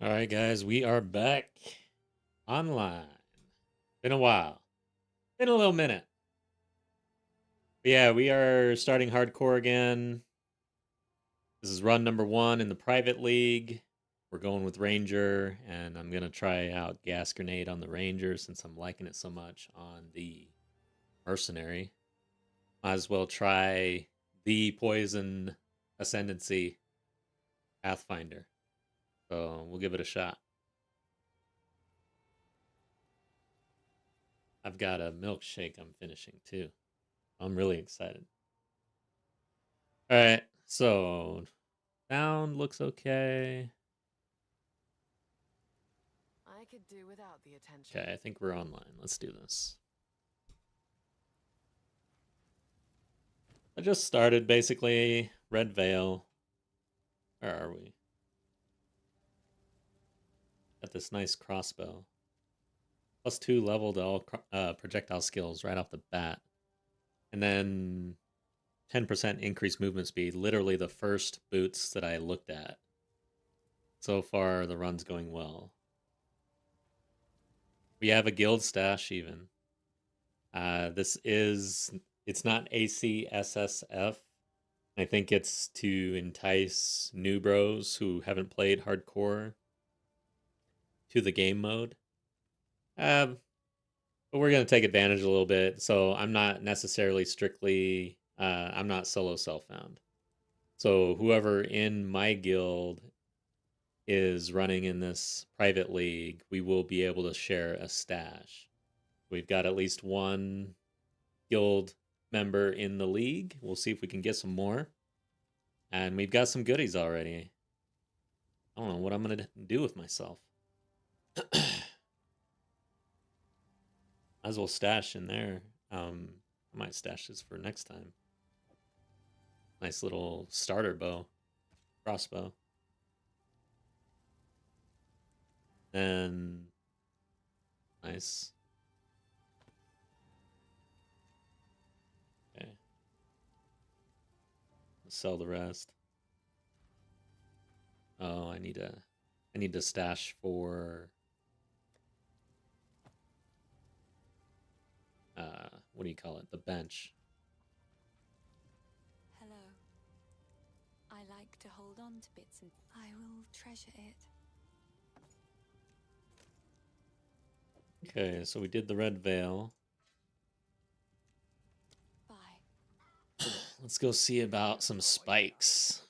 All right, guys, we are back online. Been a while. Been a little minute. But yeah, we are starting hardcore again. This is run number 1 in the private league. We're going with Ranger, and I'm going to try out Gas Grenade on the Ranger since I'm liking it so much on the Mercenary. Might as well try the Poison Ascendancy Pathfinder. So we'll give it a shot. I've got a milkshake I'm finishing too. I'm really excited. All right, so sound looks okay. I could do without the attention. Okay, I think we're online. Let's do this. I just started basically Red Veil. Where are we? Got this nice crossbow. +2 level to all projectile skills right off the bat. And then 10% increased movement speed. Literally the first boots that I looked at. So far, the run's going well. We have a guild stash even. It's not ACSSF. I think it's to entice new bros who haven't played hardcore to the game mode. But we're going to take advantage a little bit. So I'm not necessarily strictly, I'm not solo self-found. So whoever in my guild is running in this private league, we will be able to share a stash. We've got at least one guild member in the league. We'll see if we can get some more. And we've got some goodies already. I don't know what I'm going to do with myself. Might as well stash in there. I might stash this for next time. Nice little starter bow. Crossbow. And nice. Okay. Let's sell the rest. Oh, I need to stash for what do you call it? The bench. Hello. I like to hold on to bits and I will treasure it. Okay, so we did the red veil. Bye. Let's go see about some spikes.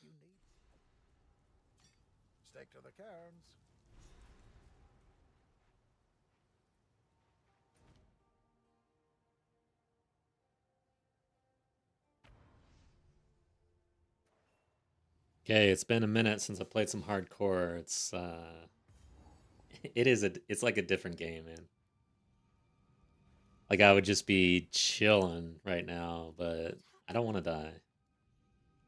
Stick to the cairns. Okay, it's been a minute since I played some hardcore. It's like a different game, man. Like I would just be chilling right now, but I don't want to die.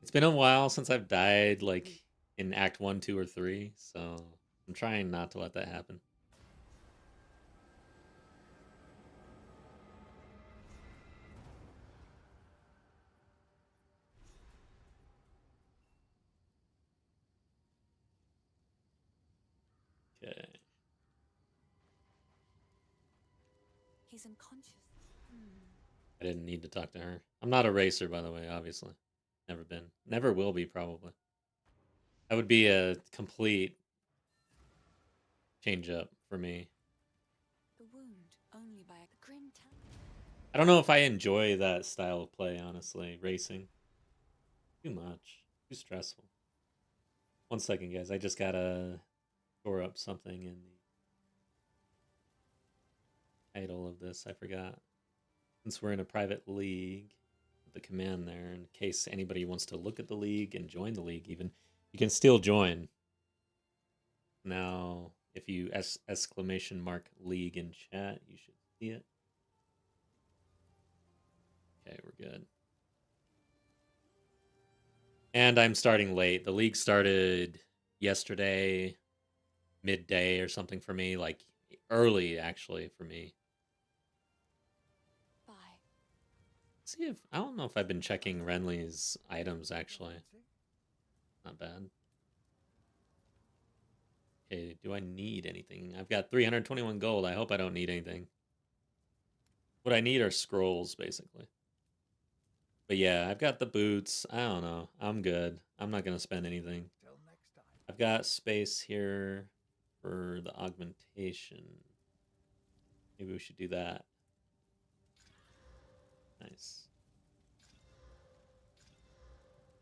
It's been a while since I've died like in act 1, 2 or 3, so I'm trying not to let that happen. Okay. He's unconscious. I didn't need to talk to her. I'm not a racer, by the way, obviously. Never been. Never will be, probably. That would be a complete change up for me. The wound only by a grim talent. I don't know if I enjoy that style of play, honestly. Racing. Too much. Too stressful. 1 second, guys. I just gotta store up something in the title of this. I forgot. Since we're in a private league, the command there, in case anybody wants to look at the league and join the league, even, you can still join. Now, if you exclamation mark league in chat, you should see it. Okay, we're good. And I'm starting late. The league started yesterday, midday or something for me, like early actually for me. Bye. See if I don't know if I've been checking Renly's items actually. Not bad. Okay, Do I need anything? I've got 321 gold. I hope I don't need anything. What I need are scrolls, basically. But yeah, I've got the boots. I don't know. I'm good. I'm not going to spend anything. Till next time. I've got space here for the augmentation. Maybe we should do that. Nice.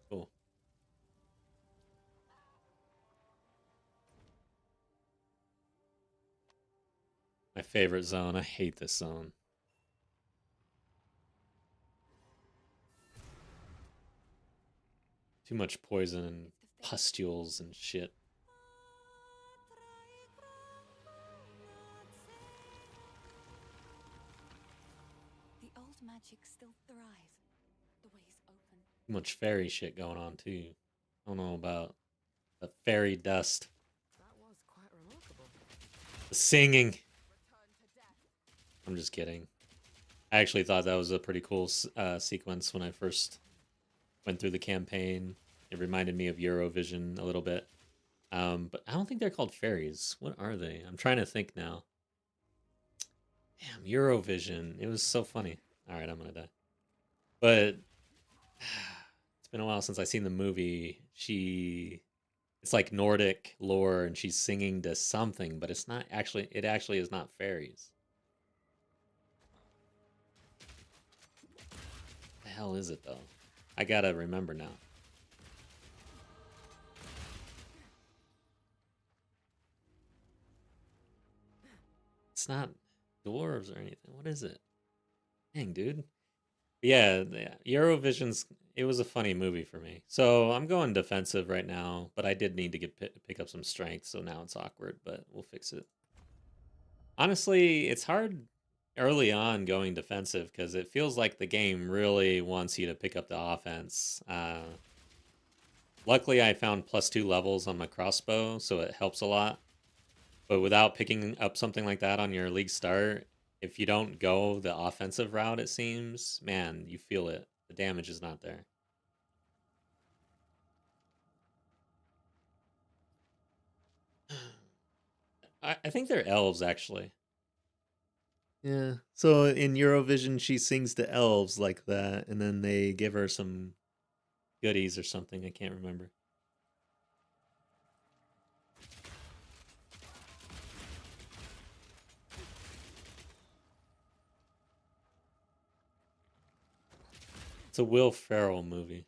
Cool. My favorite zone. I hate this zone. Too much poison and pustules and shit. The old magic still thrives. The way's open. Too much fairy shit going on too. I don't know about the fairy dust. That was quite remarkable. The singing. Return to death. I'm just kidding. I actually thought that was a pretty cool sequence when I first went through the campaign. It reminded me of Eurovision a little bit. But I don't think they're called fairies. What are they? I'm trying to think now. Damn, Eurovision. It was so funny. All right, I'm going to die. But it's been a while since I've seen the movie. It's like Nordic lore, and she's singing to something, but it's not actually, it actually is not fairies. What the hell is it, though? I gotta remember now. It's not dwarves or anything. What is it? Dang, dude. Yeah, Eurovision's, it was a funny movie for me. So I'm going defensive right now, but I did need to pick up some strength, so now it's awkward, but we'll fix it. Honestly, it's hard early on going defensive because it feels like the game really wants you to pick up the offense. Luckily, I found +2 levels on my crossbow, so it helps a lot. But without picking up something like that on your league start, if you don't go the offensive route, it seems, man, you feel it. The damage is not there. I think they're elves, actually. Yeah. So in Eurovision, she sings to elves like that, and then they give her some goodies or something. I can't remember. It's a Will Ferrell movie.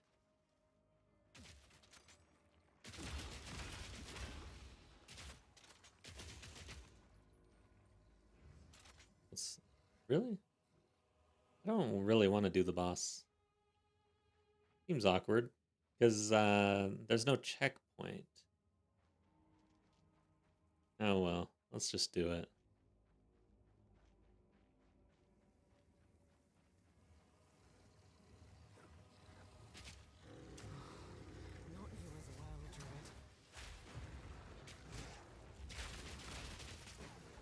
Really? I don't really want to do the boss. Seems awkward because there's no checkpoint. Oh well, let's just do it. Not you as a wild druid.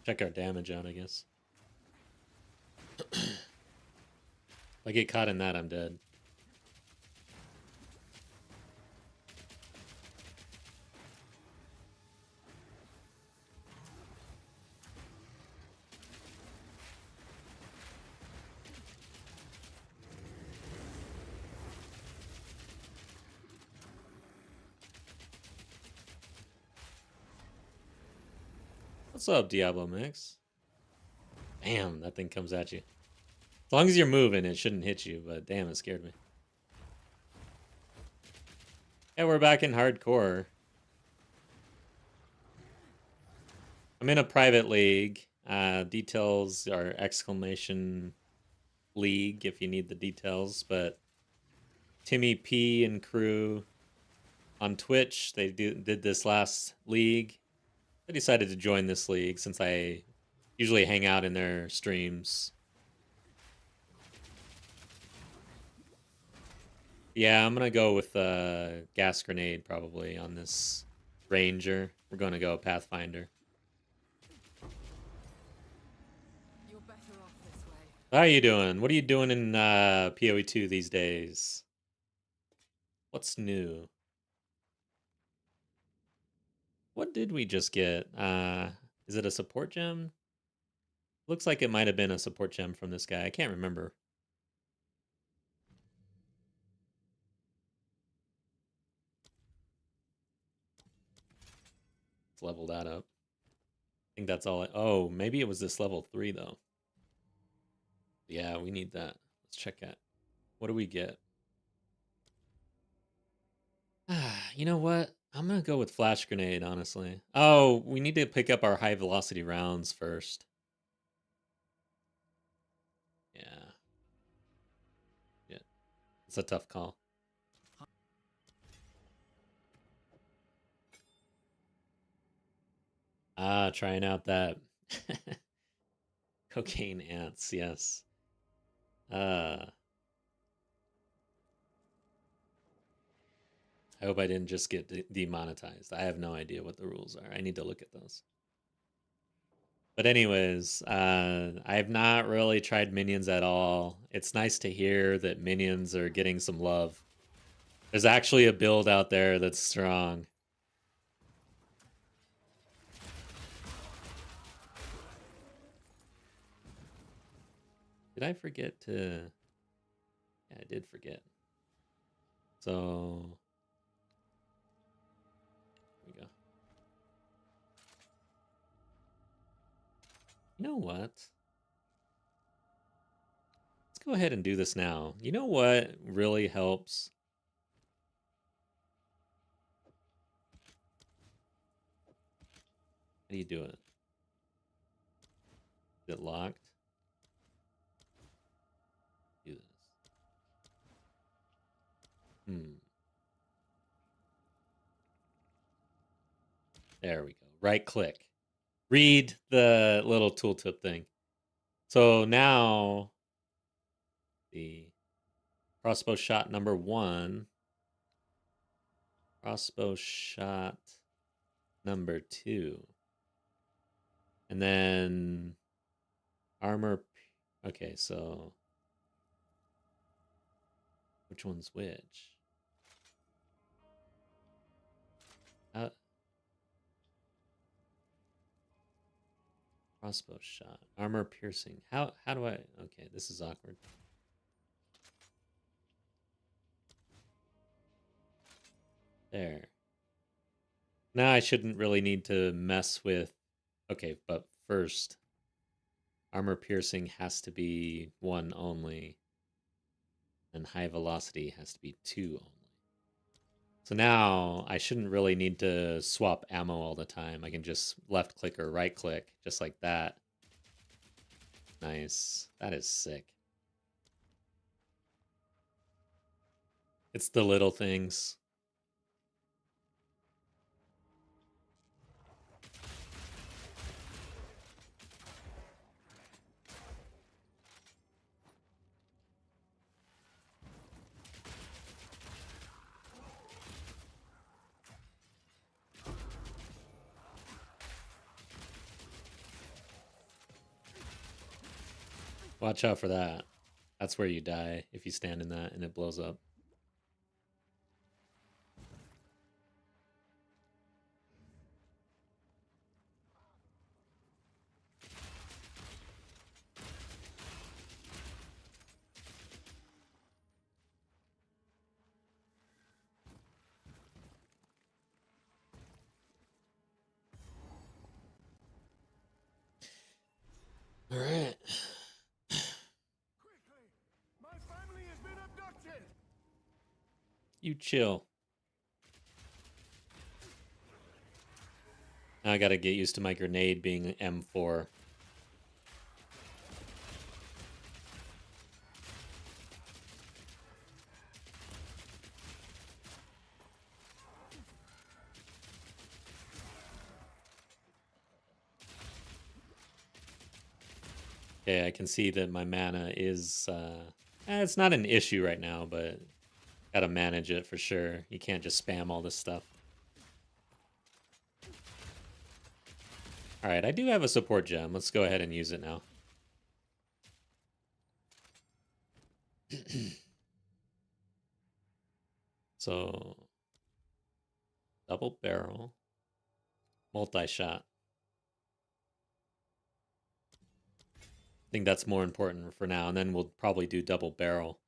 Check our damage out, I guess. If I get caught in that, I'm dead. What's up, Diablo Mix? Damn, that thing comes at you. As long as you're moving, it shouldn't hit you, but damn, it scared me. Yeah, we're back in hardcore. I'm in a private league. Details are exclamation league if you need the details, but Timmy P and crew on Twitch, they did this last league. I decided to join this league since I usually hang out in their streams. Yeah, I'm gonna go with gas grenade probably on this ranger. We're gonna go Pathfinder. You're better off this way. How are you doing? What are you doing in POE 2 these days? What's new? What did we just get? Is it a support gem? Looks like it might have been a support gem from this guy. I can't remember. Let's level that up. I think that's all. Oh, maybe it was this level 3 though. Yeah, we need that. Let's check it. What do we get? You know what? I'm gonna go with flash grenade, honestly. Oh, we need to pick up our high velocity rounds first. Yeah. Yeah. It's a tough call. Trying out that cocaine ants, yes. I hope I didn't just get demonetized. I have no idea what the rules are. I need to look at those. But anyways, I have not really tried minions at all. It's nice to hear that minions are getting some love. There's actually a build out there that's strong. Did I forget to... Yeah, I did forget. So... Here we go. You know what? Let's go ahead and do this now. You know what really helps? How do you do it? Is it locked? Do this. There we go. Right click. Read the little tooltip thing. So now the crossbow shot number 1. Crossbow shot number 2. And then armor. Okay, so which one's which? Crossbow shot. Armor piercing. How do I... Okay, this is awkward. There. Now I shouldn't really need to mess with... Okay, but first, armor piercing has to be 1 only. And high velocity has to be 2 only. So now I shouldn't really need to swap ammo all the time. I can just left click or right click, just like that. Nice. That is sick. It's the little things. Watch out for that. That's where you die if you stand in that and it blows up. All right. Quickly! My family has been abducted! You chill. Now I gotta get used to my grenade being M4. Okay, I can see that my mana is... it's not an issue right now, but gotta manage it for sure. You can't just spam all this stuff. Alright, I do have a support gem. Let's go ahead and use it now. So, double barrel. multi-shot. I think that's more important for now, and then we'll probably do double barrel.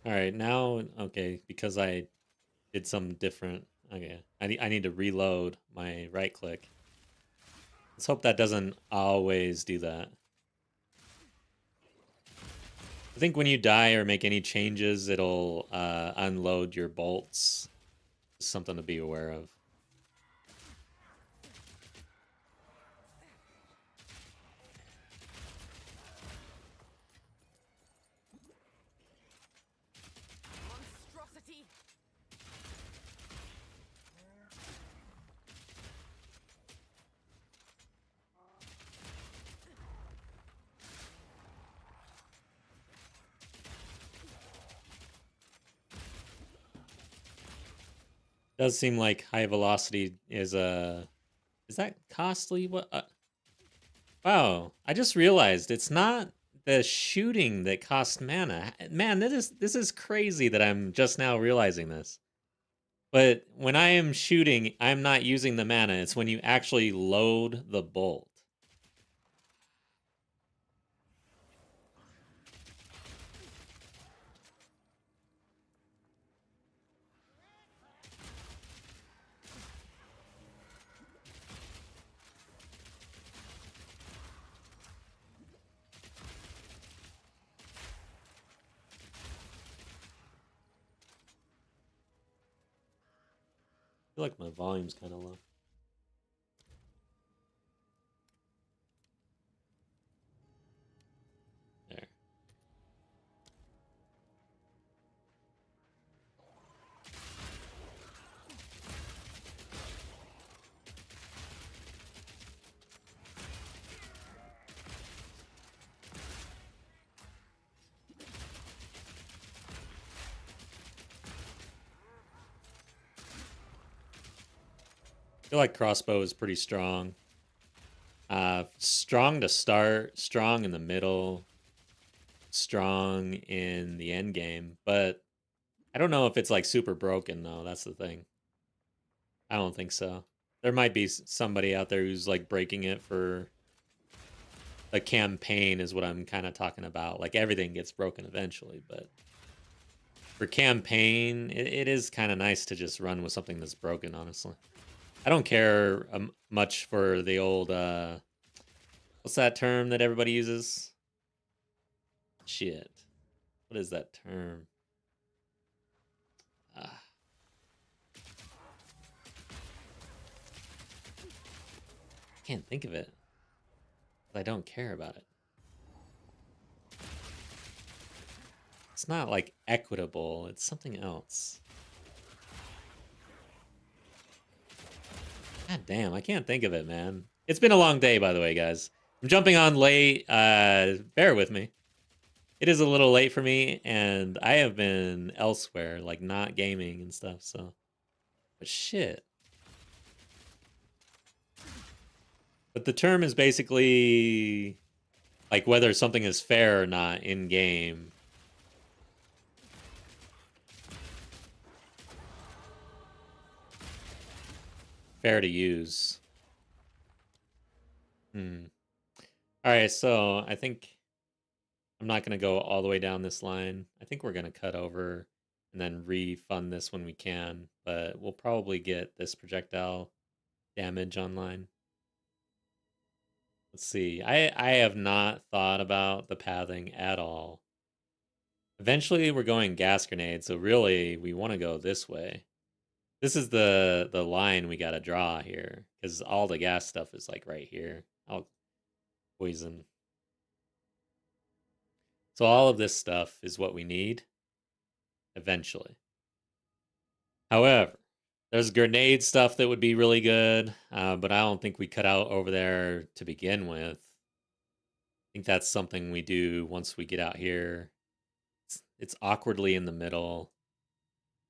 All right, now, okay, because I did some different. Okay, I need to reload my right click. Let's hope that doesn't always do that. I think when you die or make any changes, it'll unload your bolts. Something to be aware of. Monstrosity! Does seem like high velocity is a. Is that costly? What? Wow! I just realized it's not the shooting that costs mana. Man, this is crazy that I'm just now realizing this. But when I am shooting, I'm not using the mana. It's when you actually load the bolt. I feel like my volume's kind of low. There. I feel like Crossbow is pretty strong. Strong to start, strong in the middle, strong in the end game, but I don't know if it's like super broken though. That's the thing. I don't think so. There might be somebody out there who's like breaking it for a campaign is what I'm kind of talking about. Like everything gets broken eventually, but for campaign, it is kind of nice to just run with something that's broken, honestly. I don't care much for the old what's that term that everybody uses? Shit. What is that term? Can't think of it. I don't care about it. It's not like equitable, it's something else. God damn, I can't think of it, man. It's been a long day, by the way, guys. I'm jumping on late. Bear with me. It is a little late for me, and I have been elsewhere, like not gaming and stuff, so. But shit. But the term is basically like whether something is fair or not in game. Fair to use. All right, so I think I'm not going to go all the way down this line. I think we're going to cut over and then refund this when we can, but we'll probably get this projectile damage online. Let's see. I have not thought about the pathing at all. Eventually we're going gas grenade, so really we want to go this way. This is the line we got to draw here because all the gas stuff is like right here. I'll poison. So all of this stuff is what we need eventually. However, there's grenade stuff that would be really good, but I don't think we cut out over there to begin with. I think that's something we do once we get out here. It's awkwardly in the middle,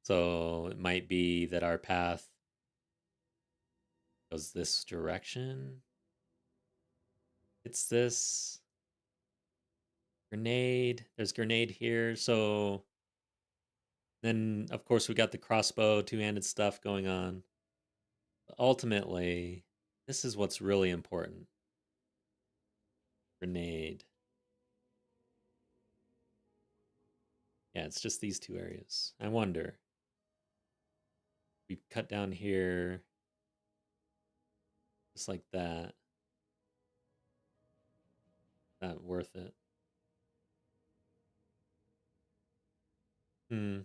so it might be that our path goes this direction. It's this. Grenade. There's grenade here. So then, of course, we got the crossbow, two-handed stuff going on. But ultimately, this is what's really important. Grenade. Yeah, it's just these two areas. I wonder. We cut down here. Just like that. Not worth it. Hmm.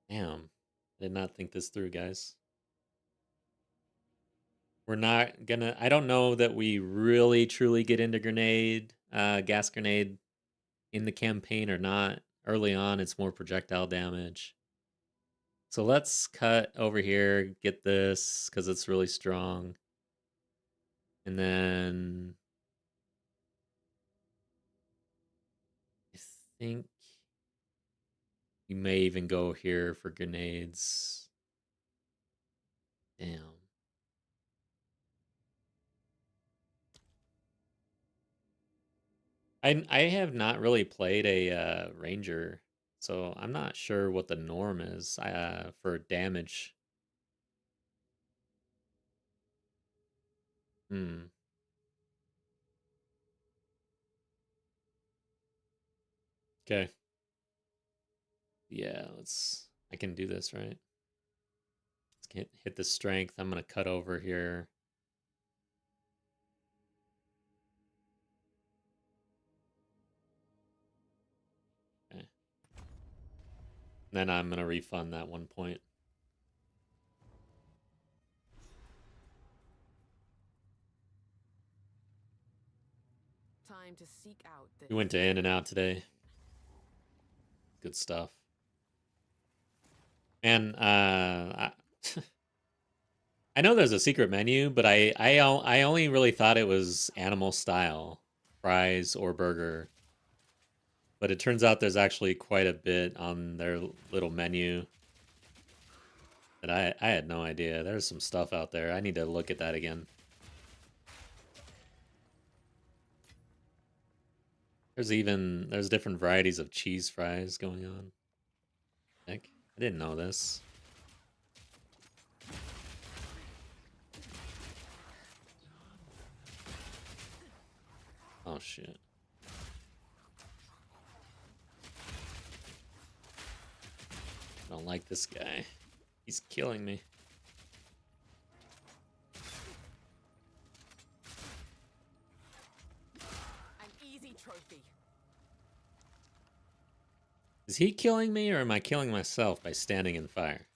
Damn. I did not think this through, guys. We're not gonna... I don't know that we really, truly get into grenade, gas grenade in the campaign or not. Early on, it's more projectile damage. So let's cut over here, get this, because it's really strong. And then... I think we may even go here for grenades. Damn. I have not really played a ranger, so I'm not sure what the norm is for damage. Hmm. Okay. Yeah, let's... I can do this, right? Let's hit the strength. I'm gonna cut over here. Okay. Then I'm gonna refund that 1 point. Time to seek out this. We went to In and Out today. Good stuff. And I know there's a secret menu, but I only really thought it was animal style fries or burger. But it turns out there's actually quite a bit on their little menu that I had no idea. There's some stuff out there. I need to look at that again. There's different varieties of cheese fries going on. Heck, I didn't know this. Oh shit. I don't like this guy. He's killing me. An easy trophy. Is he killing me or am I killing myself by standing in fire?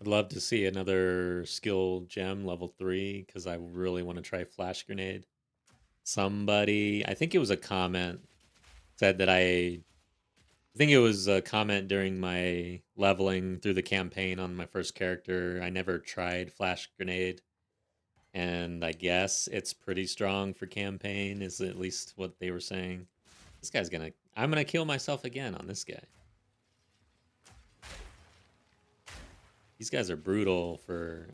I'd love to see another skill gem level 3 because I really want to try flash grenade. Somebody, I think it was a comment, said that I think it was a comment during my leveling through the campaign on my first character. I never tried flash grenade, and I guess it's pretty strong for campaign, is at least what they were saying. This guy's gonna... I'm gonna kill myself again on this guy. These guys are brutal for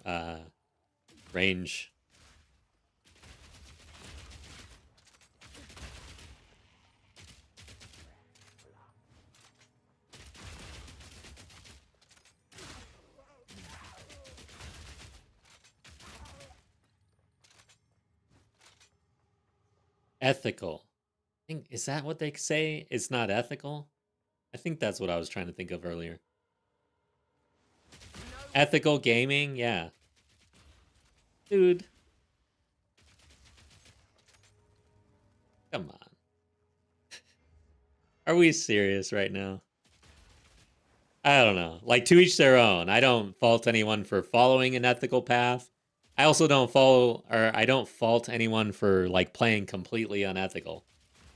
range. Ethical. Is that what they say? It's not ethical? I think that's what I was trying to think of earlier. Ethical gaming? Yeah. Dude. Come on. Are we serious right now? I don't know. Like, to each their own. I don't fault anyone for following an ethical path. I also don't follow, or I don't fault anyone for like playing completely unethical.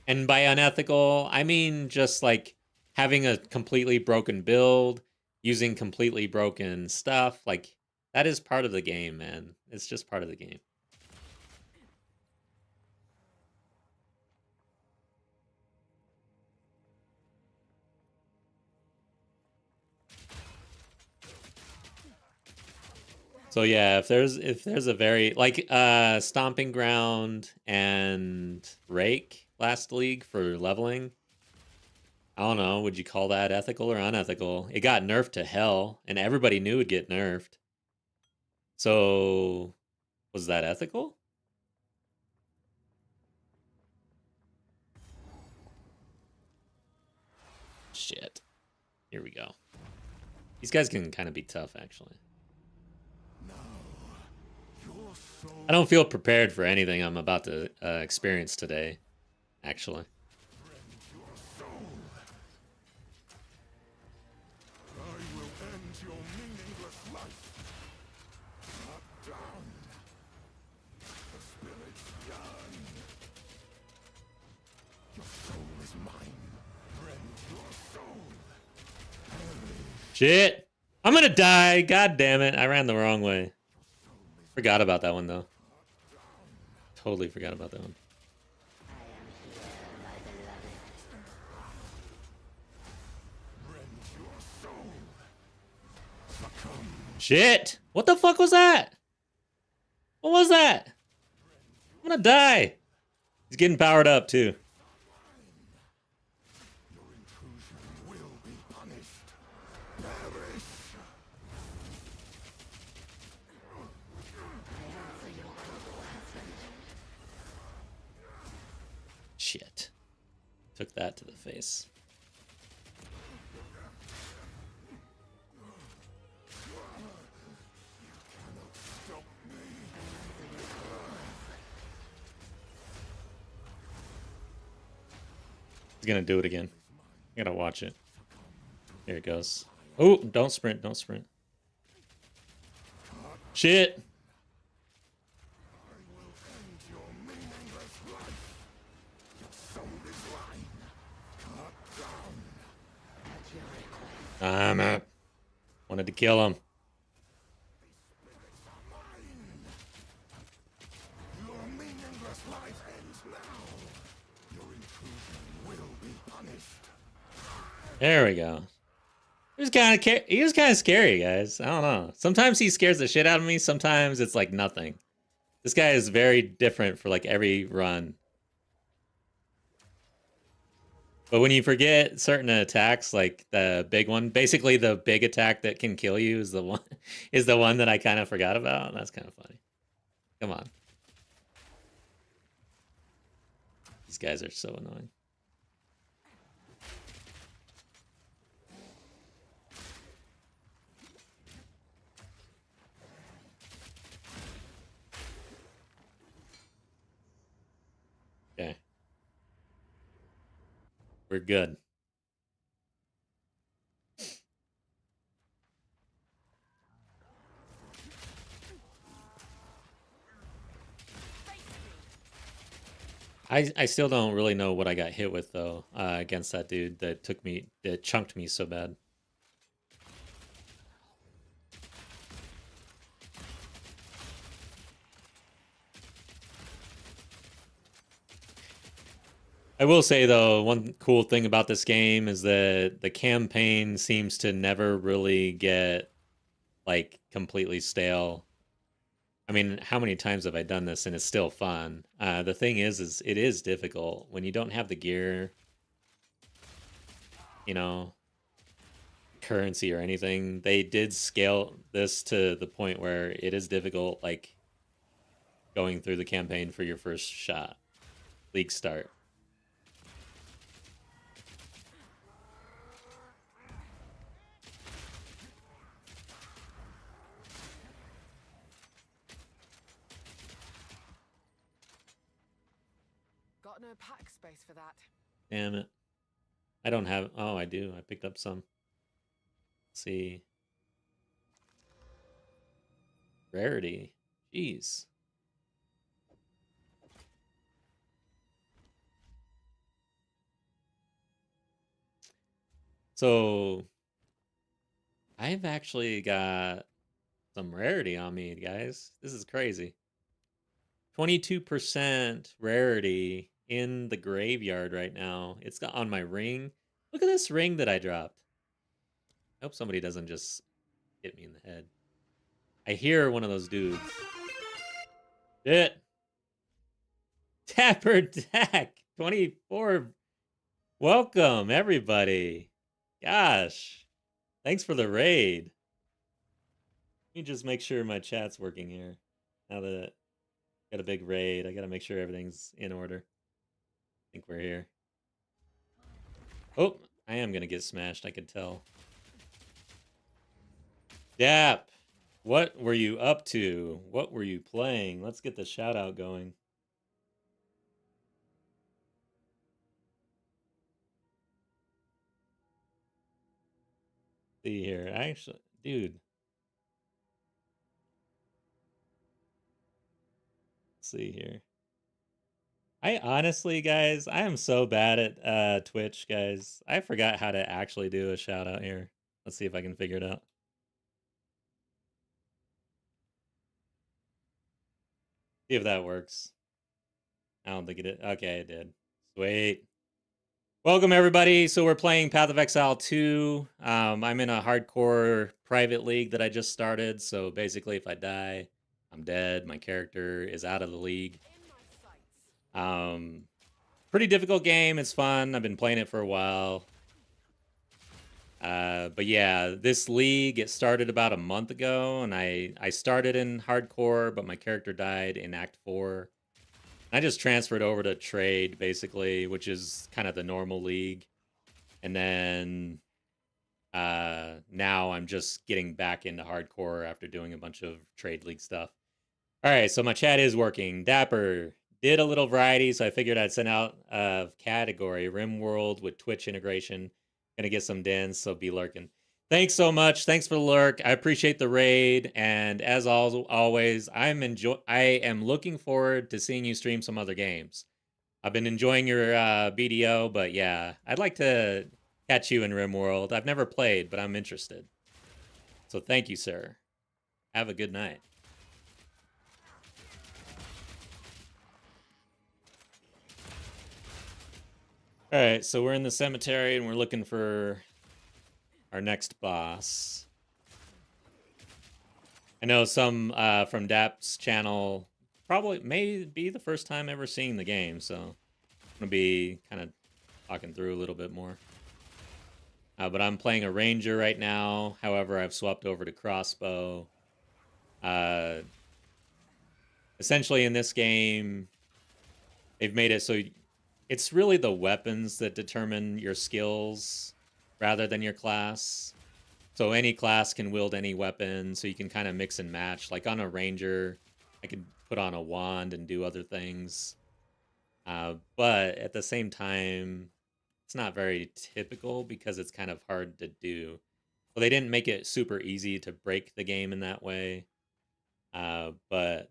And by unethical, I mean just like having a completely broken build, using completely broken stuff. Like that is part of the game, man. It's just part of the game. So yeah, if there's a very like Stomping Ground and Rake last league for leveling, I don't know, would you call that ethical or unethical? It got nerfed to hell, and everybody knew it'd get nerfed. So was that ethical? Shit. Here we go. These guys can kind of be tough, actually. I don't feel prepared for anything I'm about to experience today, actually. I will end your meaningless life. Cut down. The spirit's done. Your soul is mine. Rend your soul. Shit! I'm gonna die! God damn it, I ran the wrong way. Forgot about that one, though. Totally forgot about that one. Shit! What the fuck was that? What was that? I'm gonna die! He's getting powered up, too. Your intrusion will be punished. Perish. Shit. Took that to the face. He's gonna do it again. I gotta watch it. Here it goes. Oh, don't sprint, don't sprint. Shit! I'm up. Wanted to kill him. Your meaningless life ends now. Your intrusion will be punished. There we go. He was kind of scary, guys. I don't know. Sometimes he scares the shit out of me. Sometimes it's like nothing. This guy is very different for like every run. But when you forget certain attacks, like the big one, basically the big attack that can kill you is the one that I kind of forgot about. That's kind of funny. Come on. These guys are so annoying. Okay. We're good. I still don't really know what I got hit with though against that dude that chunked me so bad. I will say though, one cool thing about this game is that the campaign seems to never really get like completely stale. I mean, how many times have I done this and it's still fun? The thing is it is difficult when you don't have the gear, you know, currency or anything. They did scale this to the point where it is difficult, like going through the campaign for your first shot, league start. Got no pack space for that. Damn it. I don't have... Oh, I do. I picked up some. Let's see. Rarity. Jeez. So I've actually got some rarity on me, guys. This is crazy. 22% rarity in the graveyard right now. It's got on my ring. Look at this ring that I dropped. I hope somebody doesn't just hit me in the head. I hear one of those dudes. It. Tapper Dak 24. Welcome, everybody. Gosh. Thanks for the raid. Let me just make sure my chat's working here. Now that I got a big raid, I got to make sure everything's in order. I think we're here. Oh, I am going to get smashed, I could tell. Dap, what were you up to? What were you playing? Let's get the shout out going. See here. Actually, dude. Let's see here. I honestly, guys, I am so bad at Twitch, guys. I forgot how to actually do a shout out here. Let's see if I can figure it out. See if that works. I don't think it did. Okay, it did. Sweet. Welcome, everybody. So we're playing Path of Exile 2. I'm in a hardcore private league that I just started. So basically, if I die, I'm dead. My character is out of the league. Pretty difficult game. It's fun. I've been playing it for a while. But yeah, this league, it started about a month ago, and I started in hardcore, but my character died in Act 4. I just transferred over to trade, basically, which is kind of the normal league. And then now I'm just getting back into hardcore after doing a bunch of trade league stuff. All right, so my chat is working. Dapper did a little variety, so I figured I'd send out a category, RimWorld with Twitch integration. Gonna get some dens, so be lurking. Thanks so much. Thanks for the lurk. I appreciate the raid, and as always, I am looking forward to seeing you stream some other games. I've been enjoying your BDO, but yeah, I'd like to catch you in RimWorld. I've never played, but I'm interested. So thank you, sir. Have a good night. All right, so we're in the cemetery and we're looking for our next boss. I know some from Dap's channel probably may be the first time ever seeing the game, so I'm gonna be kind of talking through a little bit more. But I'm playing a ranger right now. However, I've swapped over to crossbow. Essentially, in this game, they've made it so it's really the weapons that determine your skills rather than your class. So any class can wield any weapon, so you can kind of mix and match. Like on a ranger, I could put on a wand and do other things. But at the same time, it's not very typical because it's kind of hard to do. Well, they didn't make it super easy to break the game in that way. But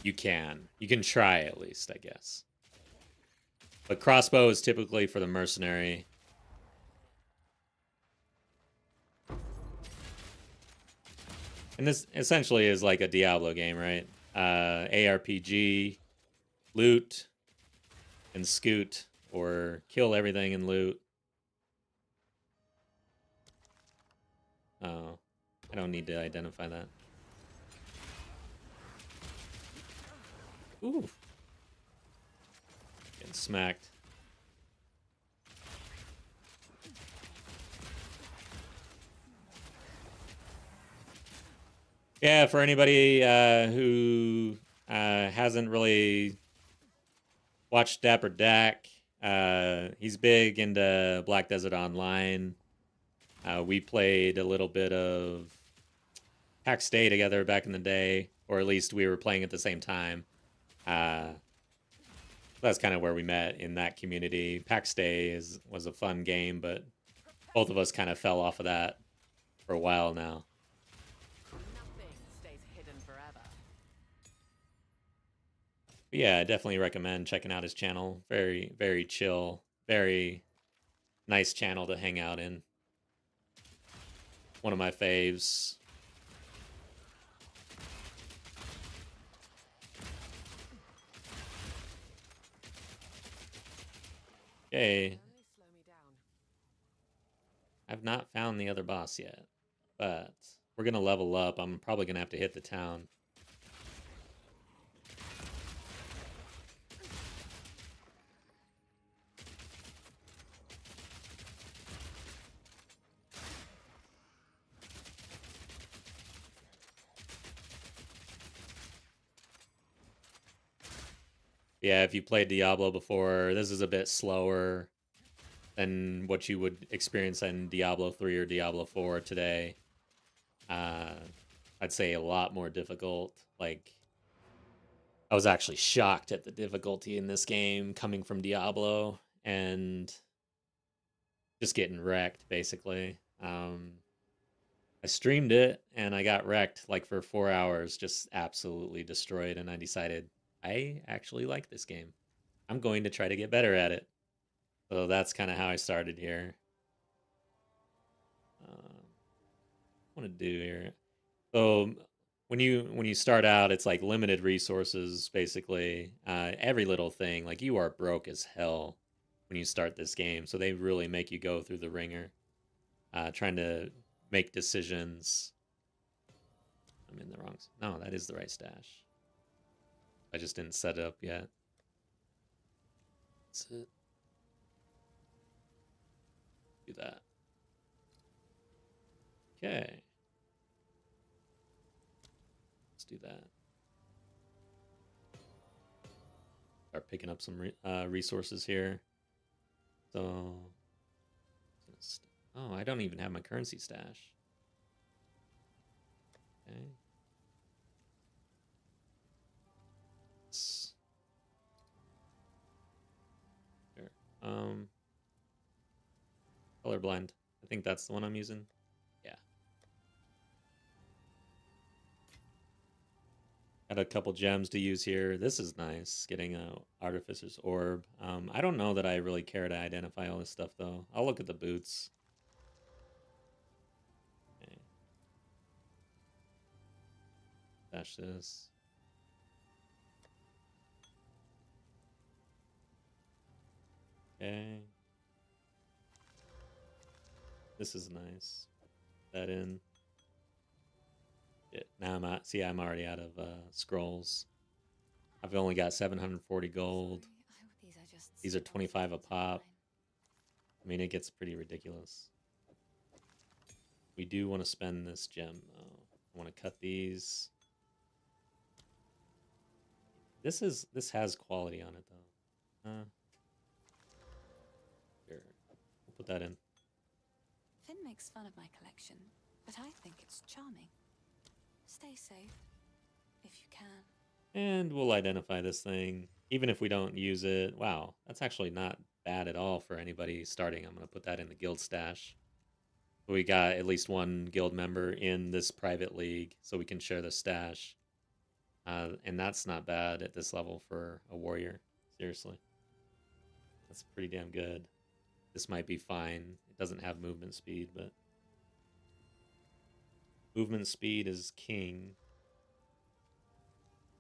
you can try at least, I guess. But crossbow is typically for the mercenary. And this essentially is like a Diablo game, right? ARPG, loot, and scoot, or kill everything and loot. Oh, I don't need to identify that. Ooh. Getting smacked. Yeah, for anybody who hasn't really watched Dapper Dak, he's big into Black Desert Online. We played a little bit of Pack Stay together back in the day, or at least we were playing at the same time. That's kind of where we met, in that community. Pack Stay was a fun game, but both of us kind of fell off of that for a while now. Nothing stays hidden forever. But yeah, I definitely recommend checking out his channel. Very, very chill. Very nice channel to hang out in. One of my faves. Okay. Only slow me down. I've not found the other boss yet, but we're going to level up. I'm probably going to have to hit the town. Yeah, if you played Diablo before, this is a bit slower than what you would experience in Diablo 3 or Diablo 4 today. I'd say a lot more difficult. Like, I was actually shocked at the difficulty in this game coming from Diablo and just getting wrecked, basically. I streamed it and I got wrecked like for 4 hours, just absolutely destroyed. And I decided I actually like this game. I'm going to try to get better at it. So that's kind of how I started here. What I want to do here? So when you start out, it's like limited resources, basically. Every little thing, like you are broke as hell when you start this game. So they really make you go through the ringer, trying to make decisions. I'm in the wrong. No, that is the right stash. I just didn't set it up yet. That's it. Do that. Okay. Let's do that. Start picking up some resources here. So, oh, I don't even have my currency stash. Okay. Sure. Colorblind. I think that's the one I'm using. Yeah. Got a couple gems to use here. This is nice, getting a Artificer's Orb. I don't know that I really care to identify all this stuff, though. I'll look at the boots. Okay. Dash this. Okay. This is nice. Put that in. Yeah, now I'm out. See, I'm already out of scrolls. I've only got 740 gold. These are 25 a pop. I mean, it gets pretty ridiculous. We do want to spend this gem, though. I want to cut these. This has quality on it, though. Here, we'll put that in. Finn makes fun of my collection, but I think it's charming. Stay safe, if you can. And we'll identify this thing, even if we don't use it. Wow, that's actually not bad at all for anybody starting. I'm going to put that in the guild stash. We got at least one guild member in this private league, so we can share the stash. And that's not bad at this level for a warrior. Seriously. That's pretty damn good. This might be fine. It doesn't have movement speed, but movement speed is king.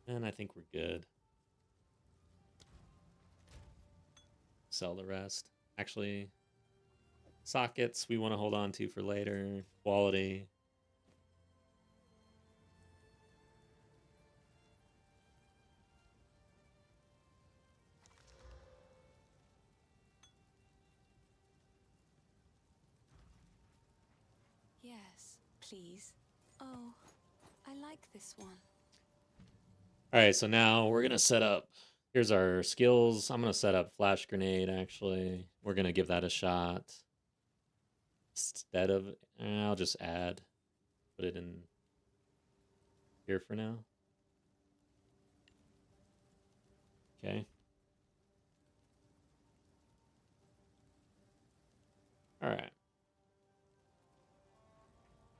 And I think we're good. Sell the rest. Actually, sockets we want to hold on to for later. Quality. Yes, please. Oh, I like this one. All right, so now we're going to set up. Here's our skills. I'm going to set up flash grenade, actually. We're going to give that a shot. Instead of, I'll just add. Put it in here for now. Okay. All right.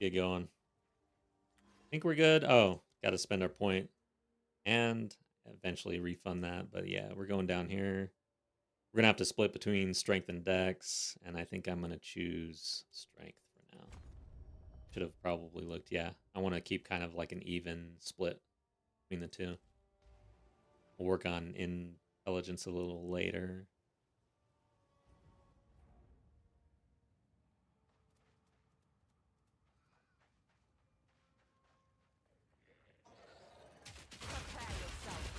Get going. Think we're good. Oh, got to spend our point and eventually refund that. But yeah, we're going down here. We're gonna have to split between strength and dex, and I think I'm gonna choose strength for now. Should have probably looked. Yeah, I want to keep kind of like an even split between the two. We'll work on intelligence a little later. Prepare yourself.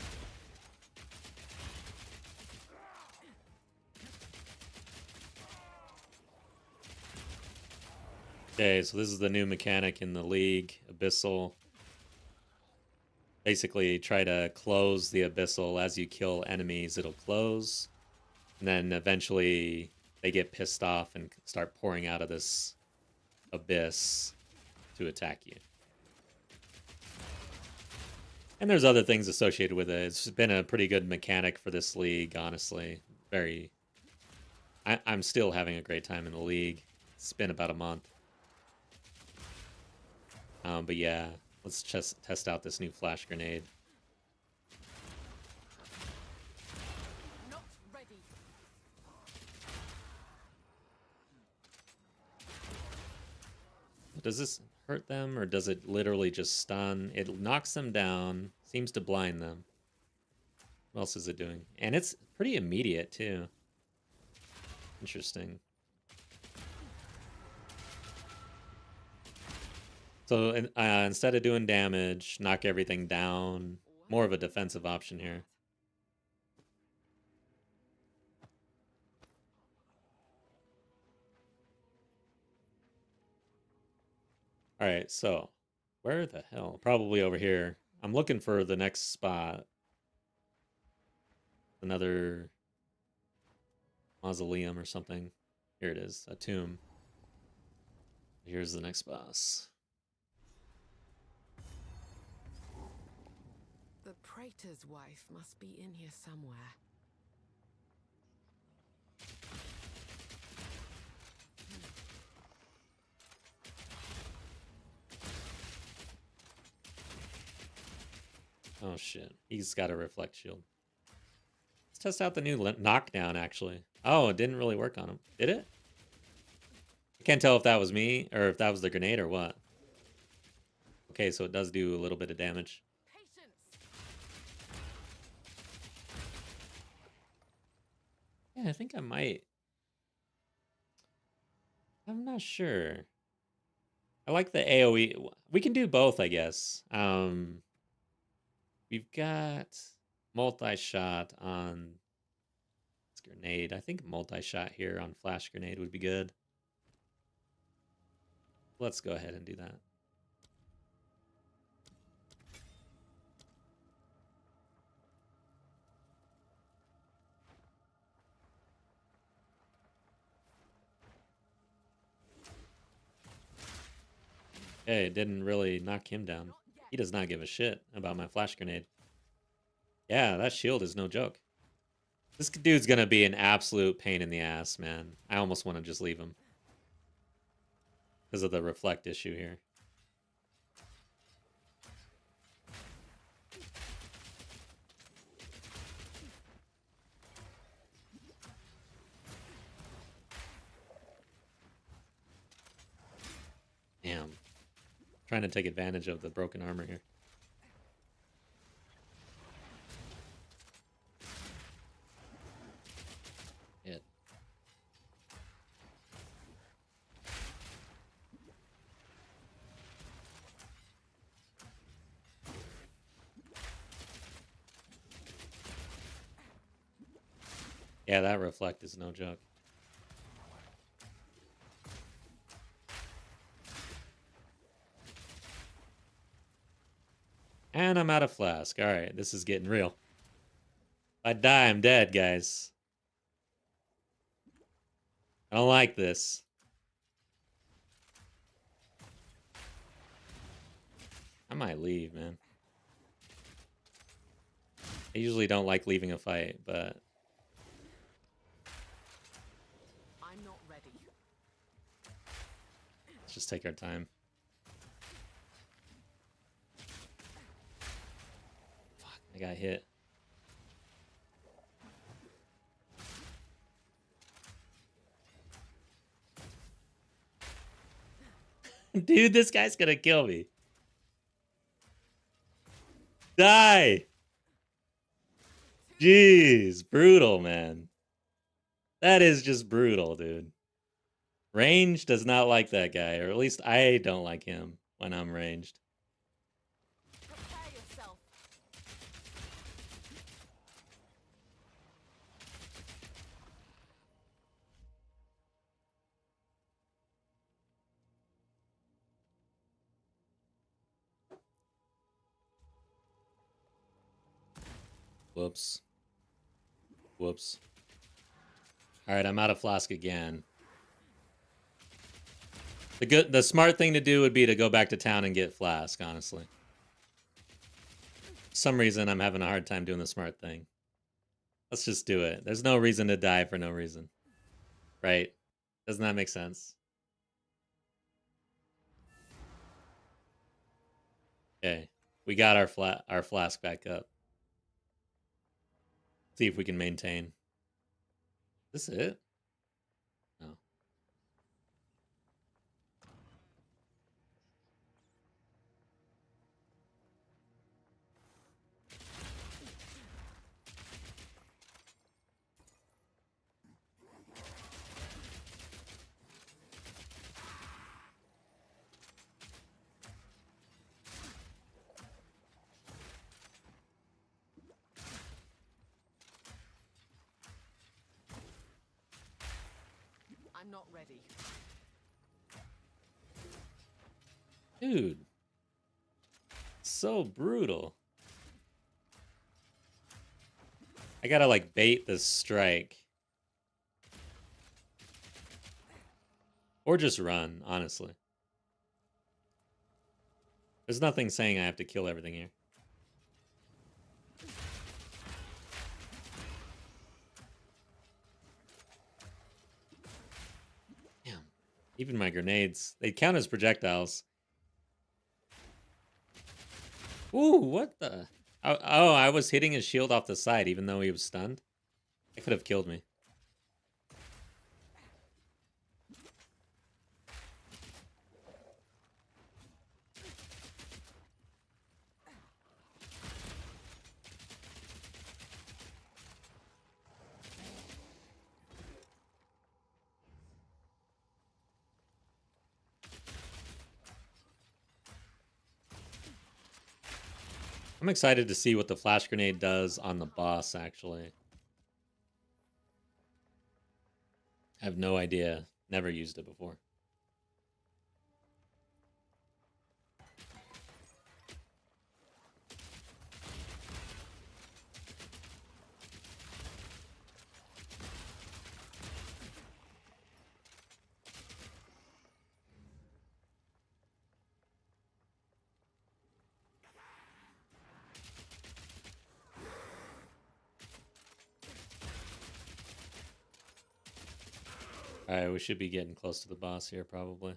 Okay, so this is the new mechanic in the league, Abyssal. Basically, try to close the Abyssal. As you kill enemies, it'll close. And then eventually they get pissed off and start pouring out of this abyss to attack you. And there's other things associated with it. It's been a pretty good mechanic for this league, honestly. I'm still having a great time in the league. It's been about a month. But yeah, let's just test out this new flash grenade. Not ready. Does this hurt them, or does it literally just stun? It knocks them down, seems to blind them. What else is it doing? And it's pretty immediate, too. Interesting. So instead of doing damage, knock everything down. More of a defensive option here. Alright, so where the hell? Probably over here. I'm looking for the next spot. Another mausoleum or something. Here it is, a tomb. Here's the next boss. The praetor's wife must be in here somewhere. Oh shit, he's got a reflect shield. Let's test out the new knockdown, actually. Oh, it didn't really work on him. Did it? I can't tell if that was me, or if that was the grenade, or what. Okay, so it does do a little bit of damage. Patience. Yeah, I think I might. I'm not sure. I like the AoE. We can do both, I guess. We've got multi-shot on this grenade. I think multi-shot here on flash grenade would be good. Let's go ahead and do that. Okay, it didn't really knock him down. He does not give a shit about my flash grenade. Yeah, that shield is no joke. This dude's gonna be an absolute pain in the ass, man. I almost want to just leave him. Because of the reflect issue here. Damn. Trying to take advantage of the broken armor here. Hit. Yeah, that reflect is no joke. And I'm out of flask. Alright, this is getting real. If I die, I'm dead, guys. I don't like this. I might leave, man. I usually don't like leaving a fight, but I'm not ready. let's just take our time. got hit. Dude, this guy's gonna kill me. Die! Jeez, brutal, man. That is just brutal, dude. Range does not like that guy, or at least I don't like him when I'm ranged. Prepare yourself. Whoops. Whoops. Alright, I'm out of flask again. The smart thing to do would be to go back to town and get flask, honestly. For some reason, I'm having a hard time doing the smart thing. Let's just do it. There's no reason to die for no reason. Right? Doesn't that make sense? Okay. We got our flask back up. See if we can maintain. Is this it? No. I'm not ready. Dude. So brutal. I gotta, like, bait this strike. Or just run, honestly. There's nothing saying I have to kill everything here. Damn. Even my grenades, they count as projectiles. Ooh, what the? Oh, I was hitting his shield off the side even though he was stunned. That could have killed me. I'm excited to see what the flash grenade does on the boss, actually. I have no idea. Never used it before. Alright, we should be getting close to the boss here, probably.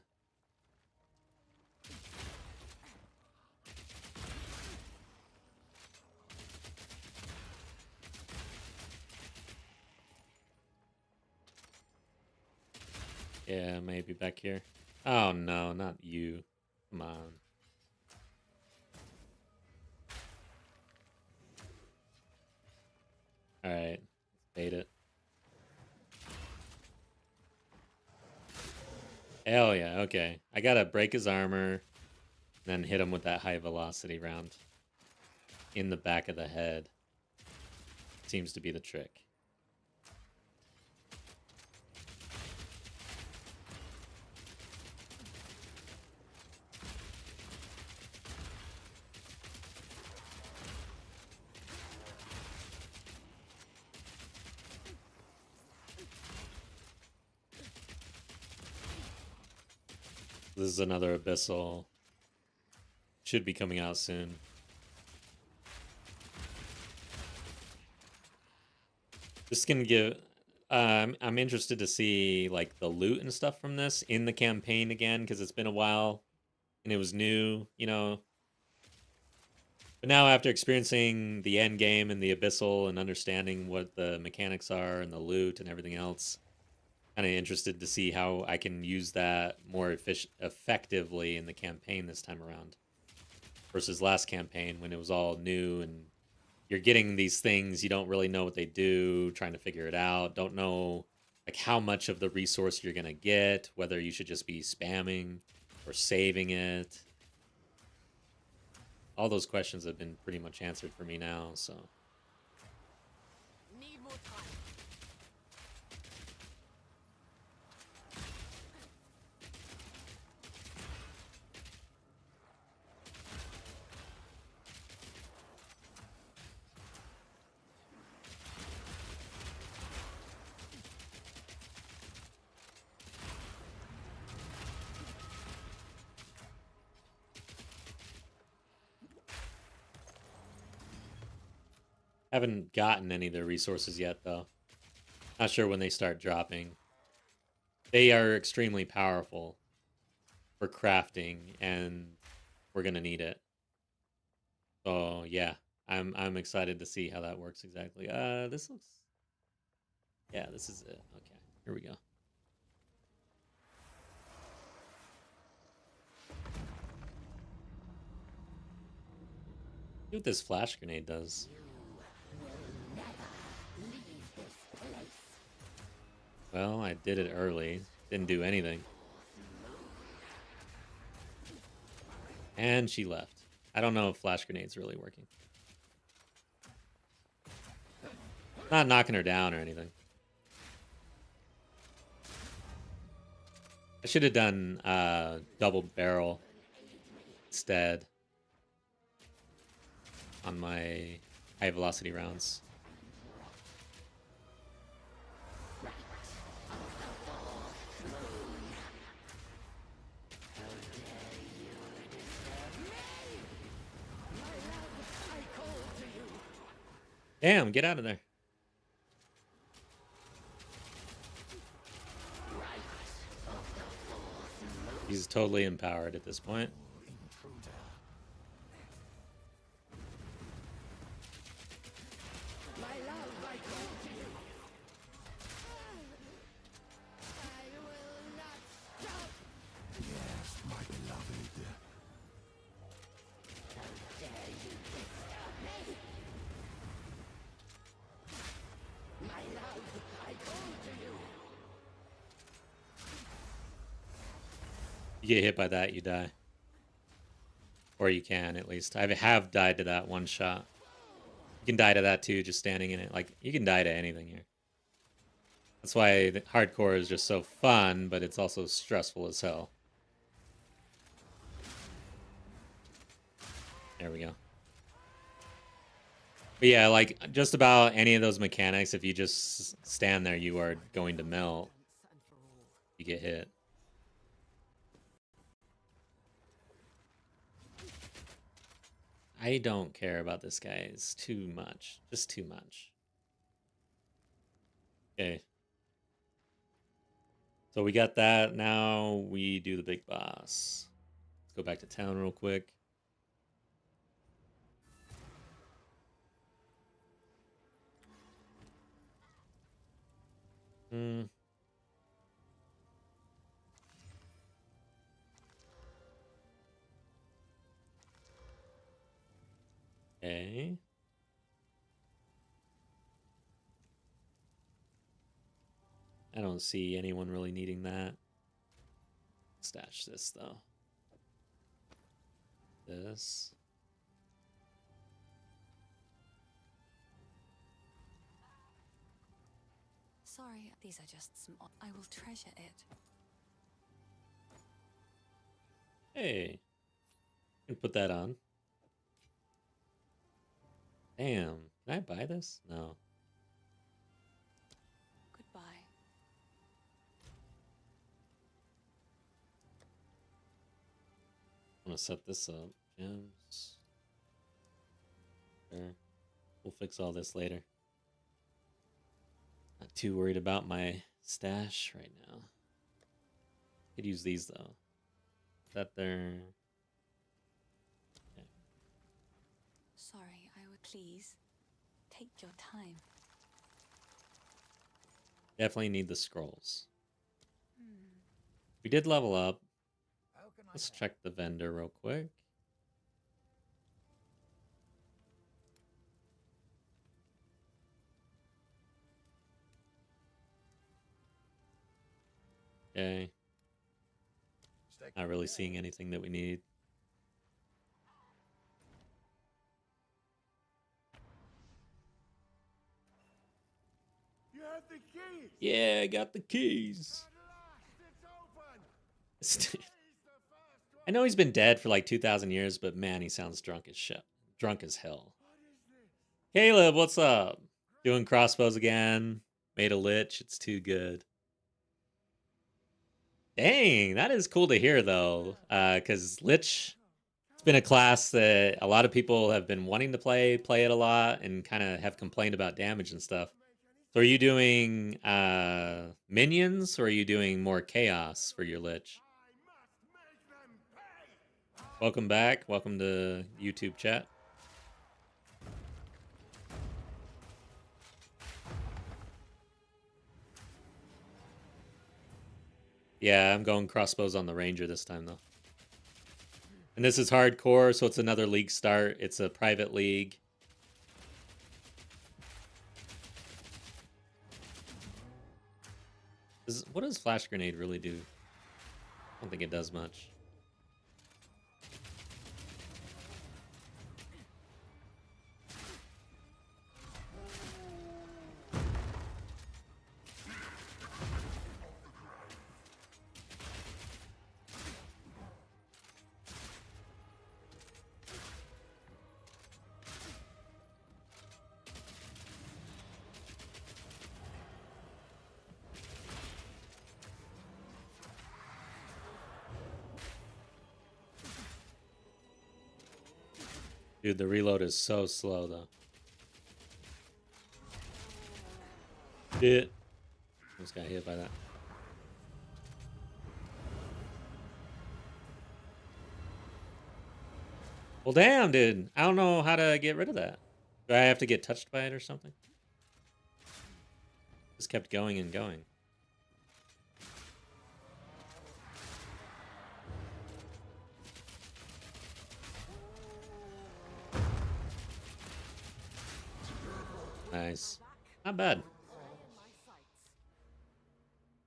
Yeah, maybe back here. Oh no, not you. Come on. Alright, bait it. Hell yeah, okay. I gotta break his armor, then hit him with that high velocity round. In the back of the head. Seems to be the trick. This is another Abyssal. Should be coming out soon. Just gonna give... I'm interested to see like the loot and stuff from this in the campaign again, because it's been a while and it was new, you know. But now, after experiencing the end game and the abyssal and understanding what the mechanics are and the loot and everything else, kind of interested to see how I can use that more effectively in the campaign this time around versus last campaign when it was all new and you're getting these things, you don't really know what they do, trying to figure it out, don't know like how much of the resource you're going to get, whether you should just be spamming or saving it. All those questions have been pretty much answered for me now, so. Need more time. Haven't gotten any of their resources yet, though. Not sure when they start dropping. They are extremely powerful for crafting, and we're gonna need it. So yeah, I'm excited to see how that works exactly. This looks. Yeah, this is it. Okay, here we go. See what this flash grenade does. Well, I did it early. Didn't do anything. And she left. I don't know if flash grenade's really working. Not knocking her down or anything. I should have done double barrel instead on my high velocity rounds. Damn, get out of there. He's totally empowered at this point. You get hit by that, you die. Or you can, at least. I have died to that one shot. You can die to that too, just standing in it. Like, you can die to anything here. That's why the hardcore is just so fun, but it's also stressful as hell. There we go. But yeah, like, just about any of those mechanics, if you just stand there, you are going to melt. You get hit. I don't care about this guy. It's too much. Just too much. Okay. So we got that. Now we do the big boss. Let's go back to town real quick. Okay. I don't see anyone really needing that. Stash this, though. This. Sorry, these are just some. I will treasure it. Hey. Can put that on. Damn. Can I buy this? No. Goodbye. I'm gonna set this up. Gems. There. We'll fix all this later. Not too worried about my stash right now. Could use these though. Put that there. Okay. sorry. I would please take your time. Definitely need the scrolls. Hmm. We did level up. How can I Let's help? check the vendor real quick. Okay. Stay Not really clear. seeing anything that we need. You have the key. Yeah, I got the keys. At last, it's open. I He's the first one. know he's been dead for like 2,000 years, but man, he sounds drunk as shit. Drunk as hell. What is this? Caleb, what's up? Doing crossbows again. Made a lich. It's too good. Dang, that is cool to hear though. Because lich, it's been a class that a lot of people have been wanting to play it a lot, and kind of have complained about damage and stuff. So are you doing minions, or are you doing more chaos for your lich? I must make them pay. Welcome back. Welcome to YouTube chat. Yeah, I'm going crossbows on the ranger this time though. And this is hardcore, so it's another league start. It's a private league. What does flash grenade really do? I don't think it does much. Dude, the reload is so slow though. Shit. Almost got hit by that. Well, damn, dude. I don't know how to get rid of that. Do I have to get touched by it or something? Just kept going and going. Nice. Not bad.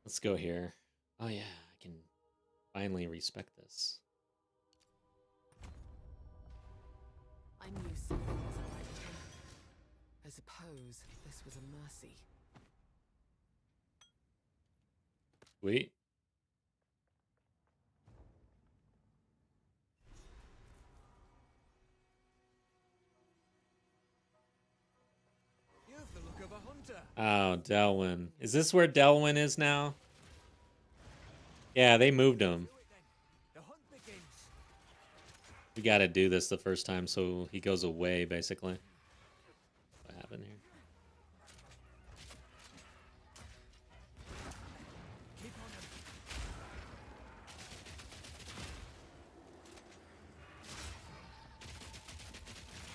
Let's go here. Oh yeah, I can finally respect this. I knew something wasn't right with him. I suppose this was a mercy. Sweet. You have the look of a hunter. Oh, Delwyn. Is this where Delwyn is now? Yeah, they moved him. Do it then. The hunt begins. We gotta do this the first time so he goes away, basically. What happened here? Keep on him.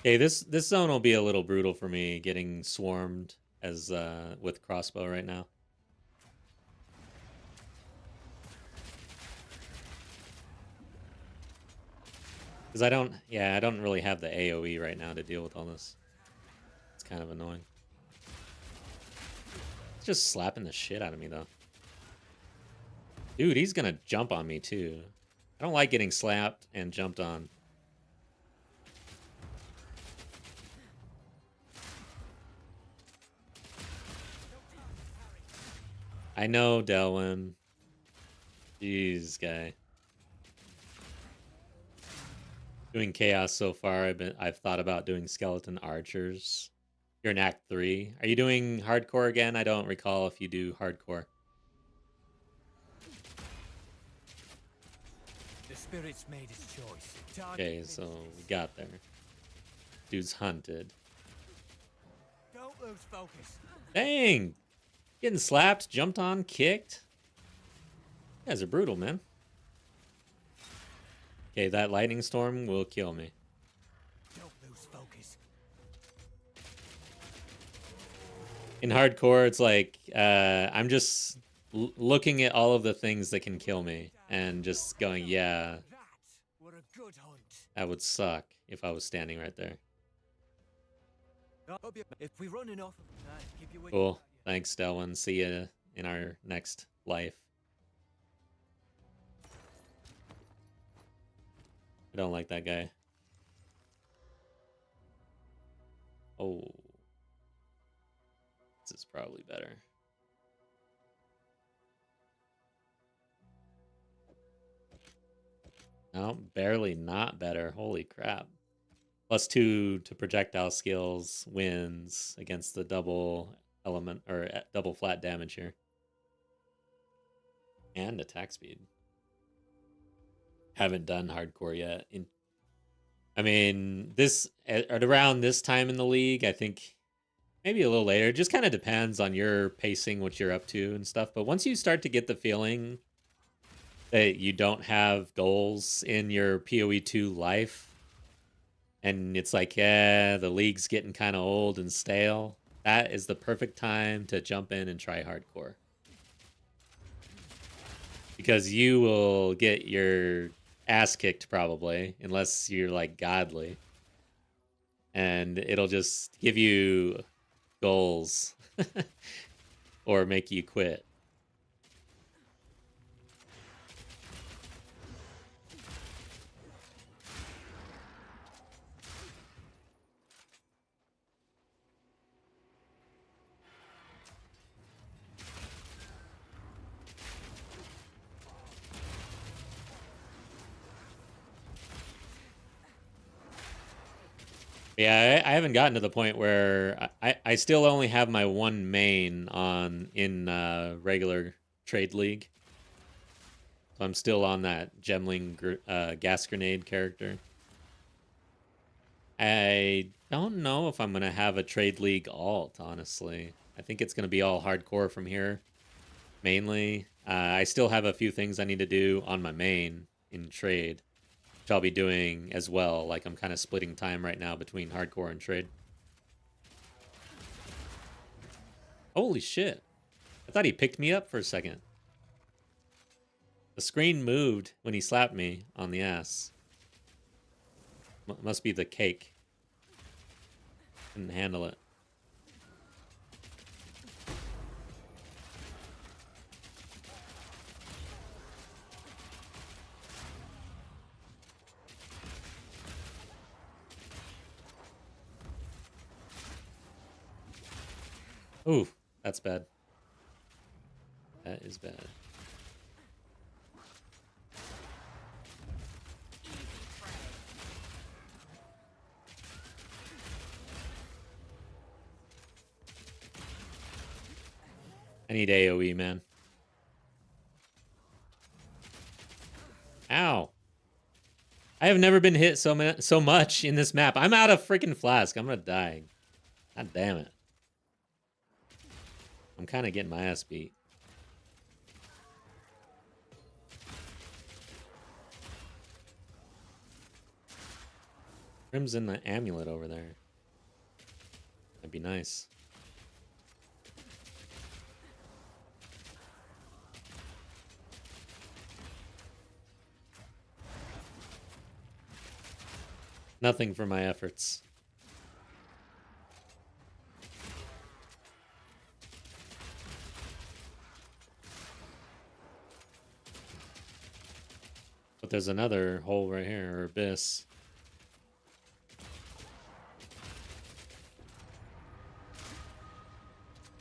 Okay, this zone will be a little brutal for me, getting swarmed as with crossbow right now. Because I don't really have the AoE right now to deal with all this. It's kind of annoying. It's just slapping the shit out of me though. Dude, he's gonna jump on me too. I don't like getting slapped and jumped on. I know, Delwyn. Jeez, guy. Doing chaos so far. I've thought about doing skeleton archers. You're in Act 3. Are you doing hardcore again? I don't recall if you do hardcore. The spirit's made its choice. Okay, so we got there. Dude's hunted. Don't lose focus. Dang! Getting slapped, jumped on, kicked. You guys are brutal, man. Okay, that lightning storm will kill me. Don't lose focus. focus. In hardcore, it's like I'm just looking at all of the things that can kill me and just going, yeah, That were a good hunt. that would suck if I was standing right there. If we run enough, keep you with Cool. Thanks, Delwyn. See you in our next life. I don't like that guy. Oh. This is probably better. No, barely not better. Holy crap. +2 to projectile skills wins against the double element or double flat damage here. And attack speed. Haven't done hardcore yet. I mean, this at around this time in the league, I think maybe a little later. It just kind of depends on your pacing, what you're up to and stuff. But once you start to get the feeling that you don't have goals in your PoE 2 life, and it's like, yeah, the league's getting kind of old and stale, that is the perfect time to jump in and try hardcore. Because you will get your ass kicked probably, unless you're like godly. And it'll just give you goals or make you quit. Yeah, I haven't gotten to the point where I still only have my one main on in regular trade league. So I'm still on that Gemling gas grenade character. I don't know if I'm going to have a trade league alt, honestly. I think it's going to be all hardcore from here, mainly. I still have a few things I need to do on my main in trade, which I'll be doing as well. Like, I'm kind of splitting time right now between hardcore and trade. Holy shit. I thought he picked me up for a second. The screen moved when he slapped me on the ass. Must be the cake. Couldn't handle it. Ooh, that's bad. That is bad. I need AoE, man. Ow. I have never been hit so much in this map. I'm out of freaking flask. I'm gonna die. God damn it. I'm kind of getting my ass beat. Crimson the amulet over there. That'd be nice. Nothing for my efforts. But there's another hole right here, or abyss.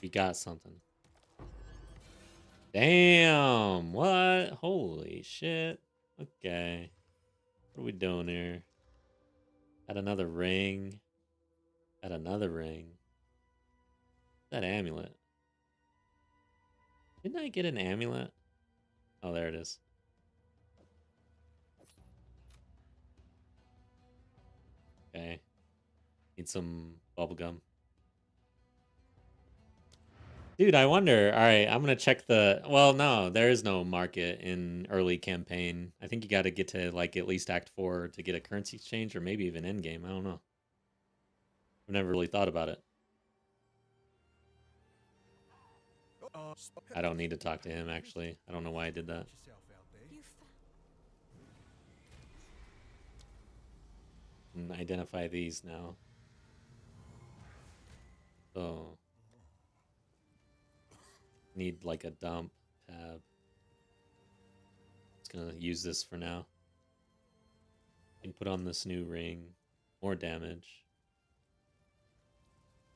We got something. Damn! What? Holy shit. Okay. What are we doing here? Got another ring. Got another ring. That amulet. Didn't I get an amulet? Oh, there it is. Okay. Need some bubblegum. Dude, I wonder. All right, I'm going to check the... Well, no, there is no market in early campaign. I think you got to get to, like, at least Act 4 to get a currency exchange, or maybe even endgame. I don't know. I've never really thought about it. I don't need to talk to him, actually. I don't know why I did that. You And identify these now. So need like a dump tab. Just gonna use this for now. And put on this new ring. More damage.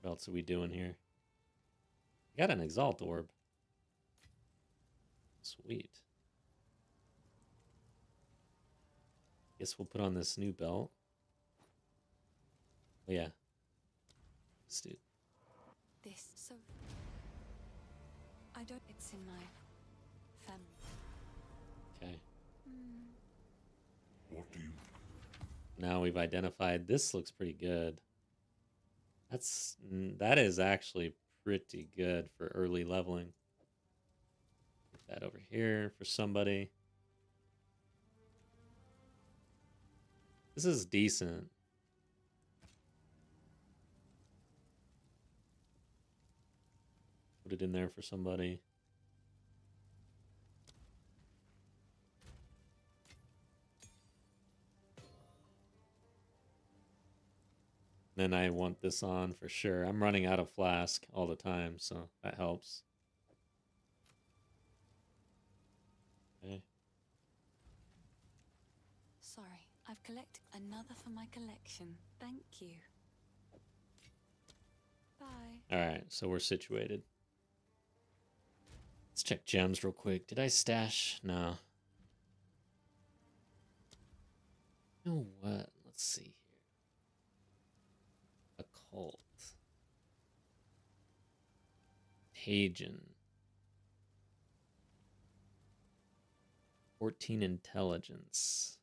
What else are we doing here? We got an Exalt Orb. Sweet. Guess we'll put on this new belt. Oh yeah. Let's do. this so. I don't. It's in my family. Okay. What do you... Now we've identified. This looks pretty good. That is actually pretty good for early leveling. Put that over here for somebody. This is decent. Put it in there for somebody. Then I want this on for sure. I'm running out of flask all the time, so that helps. Okay. Sorry, I've collected another for my collection. Thank you. Bye. All right, so we're situated. Let's check gems real quick. Did I stash? No. You know what? Let's see here. Occult. Contagion. 14 intelligence.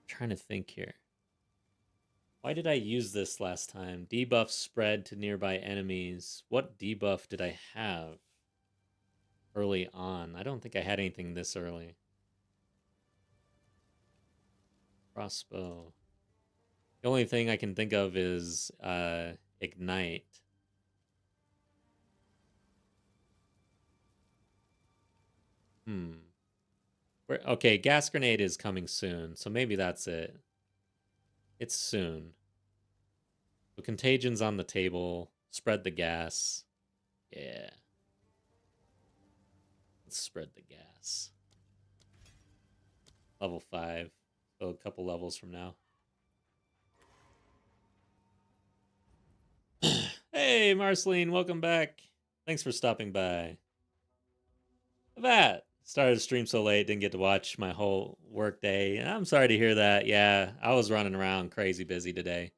Trying to think here. Why did I use this last time? Debuff spread to nearby enemies. What debuff did I have early on? I don't think I had anything this early. Crossbow. The only thing I can think of is Ignite. Okay, gas grenade is coming soon, so maybe that's it. It's soon. So contagion's on the table. Spread the gas. Yeah. Let's spread the gas. Level 5. So a couple levels from now. Hey, Marceline, welcome back. Thanks for stopping by. That started the stream so late, didn't get to watch my whole work day. I'm sorry to hear that. Yeah, I was running around crazy busy today.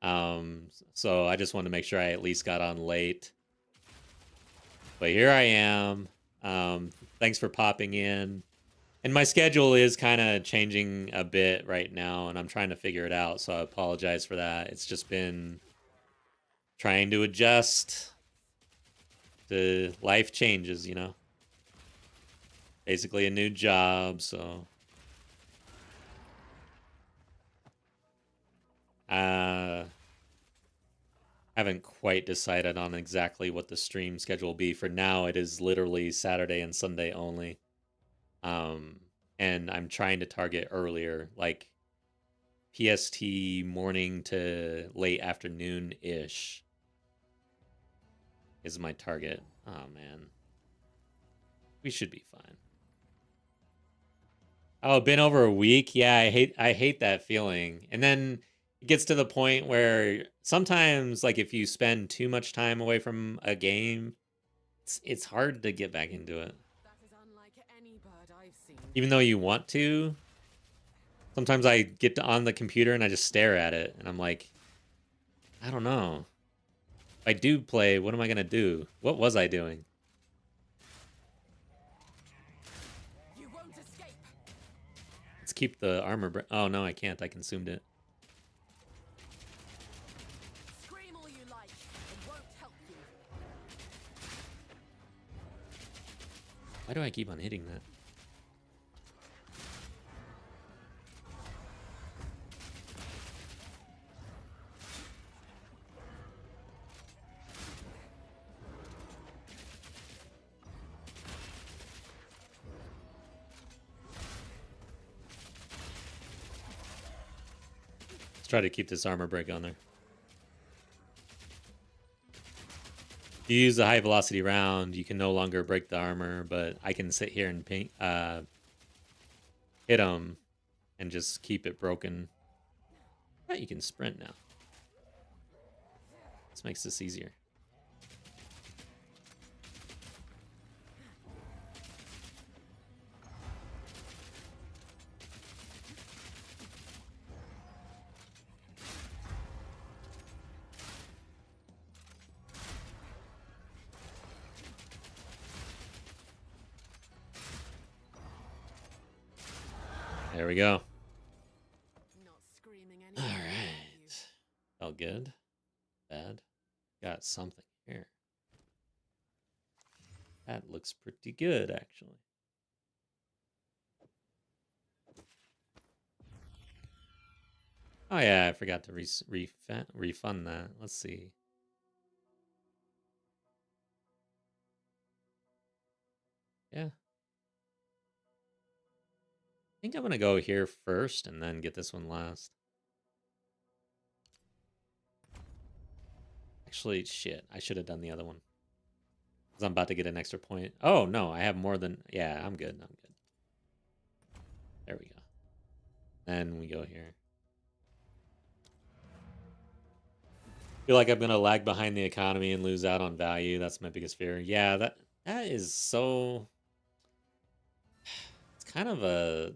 So I just wanted to make sure I at least got on late. But here I am. Thanks for popping in. And my schedule is kind of changing a bit right now, and I'm trying to figure it out, so I apologize for that. It's just been trying to adjust to life changes, you know. Basically a new job, so haven't quite decided on exactly what the stream schedule will be. For now, it is literally Saturday and Sunday only. And I'm trying to target earlier, like PST morning to late afternoon-ish is my target. Oh, man. We should be fine. Oh, been over a week? Yeah, I hate that feeling. And then it gets to the point where sometimes, like, if you spend too much time away from a game, it's hard to get back into it. That is unlike any bird I've seen. Even though you want to, sometimes I get on the computer and I just stare at it, and I'm like, I don't know. If I do play, what am I going to do? What was I doing? You won't escape. Let's keep the armor. Oh, no, I can't. I consumed it. Scream all you like. It won't help you. Why do I keep on hitting that? try to keep this armor break on there. If you use a high velocity round, you can no longer break the armor, but I can sit here and hit them and just keep it broken. Yeah, you can sprint now. This makes this easier. There we go. Not screaming All anymore, are right. Felt good. Bad. Got something here. That looks pretty good, actually. Oh, yeah, I forgot to refund that. Let's see. Yeah. I think I'm going to go here first and then get this one last. Actually, shit. I should have done the other one. Because I'm about to get an extra point. Oh, no. I have more than... Yeah, I'm good. I'm good. There we go. Then we go here. Feel like I'm going to lag behind the economy and lose out on value. That's my biggest fear. Yeah, that is so... It's kind of a...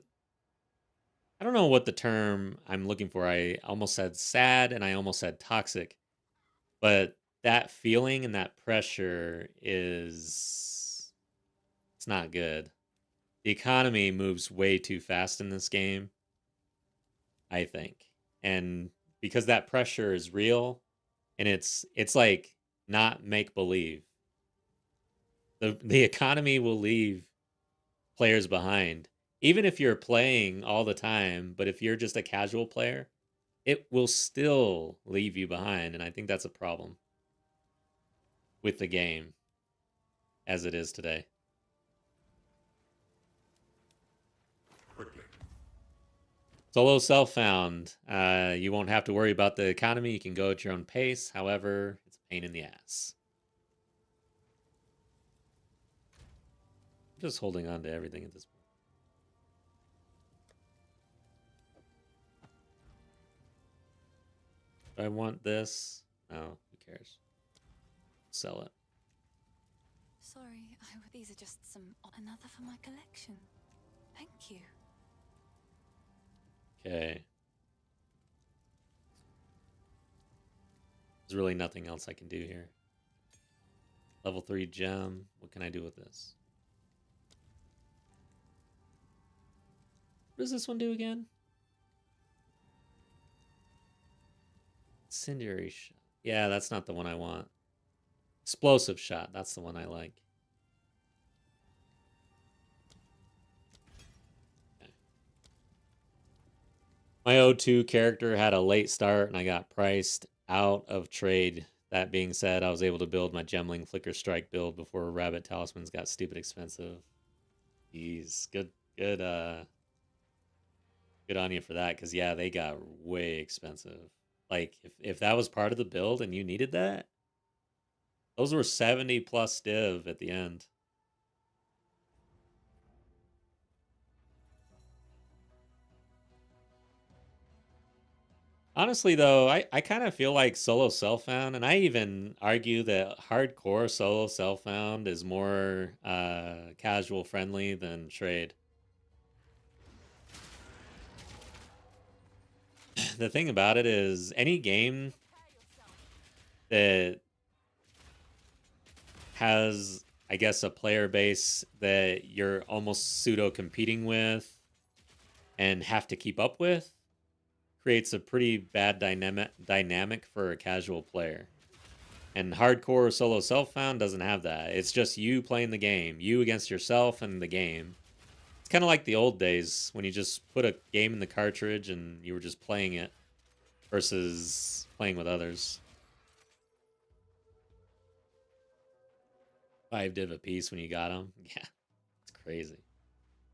I don't know what the term I'm looking for. I almost said sad and I almost said toxic. But that feeling and that pressure is... It's not good. The economy moves way too fast in this game, I think. And because that pressure is real and it's like not make believe. The economy will leave players behind. Even if you're playing all the time, but if you're just a casual player, it will still leave you behind. And I think that's a problem with the game as it is today. Quickly. Solo self-found. You won't have to worry about the economy. You can go at your own pace. However, it's a pain in the ass. I'm just holding on to everything at this point. Do I want this? No, who cares? Sell it. Sorry, these are just some... Another for my collection. Thank you. Okay. There's really nothing else I can do here. Level 3 gem. What can I do with this? What does this one do again? Incendiary shot. Yeah, that's not the one I want. Explosive shot. That's the one I like. Okay. My O2 character had a late start and I got priced out of trade. That being said, I was able to build my Gemling Flicker Strike build before Rabbit Talismans got stupid expensive. Jeez, good on you for that, because yeah, they got way expensive. Like, if that was part of the build and you needed that, those were 70 plus div at the end. Honestly, though, I kind of feel like solo self-found, and I even argue that hardcore solo self-found is more casual friendly than trade. The thing about it is, any game that has, I guess, a player base that you're almost pseudo competing with and have to keep up with creates a pretty bad dynamic for a casual player. And hardcore solo self-found doesn't have that. It's just you playing the game, you against yourself and the game. It's kind of like the old days when you just put a game in the cartridge and you were just playing it versus playing with others. 5 div a piece when you got them. Yeah, it's crazy.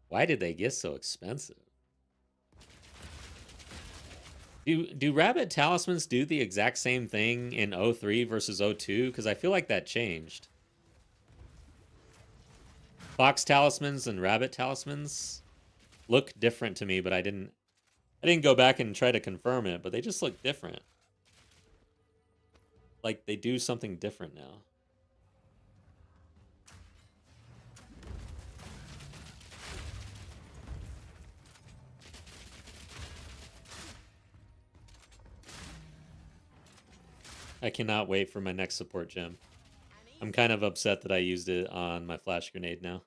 Why did they get so expensive? Do rabbit talismans do the exact same thing in 03 versus 02? Because I feel like that changed. Fox talismans and rabbit talismans look different to me, but I didn't go back and try to confirm it, but they just look different. Like they do something different now. I cannot wait for my next support gem. I'm kind of upset that I used it on my flash grenade now.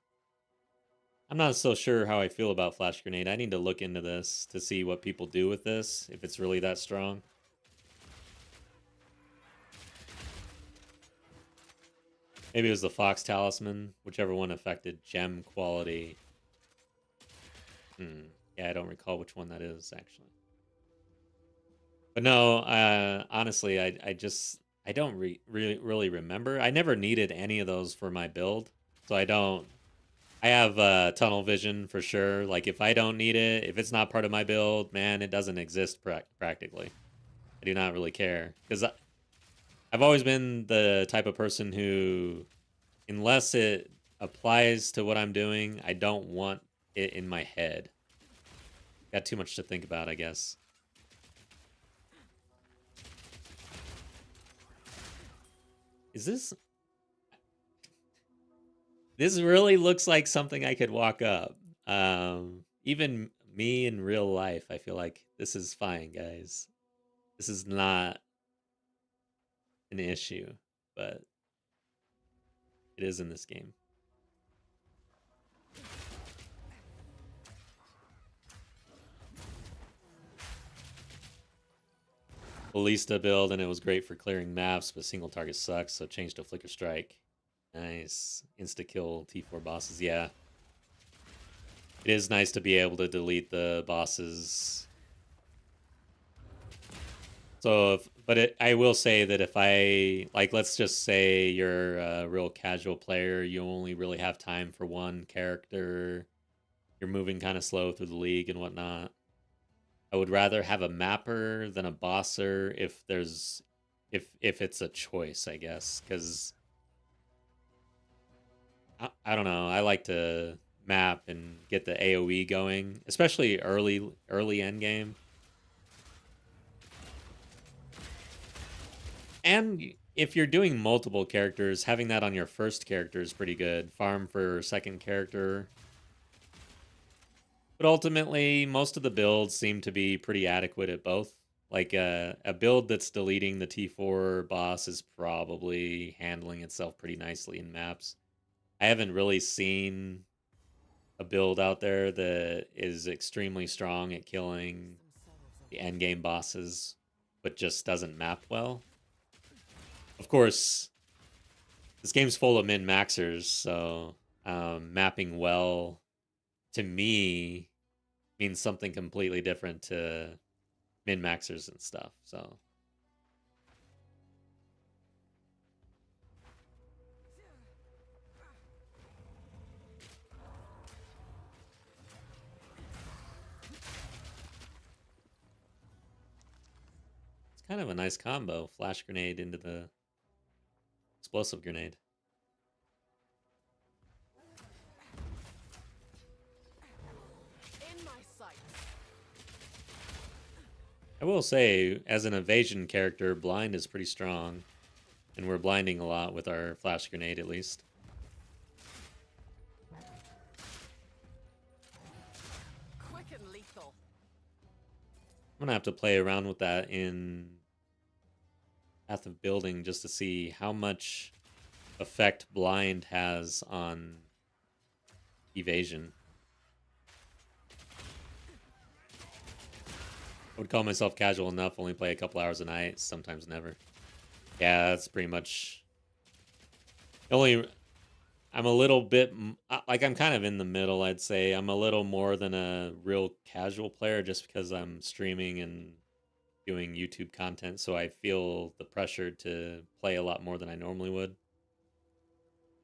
I'm not so sure how I feel about flash grenade. I need to look into this to see what people do with this, if it's really that strong. Maybe it was the Fox Talisman, whichever one affected gem quality. Yeah, I don't recall which one that is, actually. But no, honestly, I don't really remember. I never needed any of those for my build, so I don't. I have tunnel vision for sure. Like if I don't need it, if it's not part of my build, man, it doesn't exist practically. I do not really care because I've always been the type of person who, unless it applies to what I'm doing, I don't want it in my head. Got too much to think about, I guess. Is this... This really looks like something I could walk up. Even me in real life, I feel like this is fine, guys. This is not an issue, but it is in this game. Ballista build, and it was great for clearing maps, but single target sucks, so changed to Flicker Strike. Nice. Insta-kill T4 bosses, yeah. It is nice to be able to delete the bosses. So, I will say that if I, like, let's just say you're a real casual player, you only really have time for one character, you're moving kind of slow through the league and whatnot, I would rather have a mapper than a bosser if there's, if it's a choice, I guess, because I don't know, I like to map and get the AoE going, especially early end game. And if you're doing multiple characters, having that on your first character is pretty good. Farm for second character. But ultimately, most of the builds seem to be pretty adequate at both. Like a build that's deleting the T4 boss is probably handling itself pretty nicely in maps. I haven't really seen a build out there that is extremely strong at killing the endgame bosses, but just doesn't map well. Of course, this game's full of min-maxers, so mapping well, to me, means something completely different to min-maxers and stuff, so... It's kind of a nice combo. Flash grenade into the explosive grenade. In my sight. I will say, as an evasion character, blind is pretty strong. And we're blinding a lot with our flash grenade, at least. Quick and lethal. I'm gonna have to play around with that in Path of Building just to see how much effect blind has on evasion. I would call myself casual enough, only play a couple hours a night, sometimes never. Yeah, that's pretty much... I'm a little bit... Like, I'm kind of in the middle, I'd say. I'm a little more than a real casual player just because I'm streaming and doing YouTube content, so I feel the pressure to play a lot more than I normally would.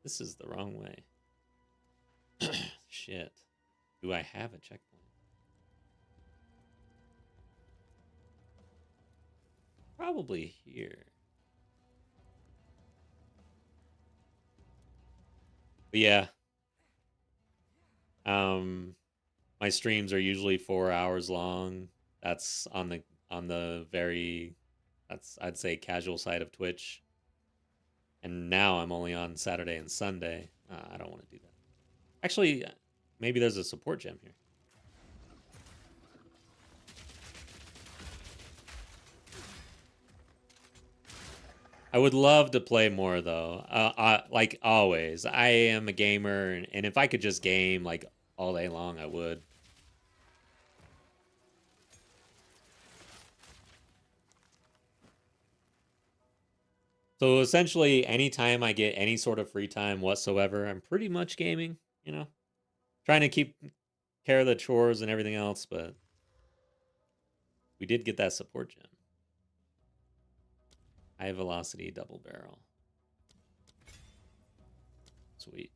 This is the wrong way. Shit. Do I have a checkpoint? Probably here. But yeah. My streams are usually 4 hours long. That's on the very, that's, I'd say, casual side of Twitch. And now I'm only on Saturday and Sunday. I don't want to do that. Actually, maybe there's a support gem here. I would love to play more though. Like always, I am a gamer, and if I could just game like all day long, I would. So essentially, anytime I get any sort of free time whatsoever, I'm pretty much gaming, you know? Trying to keep care of the chores and everything else, but we did get that support gem. High velocity double barrel. Sweet.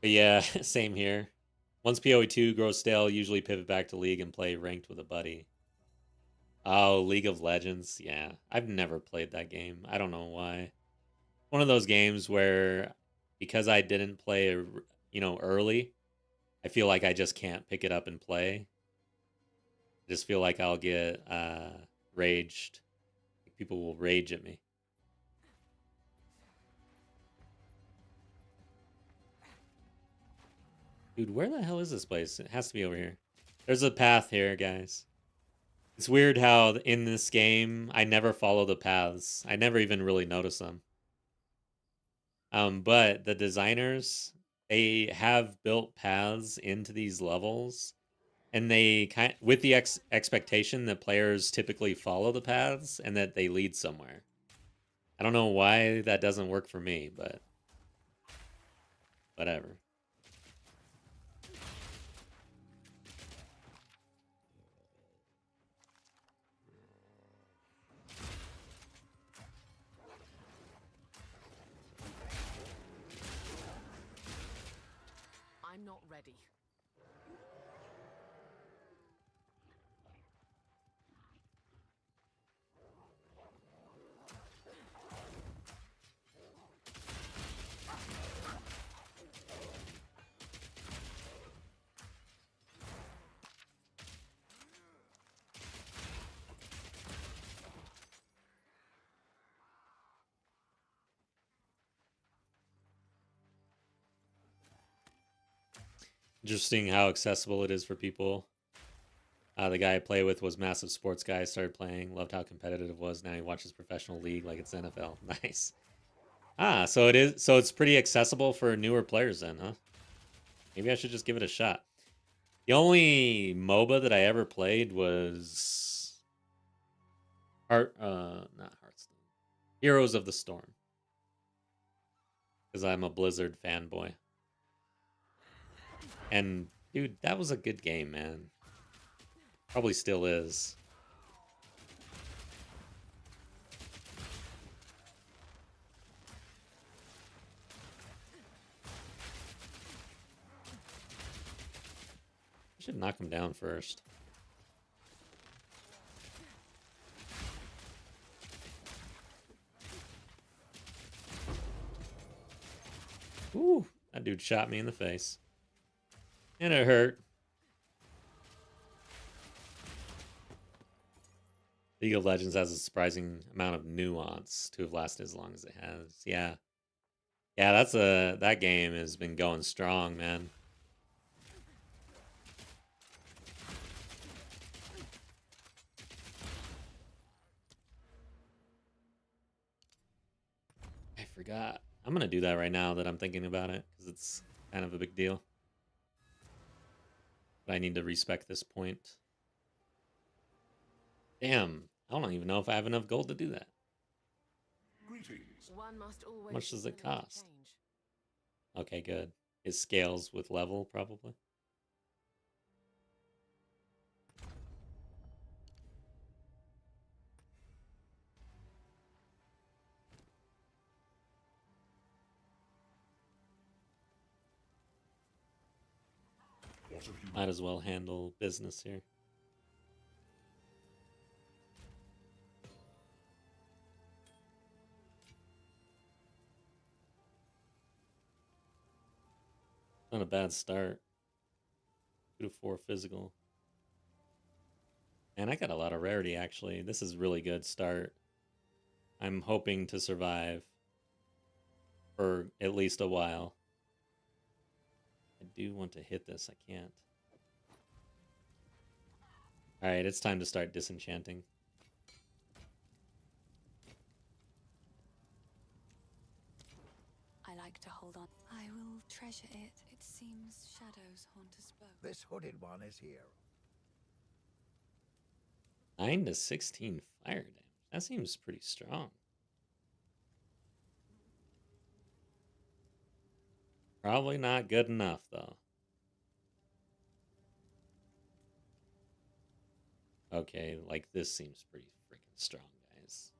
But yeah, same here. Once POE 2 grows stale, usually pivot back to League and play ranked with a buddy. Oh, League of Legends. Yeah, I've never played that game. I don't know why. One of those games where, because I didn't play, early, I feel like I just can't pick it up and play. I just feel like I'll get raged. People will rage at me. Dude, where the hell is this place? It has to be over here. There's a path here, guys. It's weird how in this game, I never follow the paths. I never even really notice them. But the designers, they have built paths into these levels, and they with the expectation that players typically follow the paths and that they lead somewhere. I don't know why that doesn't work for me, but whatever. I'm not ready. Interesting how accessible it is for people. The guy I play with was massive sports guy. Started playing, loved how competitive it was. Now he watches professional league like it's NFL. Nice. So it is. So it's pretty accessible for newer players then, huh? Maybe I should just give it a shot. The only MOBA that I ever played was not Hearthstone. Heroes of the Storm. Because I'm a Blizzard fanboy. And dude, that was a good game, man. Probably still is. I should knock him down first. Ooh, that dude shot me in the face. And it hurt. League of Legends has a surprising amount of nuance to have lasted as long as it has. Yeah. Yeah, that game has been going strong, man. I forgot. I'm going to do that right now that I'm thinking about it because it's kind of a big deal. But I need to respec this point. Damn, I don't even know if I have enough gold to do that. Greetings. One must always How much does it be willing to cost? change. Okay, good. It scales with level, probably. Might as well handle business here. Not a bad start. 2 to 4 physical. And I got a lot of rarity, actually. This is really good start. I'm hoping to survive for at least a while. I do want to hit this. I can't. Alright, it's time to start disenchanting. I like to hold on. I will treasure it. It seems shadows haunt us both. This hooded one is here. 9 to 16 fire damage. That seems pretty strong. Probably not good enough, though. Okay, like this seems pretty freaking strong, guys.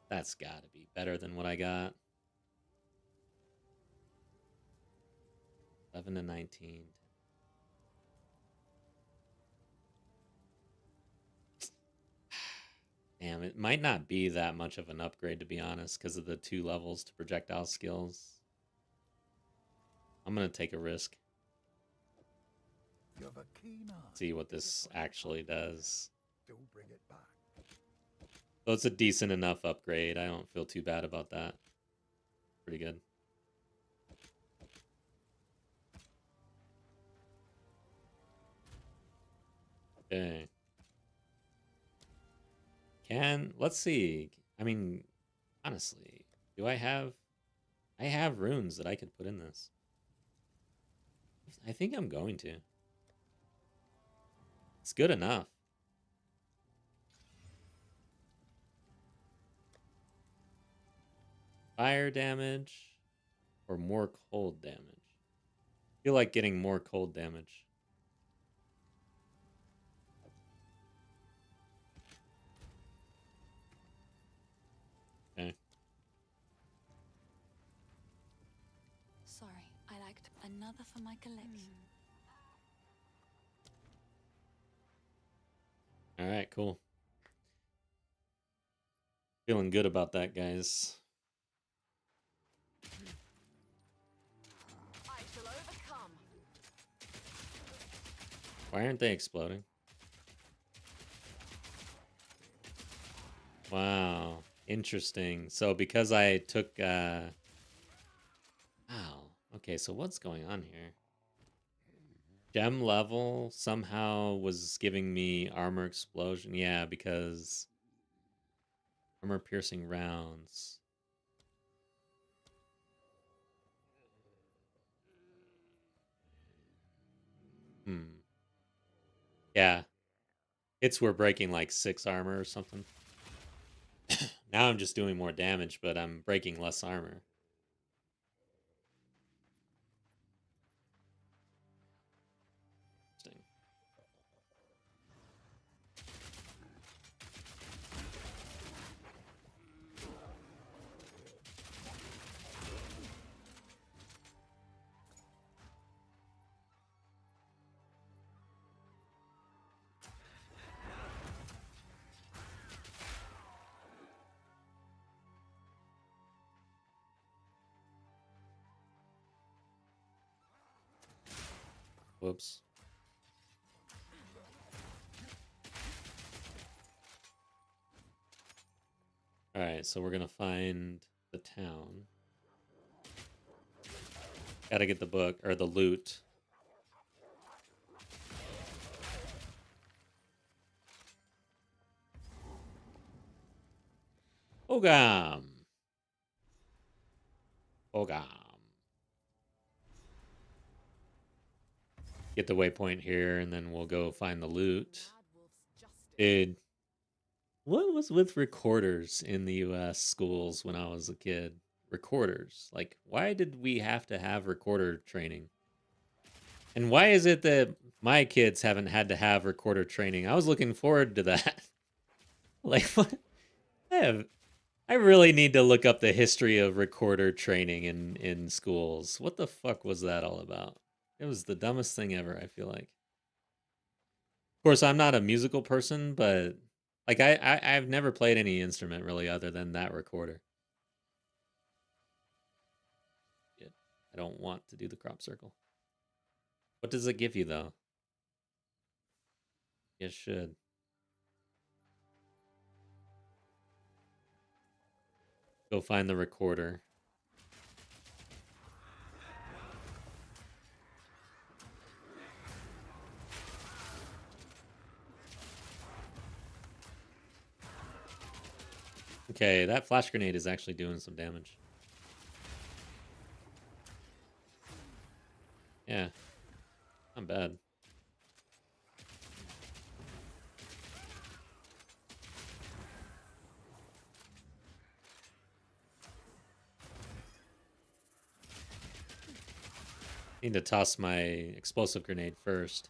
That's gotta be better than what I got. 11 to 19. Damn, it might not be that much of an upgrade, to be honest, because of the 2 levels to projectile skills. I'm going to take a risk. You have a keen eye. See what this actually does. Do bring it back. So it's a decent enough upgrade. I don't feel too bad about that. Pretty good. Okay. Let's see. I mean, honestly, do I have runes that I could put in this. I think I'm going to. It's good enough. Fire damage or more cold damage? I feel like getting more cold damage. Okay. Sorry, I liked another for my collection. All right, cool. Feeling good about that, guys. I shall overcome. Why aren't they exploding? Wow, interesting. So because I took wow. Okay, so what's going on here? Gem level somehow was giving me armor explosion. Yeah, because armor piercing rounds. Yeah. Hits were breaking like 6 armor or something. Now I'm just doing more damage, but I'm breaking less armor. Interesting. Whoops. Alright, so we're gonna find the town. Gotta get the book, or the loot. Ogam! Ogam. Get the waypoint here, and then we'll go find the loot. Dude, what was with recorders in the US schools when I was a kid? Recorders. Like, why did we have to have recorder training? And why is it that my kids haven't had to have recorder training? I was looking forward to that. Like, what? I really need to look up the history of recorder training in schools. What the fuck was that all about? It was the dumbest thing ever, I feel like. Of course, I'm not a musical person, but like I've never played any instrument really other than that recorder. Yeah, I don't want to do the crop circle. What does it give you though? It should. Go find the recorder. Okay, that flash grenade is actually doing some damage. Yeah, not bad. Need to toss my explosive grenade first.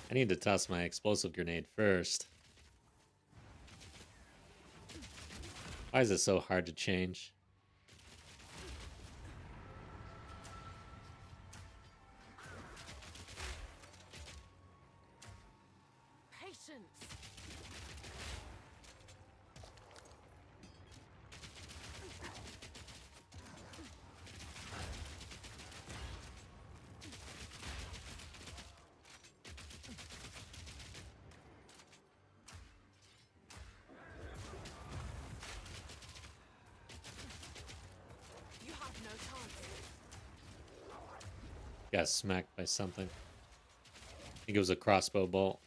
I need to toss my explosive grenade first. Why is it so hard to change? Patience. You have no chance. Got smacked by something. I think it was a crossbow bolt.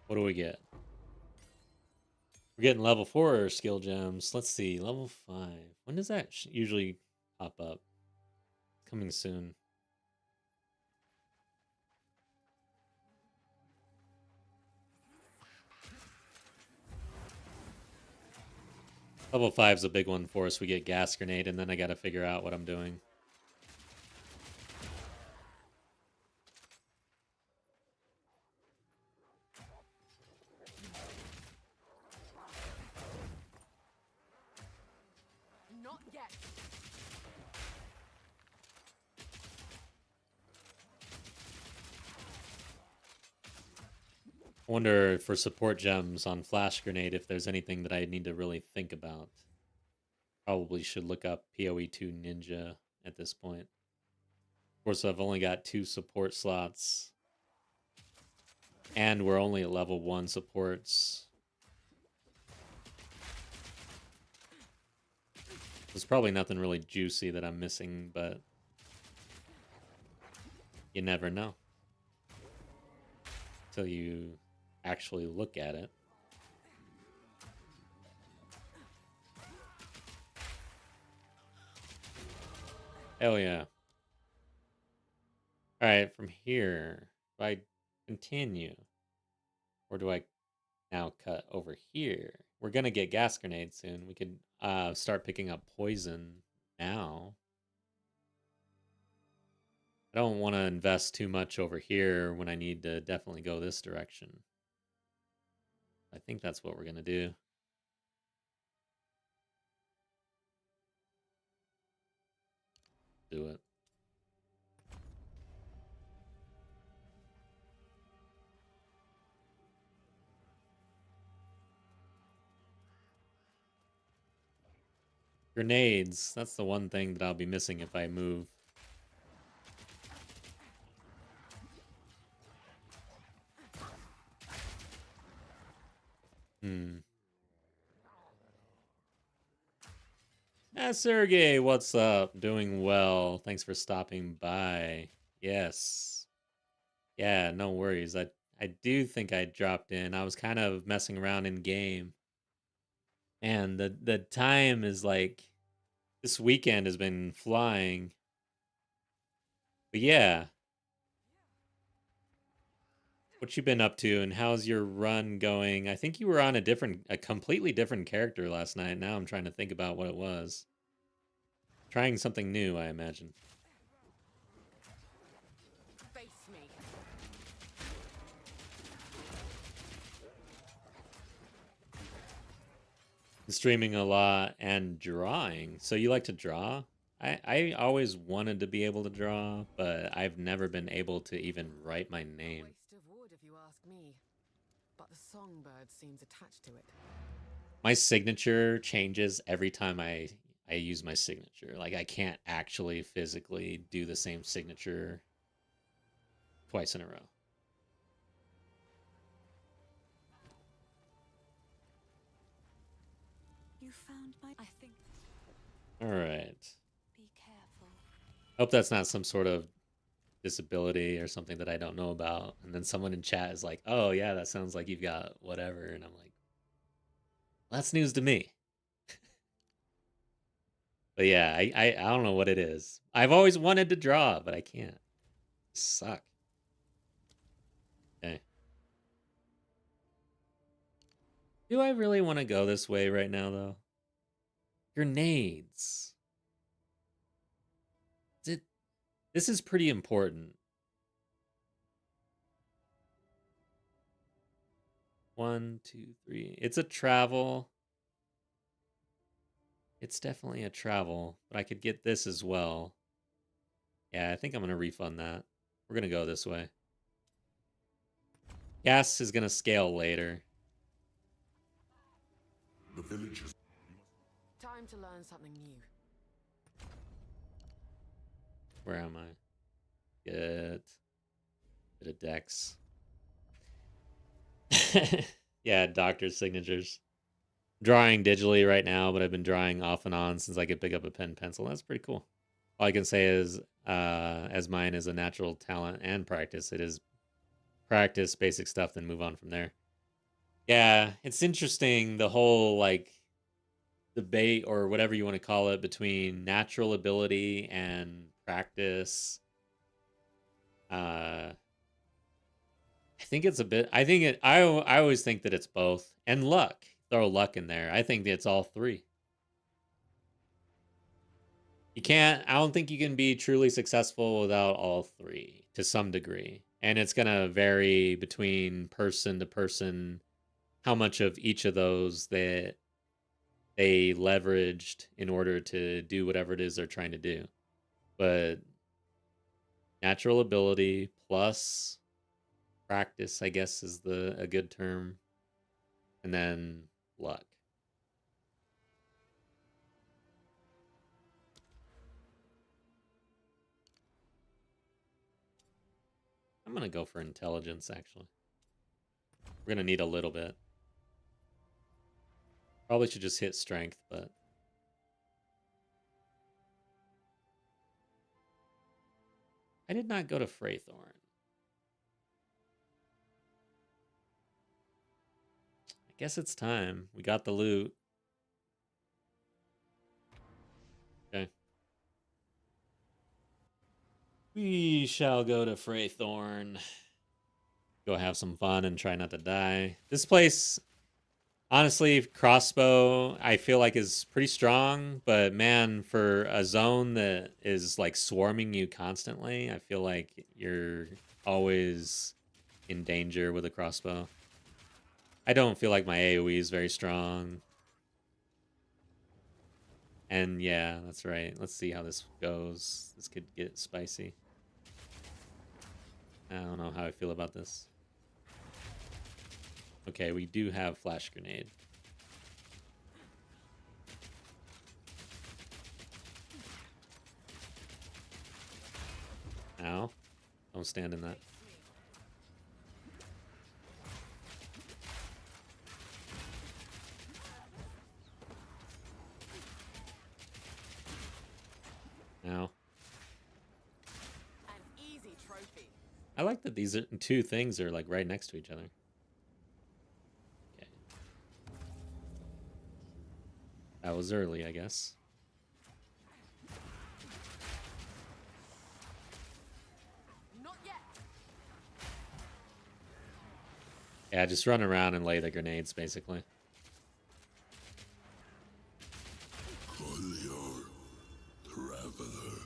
What do we get? We're getting level 4 skill gems. Let's see, level 5. When does that usually pop up? Coming soon. Level 5 is a big one for us. We get gas grenade, and then I gotta figure out what I'm doing. Not yet. I wonder for support gems on flash grenade if there's anything that I need to really think about. Probably should look up POE 2 Ninja at this point. Of course, I've only got 2 support slots. And we're only at level 1 supports. There's probably nothing really juicy that I'm missing, but you never know until you actually look at it. Hell yeah. Alright, from here, if I continue, or do I now cut over here? We're gonna get gas grenades soon. We could start picking up poison now. I don't want to invest too much over here when I need to definitely go this direction. I think that's what we're gonna do. Do it. Grenades. That's the one thing that I'll be missing if I move. Sergey, what's up? Doing well. Thanks for stopping by. Yes. Yeah, no worries. I do think I dropped in. I was kind of messing around in game. And the time is like this weekend has been flying. But yeah. What you been up to and how's your run going? I think you were on a completely different character last night. Now I'm trying to think about what it was. Trying something new, I imagine. Face me. Streaming a lot and drawing. So you like to draw? I always wanted to be able to draw, but I've never been able to even write my name. Waste of wood, if you ask me. But the songbird seems attached to it. My signature changes every time I use my signature. Like I can't actually physically do the same signature twice in a row. You found my. I think. All right. Be careful. Hope that's not some sort of disability or something that I don't know about. And then someone in chat is like, "Oh yeah, that sounds like you've got whatever," and I'm like, "That's news to me." But yeah, I don't know what it is. I've always wanted to draw, but I can't. Suck. Okay. Do I really want to go this way right now, though? Grenades. This is pretty important. 1, 2, 3. It's a travel. It's definitely a travel, but I could get this as well. Yeah, I think I'm going to refund that. We're going to go this way. Gas is going to scale later. The villagers. Time to learn something new. Where am I? Get bit of Dex. Yeah, doctor's signatures. Drawing digitally right now, but I've been drawing off and on since I could pick up a pen and pencil. That's pretty cool. All I can say is, as mine is a natural talent and practice, it is practice basic stuff, then move on from there. Yeah, it's interesting, the whole, like, debate or whatever you want to call it between natural ability and practice. I think it's a bit. I think it. I always think that it's both and luck. Throw luck in there. I think it's all three. You can't. I don't think you can be truly successful without all three to some degree, and it's gonna vary between person to person how much of each of those that they leveraged in order to do whatever it is they're trying to do. But natural ability plus practice, I guess, is a good term. And then luck. I'm going to go for intelligence, actually. We're going to need a little bit. Probably should just hit strength, but... I did not go to Freythorn. I guess it's time. We got the loot. Okay. We shall go to Freythorn. Go have some fun and try not to die. This place, honestly, Crossbow, I feel like is pretty strong. But man, for a zone that is like swarming you constantly, I feel like you're always in danger with a Crossbow. I don't feel like my AoE is very strong. And yeah, that's right. Let's see how this goes. This could get spicy. I don't know how I feel about this. Okay, we do have flash grenade. Ow. Don't stand in that. I like that these two things are like right next to each other. Okay. That was early, I guess. Not yet. Yeah, just run around and lay the grenades, basically. Collier, traveler.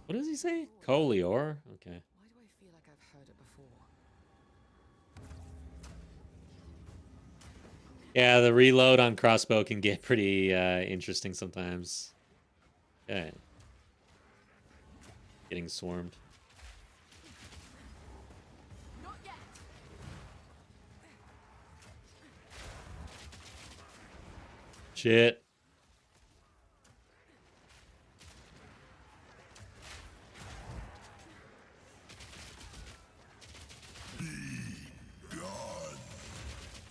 What does he say? Colior? Okay. Why do I feel like I've heard it before? Yeah, the reload on Crossbow can get pretty interesting sometimes. Okay. Getting swarmed. Not yet. Shit.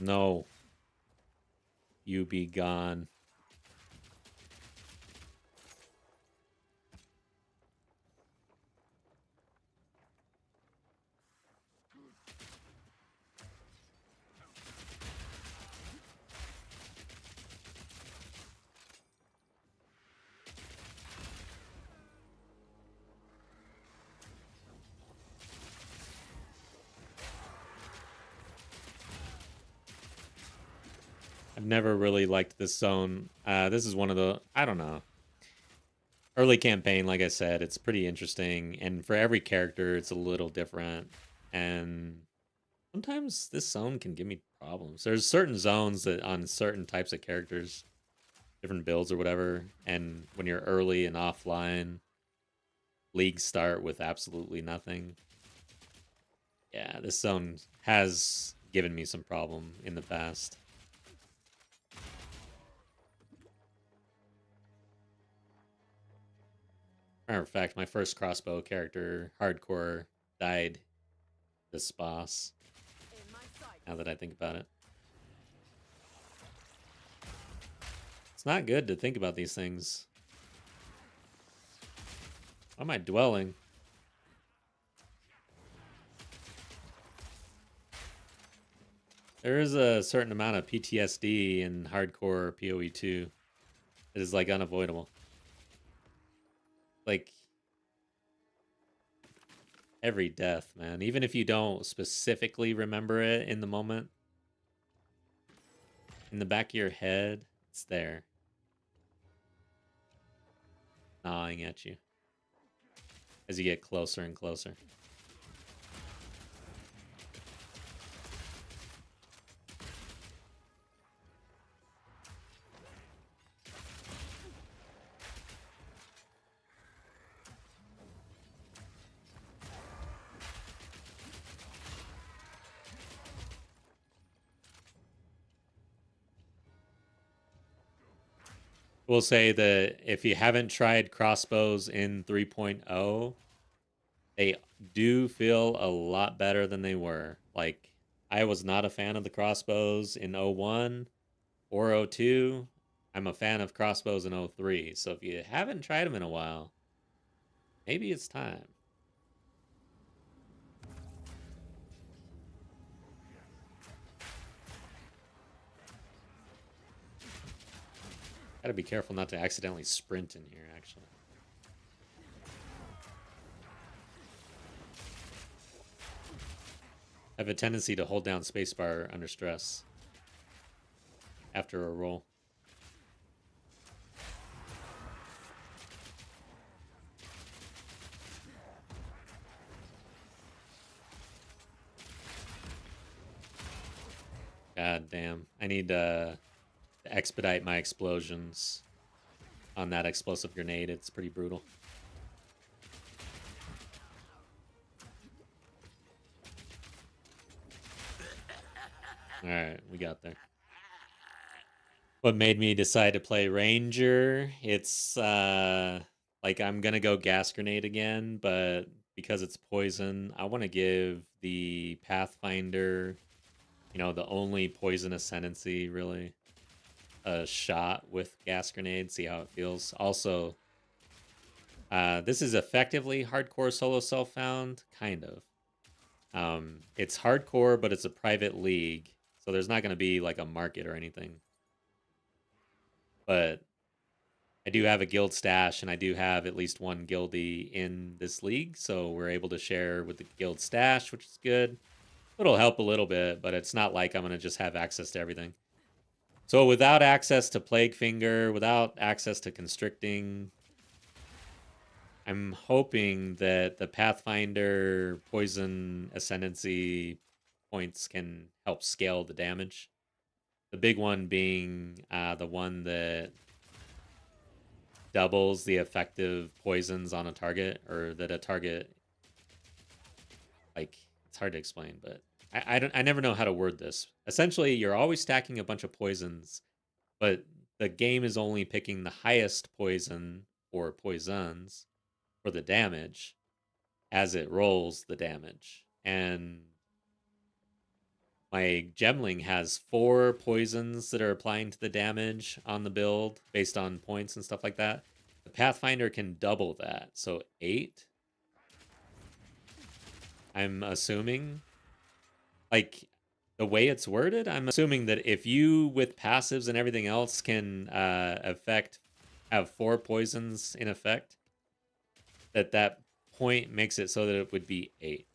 No. You be gone. I've never really liked this zone. This is one of the, I don't know. Early campaign, like I said, it's pretty interesting. And for every character, it's a little different. And sometimes this zone can give me problems. There's certain zones that on certain types of characters, different builds or whatever. And when you're early and offline, leagues start with absolutely nothing. Yeah, this zone has given me some problem in the past. Matter of fact, my first Crossbow character, hardcore, died this boss. In my sight. Now that I think about it. It's not good to think about these things. Why am I dwelling? There is a certain amount of PTSD in hardcore POE 2. It is like unavoidable. Like every death, man. Even if you don't specifically remember it in the moment, in the back of your head, it's there. Gnawing at you. As you get closer and closer. We'll say that if you haven't tried crossbows in 3.0, they do feel a lot better than they were. Like, I was not a fan of the crossbows in 01 or 02. I'm a fan of crossbows in 03. So if you haven't tried them in a while, maybe it's time. Gotta be careful not to accidentally sprint in here, actually. I have a tendency to hold down spacebar under stress after a roll. God damn. I need to expedite my explosions on that explosive grenade. It's pretty brutal. Alright, we got there. What made me decide to play Ranger? It's like I'm gonna go gas grenade again, but because it's poison, I want to give the Pathfinder, the only poison ascendancy really, a shot with gas grenade, see how it feels. Also, this is effectively hardcore solo self-found, kind of. It's hardcore, but it's a private league, so there's not going to be like a market or anything. But I do have a guild stash, and I do have at least one guildie in this league, so we're able to share with the guild stash, which is good. It'll help a little bit, but it's not like I'm going to just have access to everything. So without access to Plague Finger, without access to Constricting, I'm hoping that the Pathfinder Poison Ascendancy points can help scale the damage. The big one being the one that doubles the effective poisons on a target, or that a target, like, it's hard to explain, but I never know how to word this. Essentially, you're always stacking a bunch of poisons, but the game is only picking the highest poison or poisons for the damage as it rolls the damage. And my Gemling has 4 poisons that are applying to the damage on the build based on points and stuff like that. The Pathfinder can double that, so 8. I'm assuming, like, the way it's worded, I'm assuming that if you, with passives and everything else, can have 4 poisons in effect, that point makes it so that it would be 8.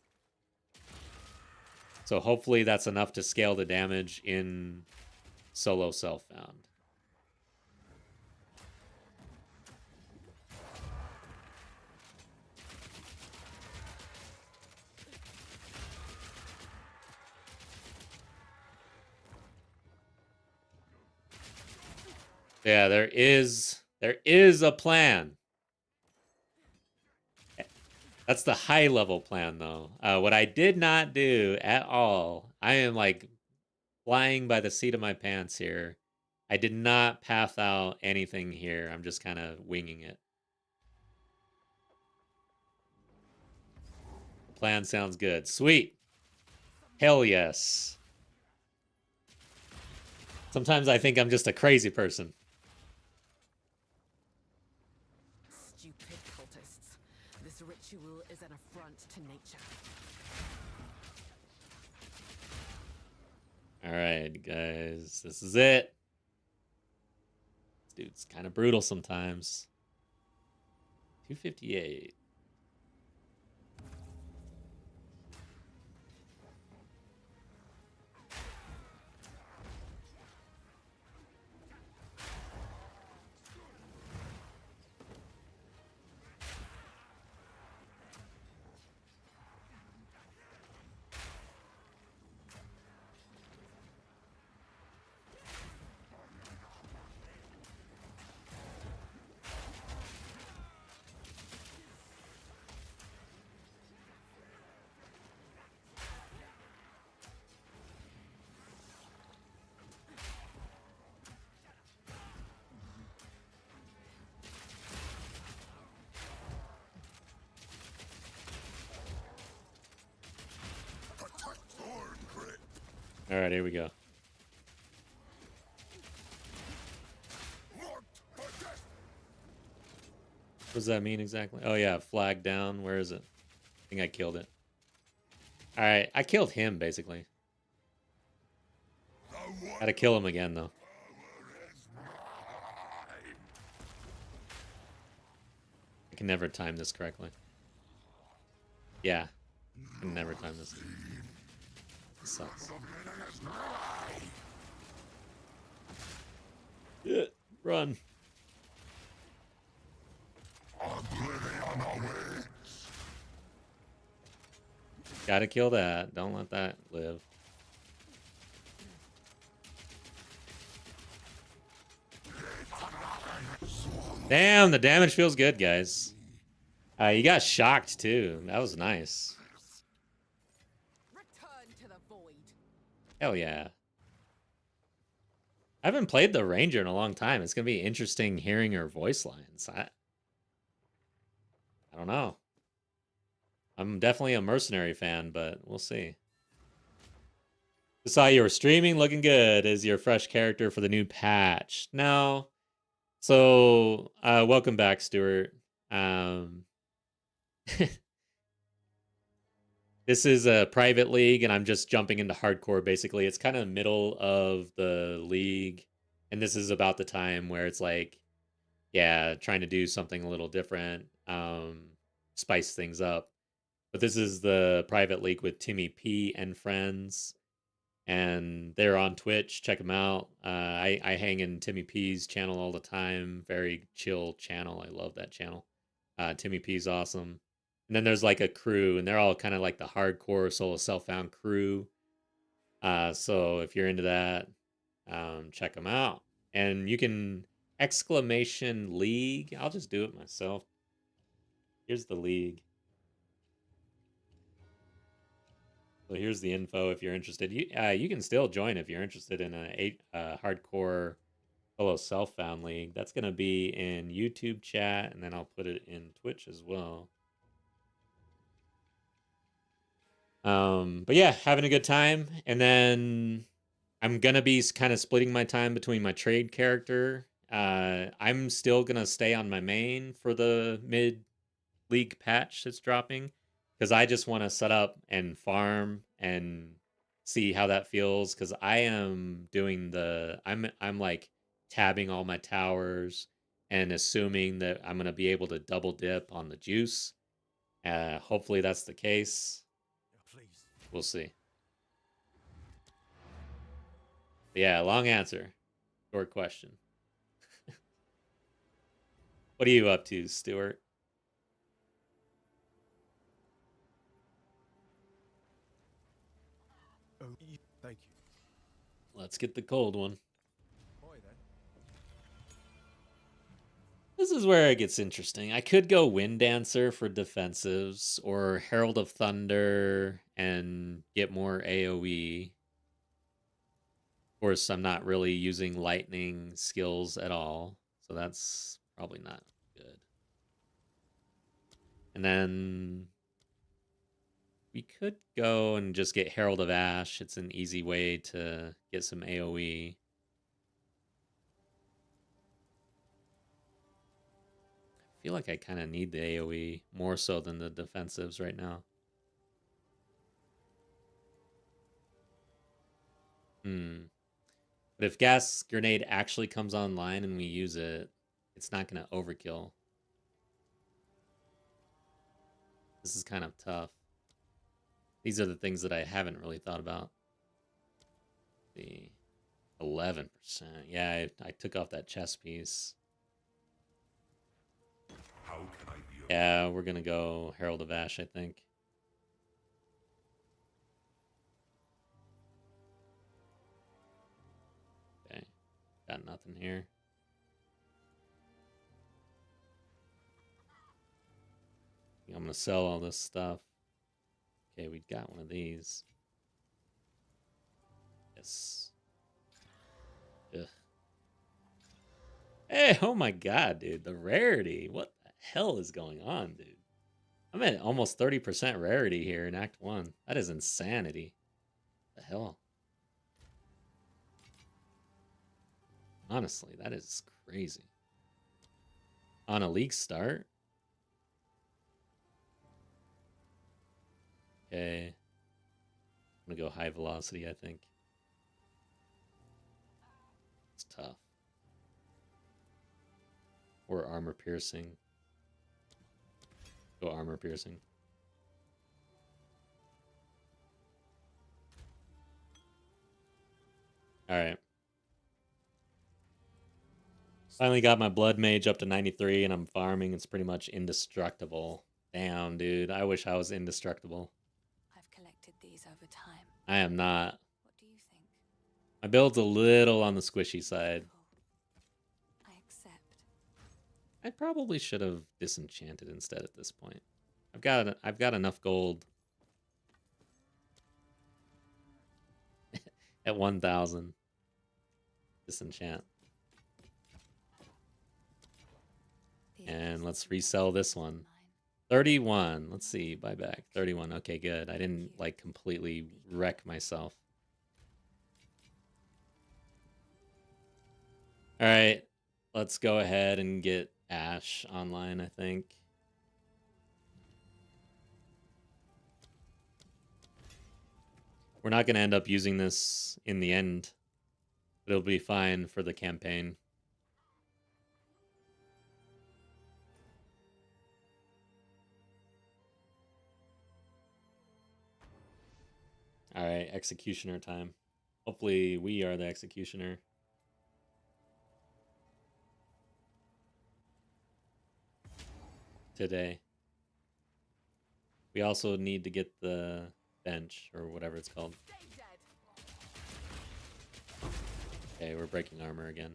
So hopefully that's enough to scale the damage in solo self-found. Yeah, there is a plan. That's the high level plan, though. What I did not do at all, I am like flying by the seat of my pants here. I did not path out anything here. I'm just kind of winging it. The plan sounds good. Sweet. Hell yes. Sometimes I think I'm just a crazy person. Stupid cultists. This ritual is an affront to nature. Alright, guys. This is it. This dude's kind of brutal sometimes. 258. Protect Thorn Grip. Alright, here we go. Marked for death. What does that mean exactly? Oh yeah, flag down. Where is it? I think I killed it. Alright, I killed him, basically. The one Gotta kill him again, though. power is mine. I can never time this correctly. Yeah, I can never time this. This sucks. Yeah, run. Oblivion awaits. Gotta kill that. Don't let that live. Damn, the damage feels good, guys. You got shocked, too. That was nice. Return to the void. Hell yeah. I haven't played the Ranger in a long time. It's going to be interesting hearing her voice lines. I don't know. I'm definitely a mercenary fan, but we'll see. I saw you were streaming, looking good. Is your fresh character for the new patch? No. So, welcome back, Stuart. This is a private league, and I'm just jumping into hardcore, basically. It's kind of middle of the league, and this is about the time where it's like, yeah, trying to do something a little different, spice things up. But this is the private league with Timmy P and friends, and they're on Twitch. Check them out. I hang in Timmy P's channel all the time. Very chill channel. I love that channel. Timmy P's awesome. And then there's like a crew, and they're all kind of like the hardcore solo self-found crew. So if you're into that, check them out. And you can exclamation league. I'll just do it myself. Here's the league. So here's the info if you're interested. You can still join if you're interested in a hardcore solo self-found league. That's gonna be in YouTube chat, and then I'll put it in Twitch as well. But yeah, having a good time, and then I'm gonna be kind of splitting my time between my trade character. I'm still gonna stay on my main for the mid-league patch that's dropping, because I just want to set up and farm and see how that feels. Because I am doing I'm like tabbing all my towers and assuming that I'm gonna be able to double dip on the juice. Hopefully that's the case. Please. We'll see. But yeah, long answer, short question. What are you up to, Stuart? Oh, thank you. Let's get the cold one. Boy, then. This is where it gets interesting. I could go Wind Dancer for defensives, or Herald of Thunder and get more AoE. Of course, I'm not really using lightning skills at all, so that's probably not good. And then we could go and just get Herald of Ash. It's an easy way to get some AoE. I feel like I kind of need the AoE more so than the defensives right now. But if Gas Grenade actually comes online and we use it, it's not going to overkill. This is kind of tough. These are the things that I haven't really thought about. The 11%. Yeah, I took off that chest piece. How can I be of Yeah, we're going to go Herald of Ash, I think. Okay, got nothing here. I'm going to sell all this stuff. Okay, we got one of these. Yes. Ugh. Hey, oh my god, dude. The rarity. What the hell is going on, dude? I'm at almost 30% rarity here in Act 1. That is insanity. What the hell? Honestly, that is crazy. On a league start? Okay. I'm gonna go high velocity, I think. It's tough. Or armor piercing. Go armor piercing. Alright. Finally got my blood mage up to 93 and I'm farming. It's pretty much indestructible. Damn, dude. I wish I was indestructible. I've collected these over time. I am not. What do you think? My build's a little on the squishy side. I accept. I probably should have disenchanted instead at this point. I've got enough gold. At 1,000. Disenchant. And let's resell this one. 31. Let's see. Buyback. 31. Okay, good. I didn't like completely wreck myself. All right. Let's go ahead and get Ash online, I think. We're not going to end up using this in the end. But it'll be fine for the campaign. Alright, executioner time. Hopefully we are the executioner. Today. We also need to get the bench, or whatever it's called. Okay, we're breaking armor again.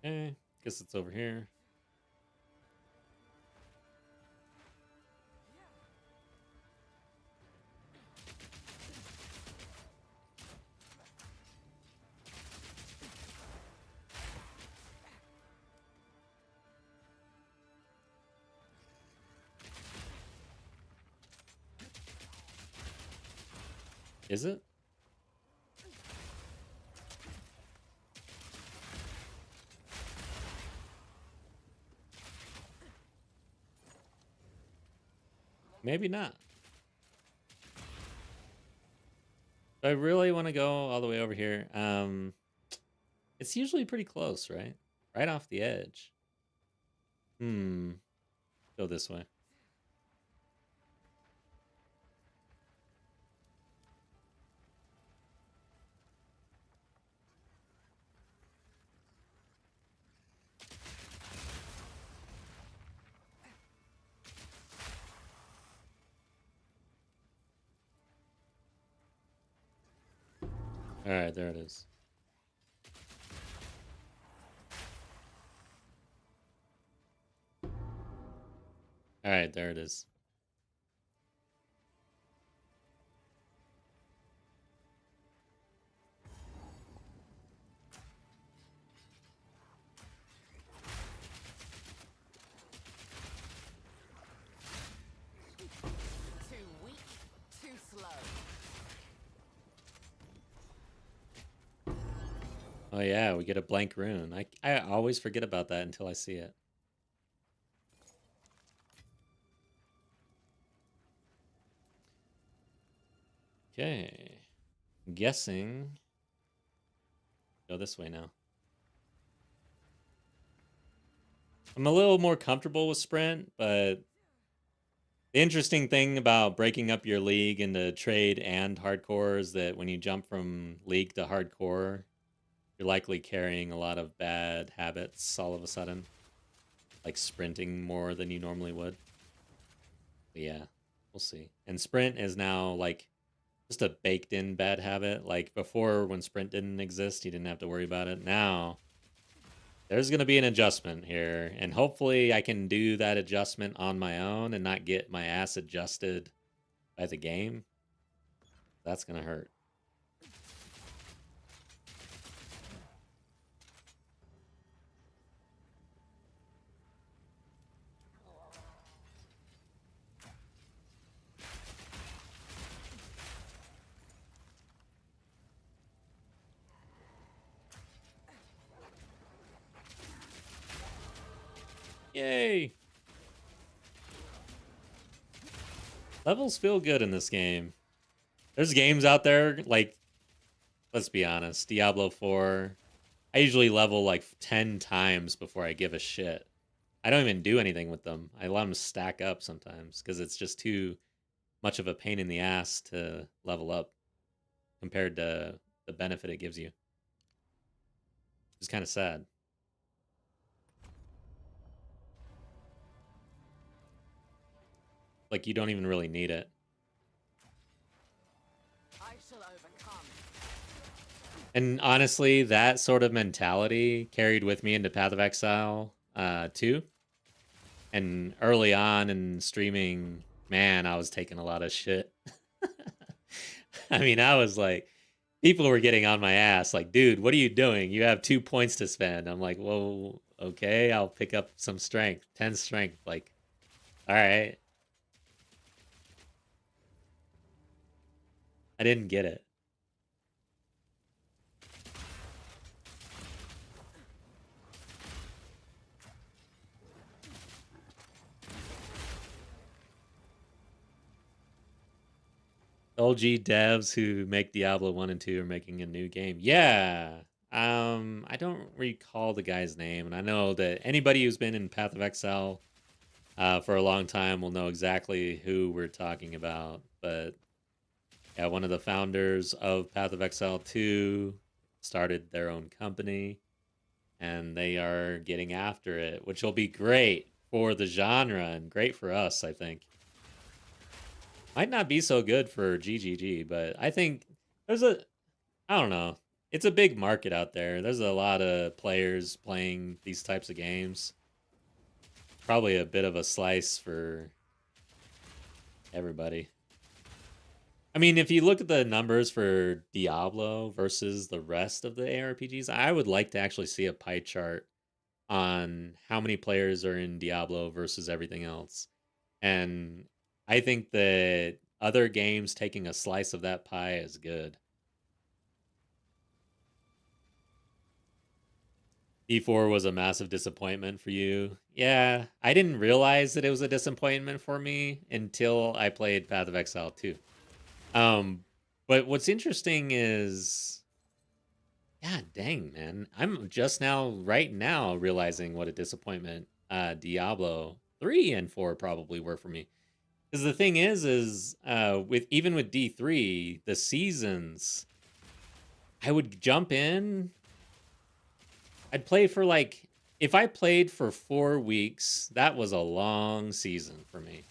Okay, guess it's over here. Is it? Maybe not. I really want to go all the way over here. It's usually pretty close, right? Right off the edge. Go this way. All right, there it is. All right, there it is. Too weak, too slow. Oh yeah, we get a blank rune. I always forget about that until I see it. Okay. I'm guessing. Go this way now. I'm a little more comfortable with sprint, but the interesting thing about breaking up your league into trade and hardcore is that when you jump from league to hardcore, you're likely carrying a lot of bad habits all of a sudden. Like sprinting more than you normally would. But yeah, we'll see. And sprint is now like just a baked in bad habit. Like before, when sprint didn't exist, you didn't have to worry about it. Now there's going to be an adjustment here, and hopefully I can do that adjustment on my own and not get my ass adjusted by the game. That's going to hurt. Yay! Levels feel good in this game. There's games out there, like, let's be honest, Diablo 4, I usually level like 10 times before I give a shit. I don't even do anything with them. I let them stack up sometimes because it's just too much of a pain in the ass to level up compared to the benefit it gives you. It's kind of sad. Like, you don't even really need it. I shall overcome. And honestly, that sort of mentality carried with me into Path of Exile 2. And early on in streaming, man, I was taking a lot of shit. I mean, I was like, people were getting on my ass like, dude, what are you doing? You have 2 points to spend. I'm like, well, Okay, I'll pick up some strength. 10 strength. Like, all right. I didn't get it. LG devs who make Diablo 1 and 2 are making a new game. Yeah. I don't recall the guy's name, and I know that anybody who's been in Path of Exile for a long time will know exactly who we're talking about. But yeah, one of the founders of Path of Exile 2 started their own company, and they are getting after it, which will be great for the genre and great for us, I think. Might not be so good for GGG, but I think there's a, I don't know. It's a big market out there. There's a lot of players playing these types of games. Probably a bit of a slice for everybody. I mean, if you look at the numbers for Diablo versus the rest of the ARPGs, I would like to actually see a pie chart on how many players are in Diablo versus everything else. And I think that other games taking a slice of that pie is good. D4 was a massive disappointment for you. Yeah, I didn't realize that it was a disappointment for me until I played Path of Exile 2. But what's interesting is, yeah, dang, man. I'm just now, right now, realizing what a disappointment Diablo 3 and 4 probably were for me. Because the thing is with even with D3, the seasons, I would jump in. I'd play for like, if I played for 4 weeks, that was a long season for me.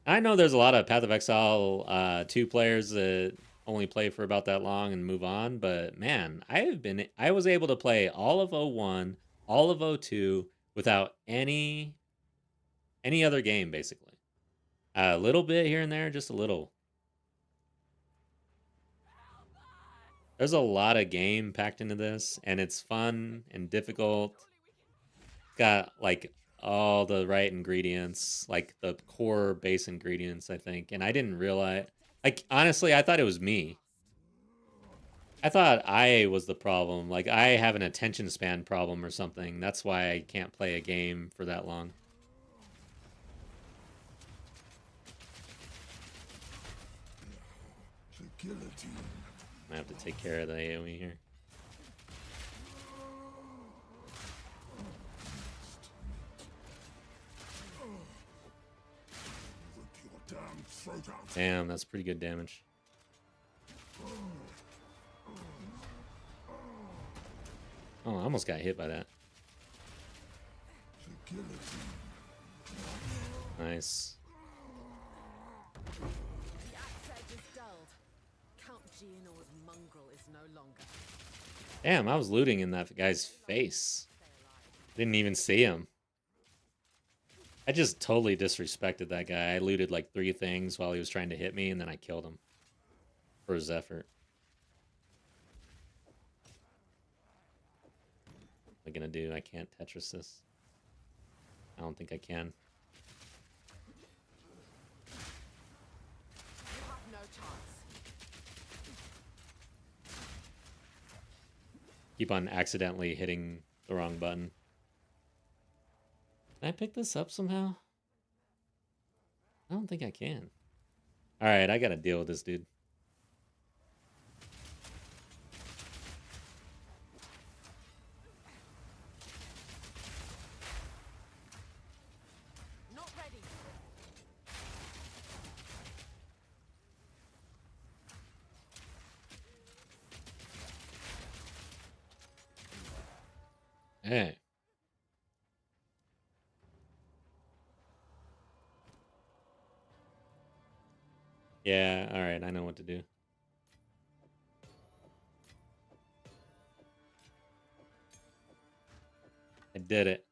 I know there's a lot of Path of Exile 2 players that only play for about that long and move on, but man, I was able to play all of 01, all of 02 without any other game basically. A little bit here and there, just a little. There's a lot of game packed into this, and it's fun and difficult. It's got like all the right ingredients, like the core base ingredients, I think. And I didn't realize, like, honestly, I thought it was me. I thought I was the problem. Like, I have an attention span problem or something. That's why I can't play a game for that long. I have to take care of the AoE here. Damn, that's pretty good damage. Oh, I almost got hit by that. Nice. Damn, I was looting in that guy's face. Didn't even see him. I just totally disrespected that guy. I looted like 3 things while he was trying to hit me, and then I killed him for his effort. What am I gonna do? I can't Tetris this. I don't think I can. You have no chance. Keep on accidentally hitting the wrong button. Can I pick this up somehow? I don't think I can. Alright, I gotta deal with this dude. Not ready. Hey. Yeah, alright, I know what to do. I did it.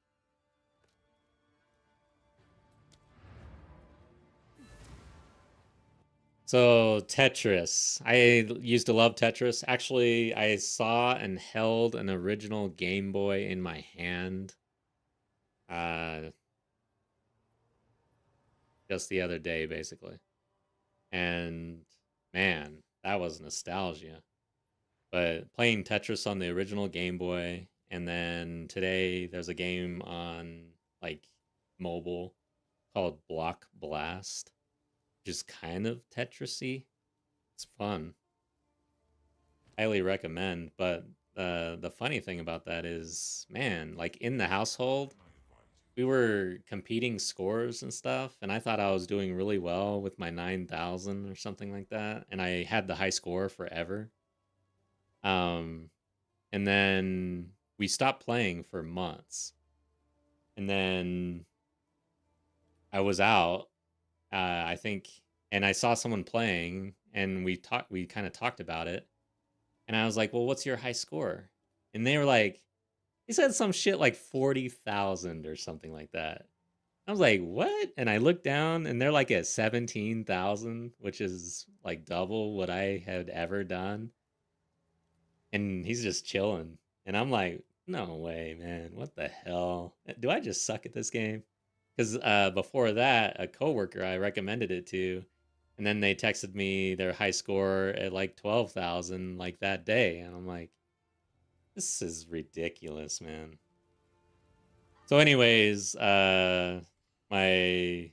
So Tetris. I used to love Tetris. Actually, I saw and held an original Game Boy in my hand uh just the other day, basically. And man, that was nostalgia. But playing Tetris on the original Game Boy, and then today there's a game on like mobile called Block Blast, which is kind of Tetrisy. It's fun. Highly recommend. But the funny thing about that is, man, like in the household, we were competing scores and stuff, and I thought I was doing really well with my 9,000 or something like that, and I had the high score forever. Um, and then we stopped playing for months, and then I was out, I think, and I saw someone playing, and we kind of talked about it, and I was like, "Well, what's your high score?" And they were like, he said some shit like 40,000 or something like that. I was like, "What?" And I looked down, and they're like at 17,000, which is like double what I had ever done. And he's just chilling. And I'm like, "No way, man. What the hell? Do I just suck at this game?" Because before that, a coworker I recommended it to, and then they texted me their high score at like 12,000 like that day. And I'm like, this is ridiculous, man. So, anyways, my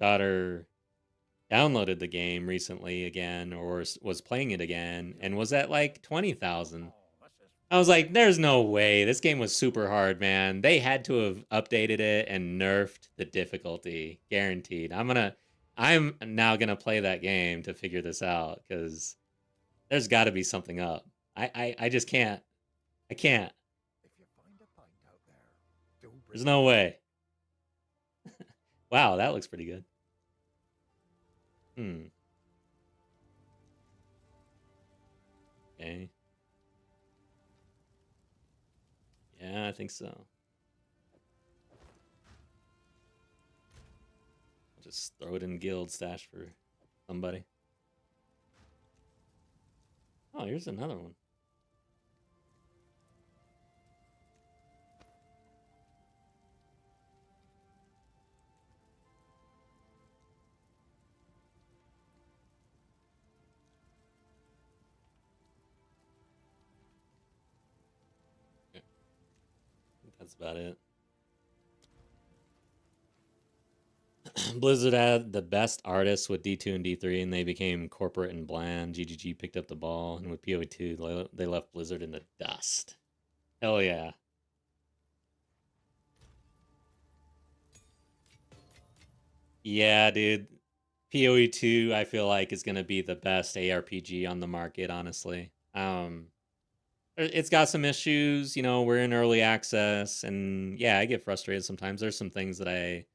daughter downloaded the game recently again, or was playing it again, and was at like 20,000. I was like, there's no way. This game was super hard, man. They had to have updated it and nerfed the difficulty, guaranteed. I'm now gonna play that game to figure this out, because there's got to be something up. I just can't. I can't. If you find a pint out there, do bring There's no way. Wow, that looks pretty good. Okay. Yeah, I think so. I'll just throw it in guild stash for somebody. Oh, here's another one. Yeah, I think that's about it. Blizzard had the best artists with D2 and D3, and they became corporate and bland. GGG picked up the ball, and with POE 2, they left Blizzard in the dust. Hell yeah. Yeah, dude. POE 2, I feel like, is going to be the best ARPG on the market, honestly. It's got some issues, we're in early access, and yeah, I get frustrated sometimes. There's some things that I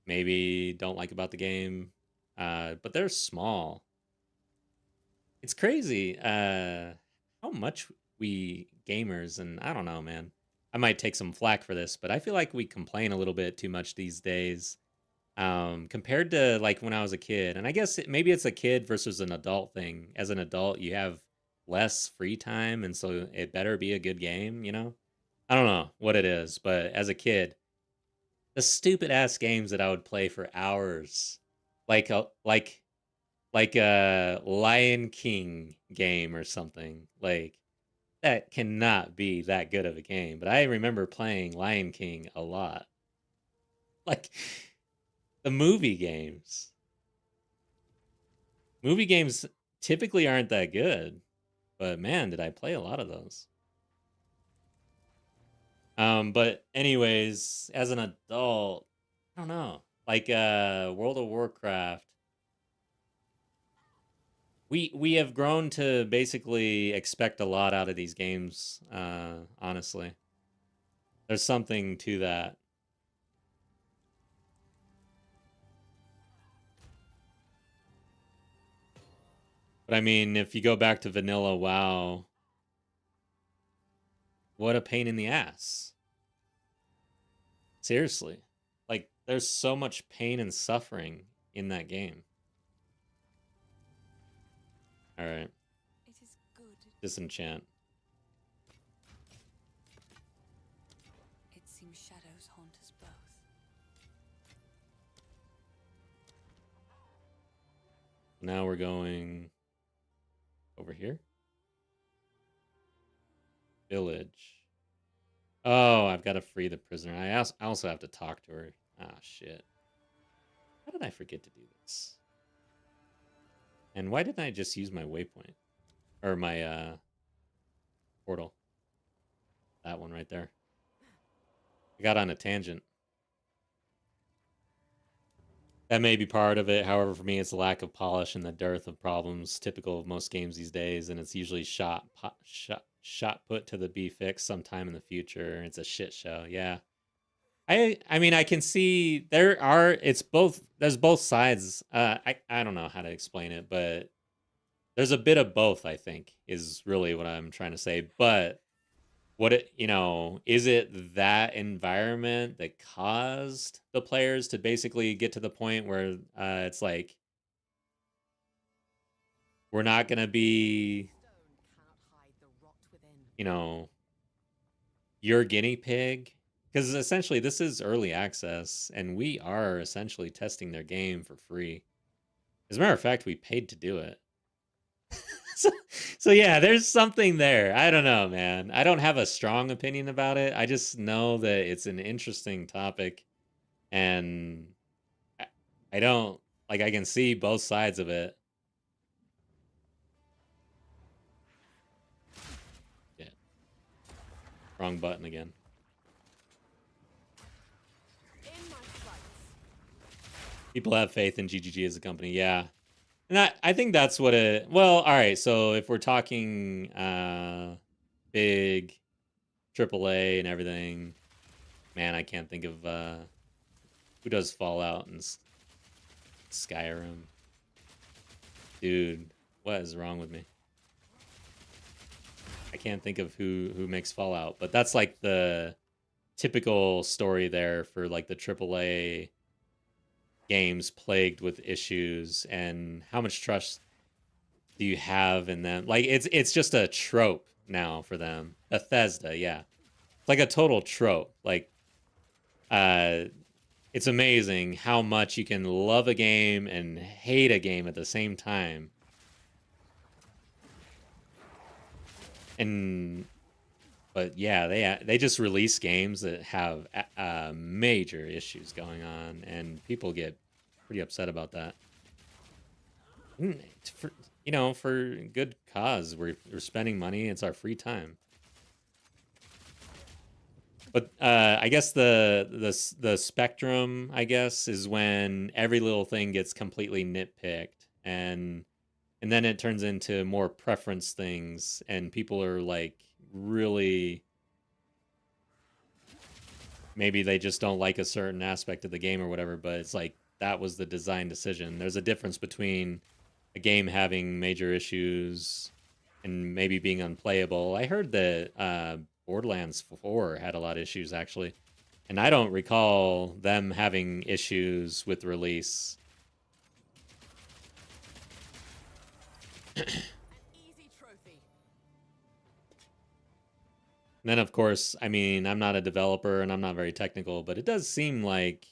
maybe don't like about the game, but they're small. It's crazy how much we gamers, and I don't know, man. I might take some flack for this, but I feel like we complain a little bit too much these days, compared to like when I was a kid. And I guess maybe it's a kid versus an adult thing. As an adult, you have less free time, and so it better be a good game. I don't know what it is, but as a kid, the stupid ass games that I would play for hours, like a Lion King game or something, like that cannot be that good of a game. But I remember playing Lion King a lot. Like the movie games. Movie games typically aren't that good, but man, did I play a lot of those. But anyways, as an adult, I don't know. Like World of Warcraft, we have grown to basically expect a lot out of these games, honestly. There's something to that. But I mean, if you go back to vanilla WoW, what a pain in the ass. Seriously. Like, there's so much pain and suffering in that game. All right. It is good. Disenchant. It seems shadows haunt us both. Now we're going over here. Village. Oh, I've got to free the prisoner. I also have to talk to her. Ah, shit. How did I forget to do this? And why didn't I just use my waypoint? Or my portal? That one right there. I got on a tangent. That may be part of it. However, for me, it's the lack of polish and the dearth of problems typical of most games these days, and it's usually shot put to the be fixed sometime in the future. It's a shit show. Yeah. I mean, I can see there's both sides. I don't know how to explain it, but there's a bit of both, I think, is really what I'm trying to say. But is it that environment that caused the players to basically get to the point where it's like, we're not going to be, your guinea pig? Because essentially this is early access and we are essentially testing their game for free. As a matter of fact, we paid to do it. So yeah, there's something there. I don't know, man. I don't have a strong opinion about it. I just know that it's an interesting topic, and I don't like. I can see both sides of it. Yeah. Wrong button again. People have faith in GGG as a company. Yeah. And I think that's what it... Well, all right. So if we're talking big AAA and everything, man, I can't think of who does Fallout and Skyrim. Dude, what is wrong with me? I can't think of who makes Fallout, but that's like the typical story there for like the AAA games plagued with issues, and how much trust do you have in them? Like it's just a trope now for them. Bethesda, yeah. It's like a total trope. Like it's amazing how much you can love a game and hate a game at the same time. But yeah, they just release games that have major issues going on, and people get pretty upset about that. For good cause. We're spending money. It's our free time. But I guess the spectrum, I guess, is when every little thing gets completely nitpicked, and then it turns into more preference things, and people are like really, maybe they just don't like a certain aspect of the game or whatever, but it's like that was the design decision. There's a difference between a game having major issues and maybe being unplayable. I heard that Borderlands 4 had a lot of issues, actually, and I don't recall them having issues with release. And then, of course, I mean, I'm not a developer and I'm not very technical, but it does seem like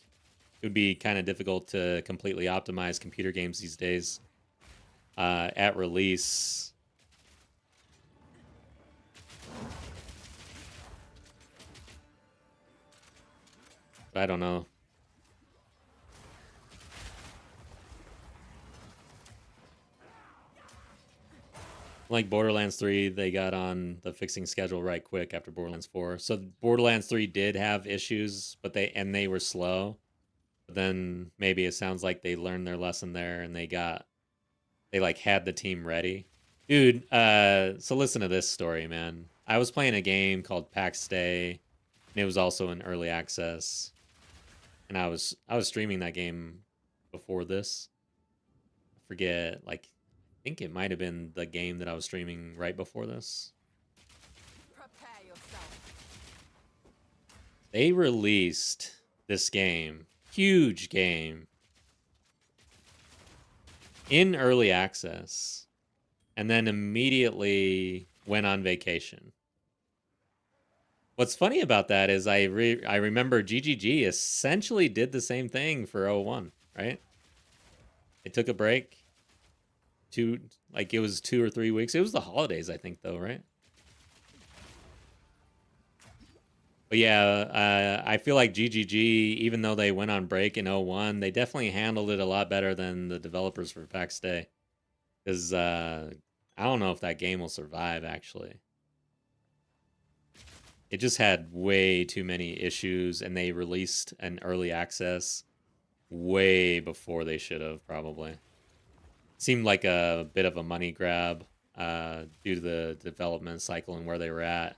it would be kind of difficult to completely optimize computer games these days at release. But I don't know. Like Borderlands 3, they got on the fixing schedule right quick after Borderlands 4. So Borderlands 3 did have issues, but they were slow. But then maybe it sounds like they learned their lesson there, and they like had the team ready. Dude, so listen to this story, man. I was playing a game called PAX Stay, and it was also in early access. And I was streaming that game before this. I forget, like, I think it might have been the game that I was streaming right before this. Prepare yourself. They released this game, huge game, in early access. and then immediately went on vacation. What's funny about that is I remember GGG essentially did the same thing for 01, right? They took a break. It was 2 or 3 weeks. It was the holidays, I think, though, right? But yeah, I feel like GGG, even though they went on break in 01, they definitely handled it a lot better than the developers for PAX Day. Because I don't know if that game will survive, actually. It just had way too many issues, and they released an early access way before they should have, probably. Seemed like a bit of a money grab due to the development cycle and where they were at.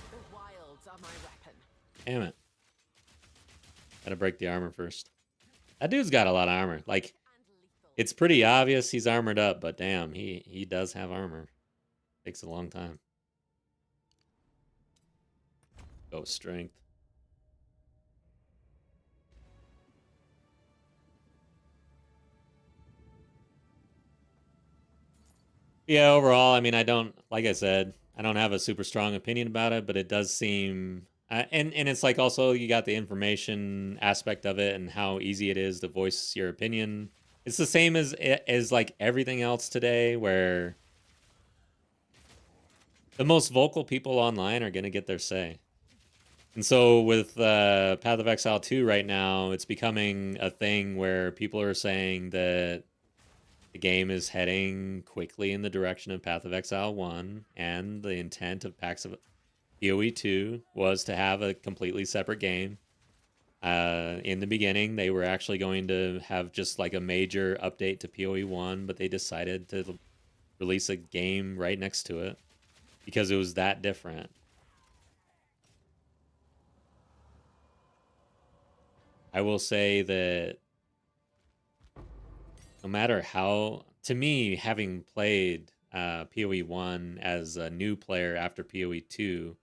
The wilds are my weapon. Damn it. Gotta break the armor first. That dude's got a lot of armor. Like, it's pretty obvious he's armored up, but damn, he does have armor. Takes a long time. Go strength. Yeah, overall, I mean, like I said, I don't have a super strong opinion about it, but it does seem, and it's like also you got the information aspect of it and how easy it is to voice your opinion. It's the same as like everything else today, where the most vocal people online are going to get their say. And so with Path of Exile 2 right now, it's becoming a thing where people are saying that the game is heading quickly in the direction of Path of Exile 1, and the intent of POE 2 was to have a completely separate game. In the beginning, they were actually going to have just like a major update to POE 1, but they decided to release a game right next to it because it was that different. I will say that no matter how, to me, having played POE 1 as a new player after POE 2,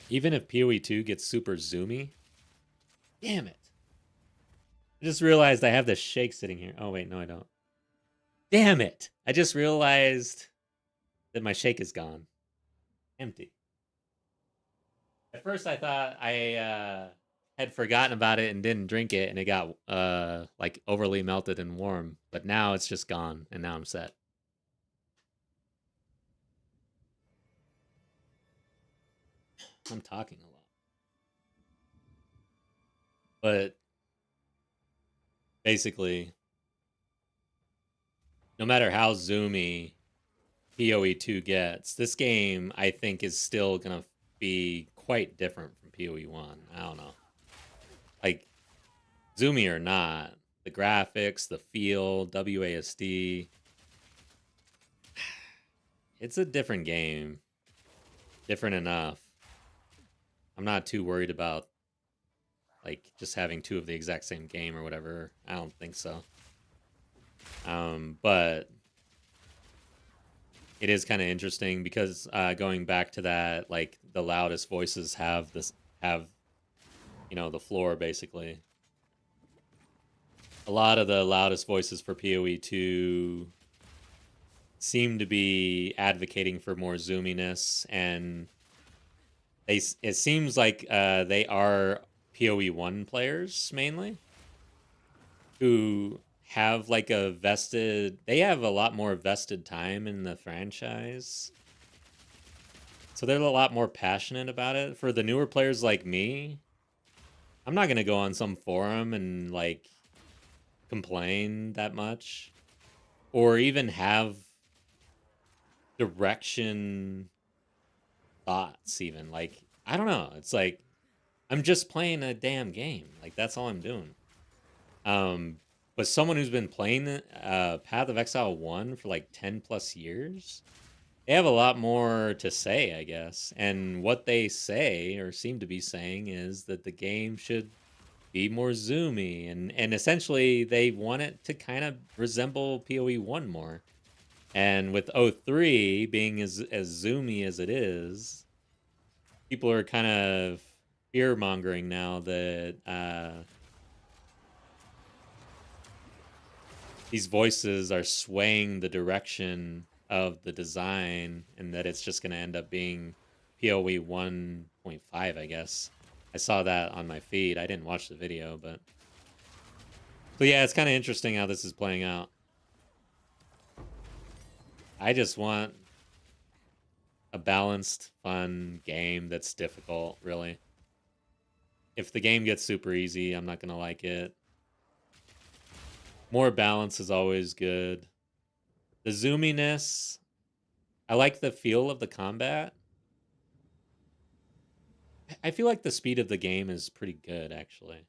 even if POE 2 gets super zoomy, damn it. I just realized I have the shake sitting here. Oh, wait, no, I don't. Damn it. I just realized that my shake is gone. Empty. At first, I thought I had forgotten about it and didn't drink it, and it got like overly melted and warm. But now it's just gone, and now I'm set. I'm talking a lot. But basically, no matter how zoomy POE 2 gets, this game, I think, is still going to be quite different from POE 1. I don't know. Like, zoomy or not, the graphics, the feel, WASD, it's a different game. Different enough. I'm not too worried about, like, just having two of the exact same game or whatever. I don't think so. But it is kind of interesting because going back to that, like, the loudest voices have the floor, basically. A lot of the loudest voices for PoE 2 seem to be advocating for more zoominess, and it seems like they are PoE 1 players mainly who have like they have a lot more vested time in the franchise. So they're a lot more passionate about it. For the newer players like me, I'm not going to go on some forum and like complain that much or even have direction thoughts even. Like, I don't know. It's like I'm just playing a damn game. Like, that's all I'm doing. But someone who's been playing Path of Exile 1 for like 10 plus years, they have a lot more to say, I guess. And what they say or seem to be saying is that the game should be more zoomy, and essentially they want it to kind of resemble PoE 1 more. And with 03 being as zoomy as it is, people are kind of fear-mongering now that these voices are swaying the direction of the design and that it's just going to end up being POE 1.5, I guess. I saw that on my feed. I didn't watch the video, but... So yeah, it's kind of interesting how this is playing out. I just want a balanced, fun game that's difficult, really. If the game gets super easy, I'm not going to like it. More balance is always good. The zoominess, I like the feel of the combat. I feel like the speed of the game is pretty good, actually.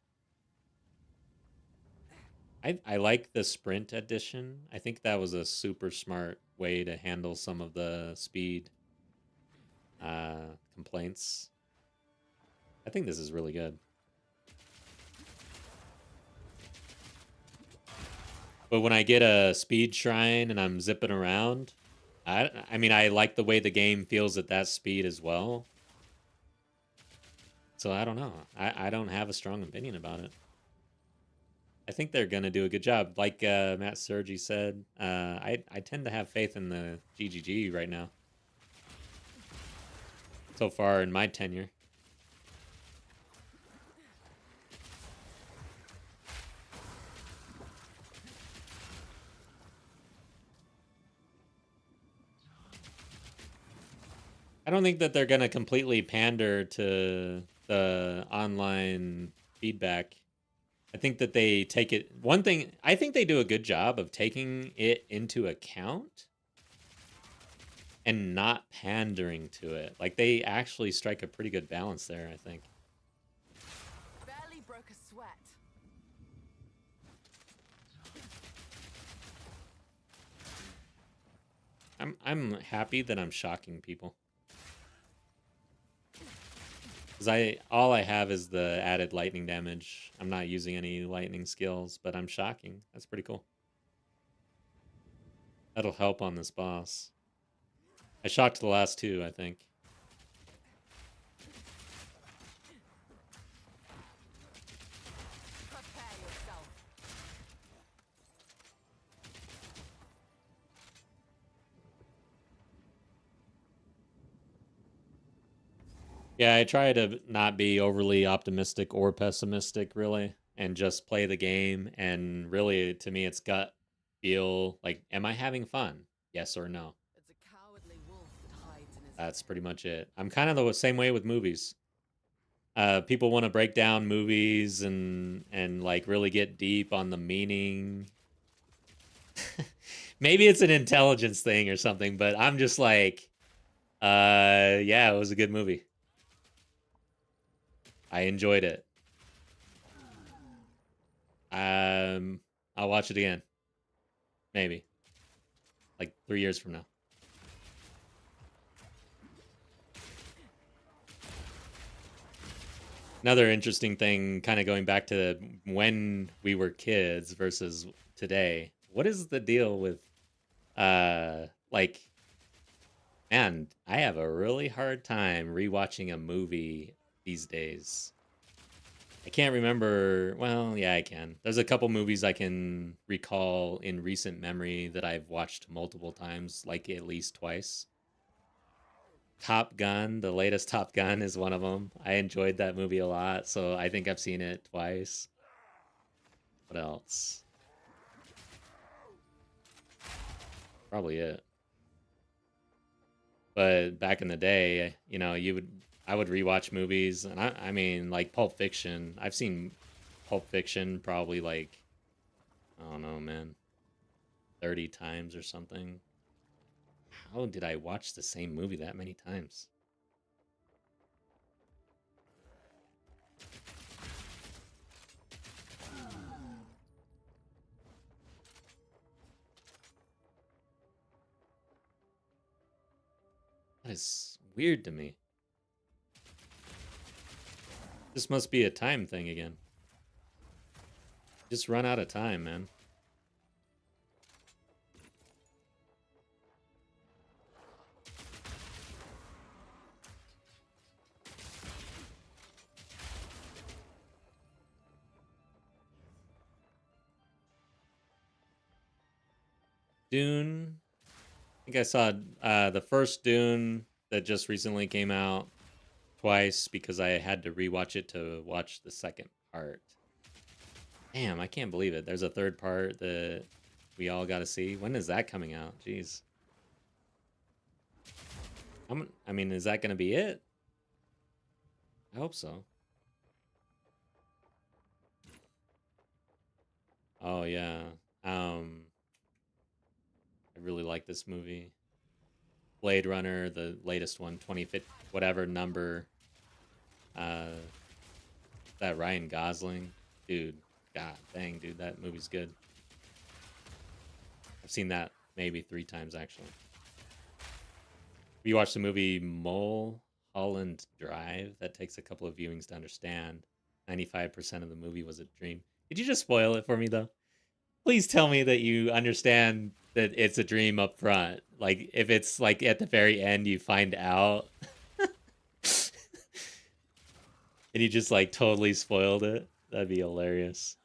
I like the sprint addition. I think that was a super smart way to handle some of the speed complaints. I think this is really good. But when I get a speed shrine and I'm zipping around, I mean, I like the way the game feels at that speed as well. So I don't know. I don't have a strong opinion about it. I think they're going to do a good job. Like Matt Sergi said, I tend to have faith in the GGG right now. So far in my tenure. I don't think that they're going to completely pander to the online feedback. I think that they take it... One thing, I think they do a good job of taking it into account and not pandering to it. Like, they actually strike a pretty good balance there, I think. Barely broke a sweat. I'm happy that I'm shocking people. Because all I have is the added lightning damage. I'm not using any lightning skills, but I'm shocking. That's pretty cool. That'll help on this boss. I shocked the last two, I think. Prepare yourself. Yeah, I try to not be overly optimistic or pessimistic, really, and just play the game. And really, to me, it's gut feel. Like, am I having fun? Yes or no? It's a cowardly wolf that hides in his That's den. pretty much it. I'm kind of the same way with movies. People want to break down movies and like really get deep on the meaning. Maybe it's an intelligence thing or something, but I'm just like, yeah, it was a good movie. I enjoyed it. I'll watch it again. Maybe. Like 3 years from now. Another interesting thing, kind of going back to when we were kids versus today. What is the deal with, like, man, I have a really hard time rewatching a movie these days. I can't remember. Well, yeah, I can. There's a couple movies I can recall in recent memory that I've watched multiple times, like at least twice. Top Gun, the latest Top Gun is one of them. I enjoyed that movie a lot, so I think I've seen it twice. What else? Probably it. But back in the day, you know, I would rewatch movies, and I mean, like Pulp Fiction. I've seen Pulp Fiction probably like, I don't know, man, 30 times or something. How did I watch the same movie that many times? That is weird to me. This must be a time thing again. Just run out of time, man. Dune. I think I saw the first Dune that just recently came out twice because I had to rewatch it to watch the second part. Damn, I can't believe it. There's a third part that we all got to see. When is that coming out? Jeez. I mean, is that going to be it? I hope so. Oh yeah. I really like this movie. Blade Runner, the latest one, 2050, whatever number. That Ryan Gosling, dude. God dang, dude, that movie's good. I've seen that maybe 3 times actually. We watched the movie Mulholland Drive. That takes a couple of viewings to understand. 95% of the movie was a dream. Did you just spoil it for me though? Please tell me that you understand that it's a dream up front. Like if it's like at the very end you find out and you just like totally spoiled it. That'd be hilarious.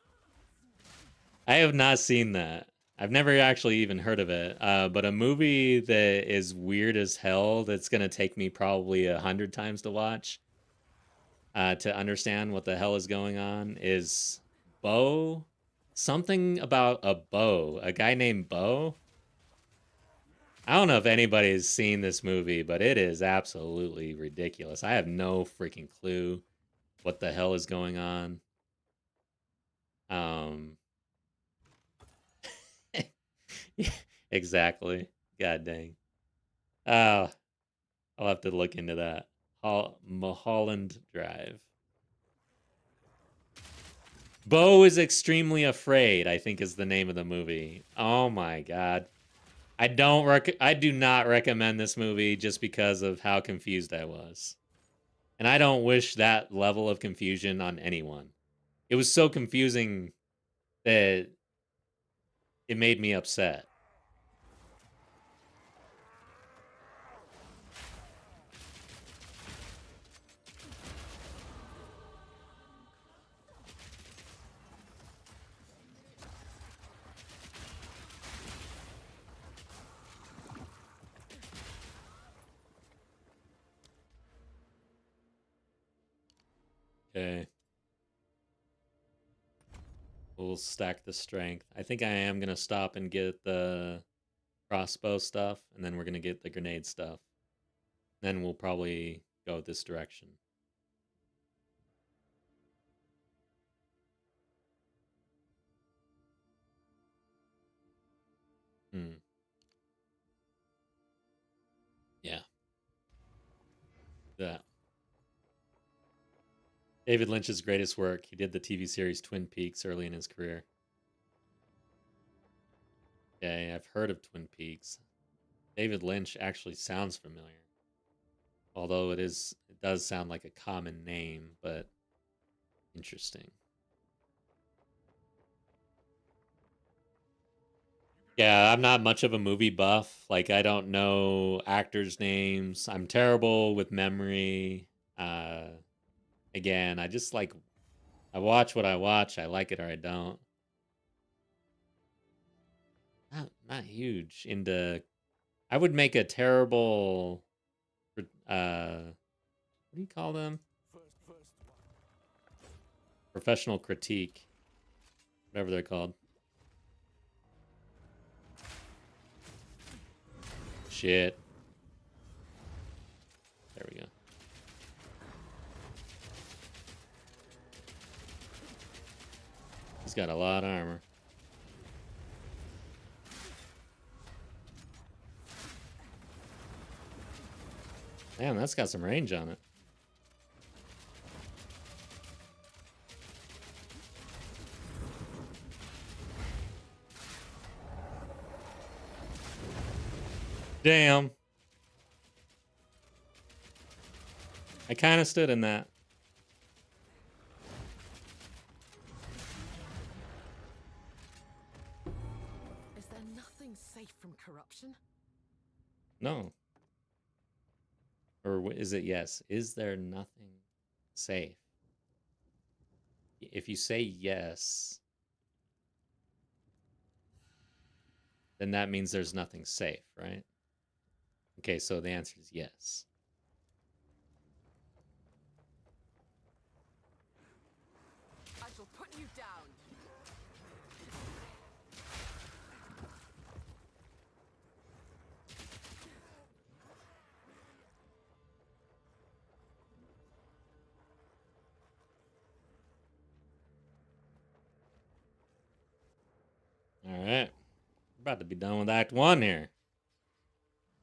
I have not seen that. I've never actually even heard of it. But a movie that is weird as hell that's gonna take me probably 100 times to watch to understand what the hell is going on is Bo. Something about a Bo. A guy named Bo. I don't know if anybody's seen this movie, but it is absolutely ridiculous. I have no freaking clue what the hell is going on. Exactly. God dang. I'll have to look into that. Mulholland Drive. Bo is Extremely Afraid, I think is the name of the movie. Oh my god. I do not recommend this movie just because of how confused I was. And I don't wish that level of confusion on anyone. It was so confusing that it made me upset. Okay. We'll stack the strength. I think I am going to stop and get the crossbow stuff, and then we're going to get the grenade stuff. Then we'll probably go this direction. Yeah. That. David Lynch's greatest work. He did the TV series Twin Peaks early in his career. Okay, I've heard of Twin Peaks. David Lynch actually sounds familiar. Although it does sound like a common name, but interesting. Yeah, I'm not much of a movie buff. Like, I don't know actors' names. I'm terrible with memory. Again, I just like, I watch what I watch. I like it or I don't. Not huge into. I would make a terrible. What do you call them? Professional critique. Whatever they're called. Shit. There we go. He's got a lot of armor. Damn, that's got some range on it. Damn. I kind of stood in that. Is there nothing safe from corruption? No. Or is it yes? Is there nothing safe? If you say yes, then that means there's nothing safe, right? Okay, so the answer is yes. I shall put you down. All right. We're about to be done with Act 1 here.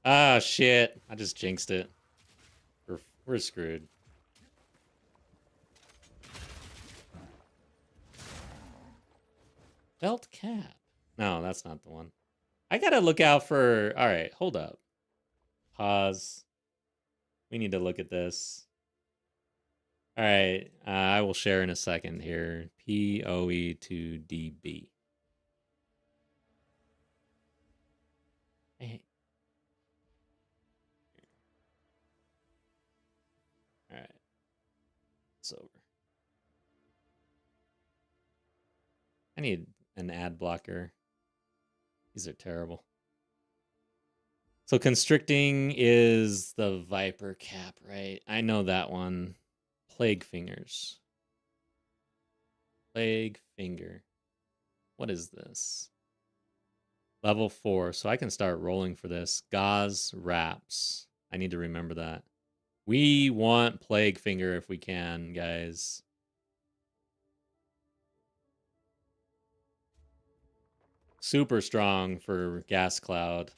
Ah, shit. I just jinxed it. We're screwed. Felt cap. No, that's not the one. I gotta look out for... All right, hold up. Pause. We need to look at this. All right, I will share in a second here. POE to DB. Hey. All right. It's over. I need an ad blocker. These are terrible. So constricting is the Viper cap, right? I know that one. Plague Fingers. Plague Finger. What is this? Level 4. So I can start rolling for this. Gauze Wraps. I need to remember that. We want Plague Finger if we can, guys. Super strong for Gas Cloud.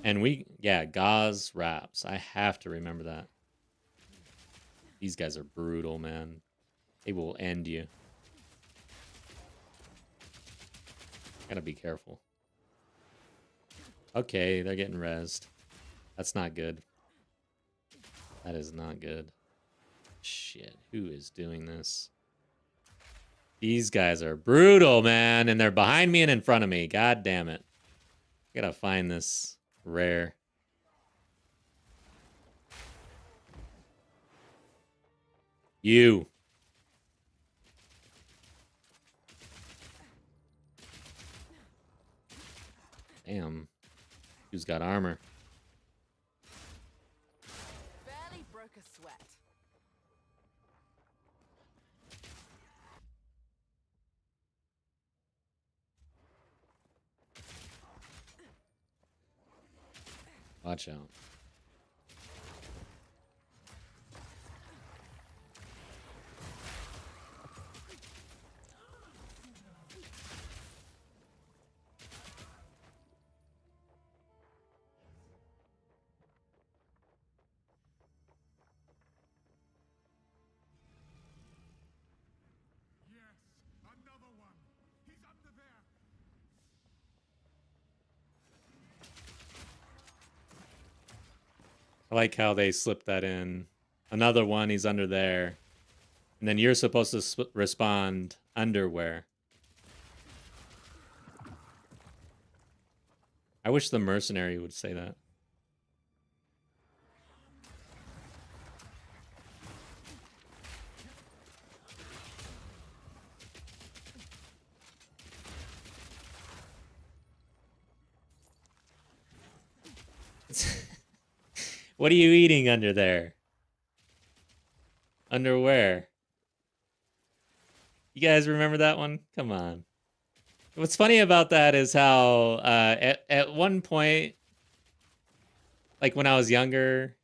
And Gauze Wraps. I have to remember that. These guys are brutal, man. They will end you. Gotta be careful. Okay, they're getting rezzed. That's not good. That is not good. Shit, who is doing this? These guys are brutal, man. And they're behind me and in front of me. God damn it. I gotta find this rare. You. Damn. Who's got armor? Barely broke a sweat. Watch out. Yes, another one. He's under there. I like how they slipped that in. Another one, he's under there. And then you're supposed to respond underwear. I wish the mercenary would say that. What are you eating under there? Underwear. You guys remember that one? Come on. What's funny about that is how at one point, like when I was younger,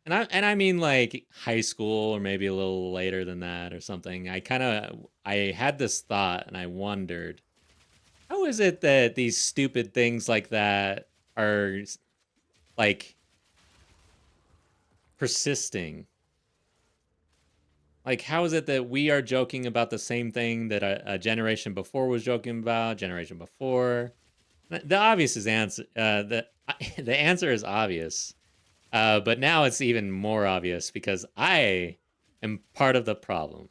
and I mean like high school or maybe a little later than that or something, I had this thought and I wondered, how is it that these stupid things like that are like persisting? Like, how is it that we are joking about the same thing that a generation before was joking about, generation before? The obvious is answer. The answer is obvious, but now it's even more obvious because I am part of the problem.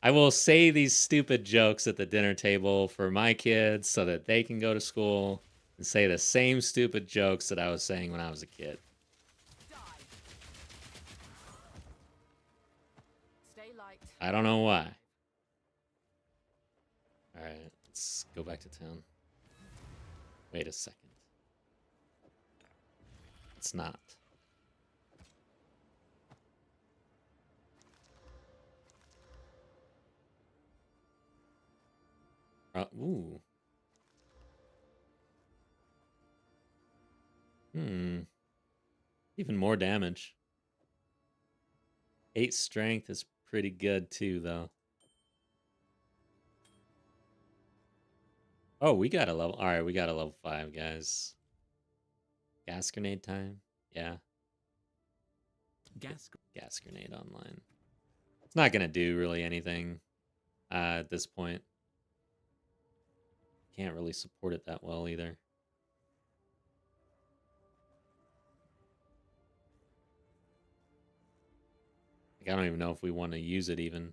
I will say these stupid jokes at the dinner table for my kids so that they can go to school and say the same stupid jokes that I was saying when I was a kid. Stay light. I don't know why. All right, let's let's go back to town. Wait a second. It's not. Ooh. Even more damage. 8 strength is pretty good too, though. Oh, we got a level. All right, we got a level 5, guys. Gas grenade time. Yeah. Gas grenade online. It's not gonna do really anything at this point. Can't really support it that well either. Like, I don't even know if we want to use it even.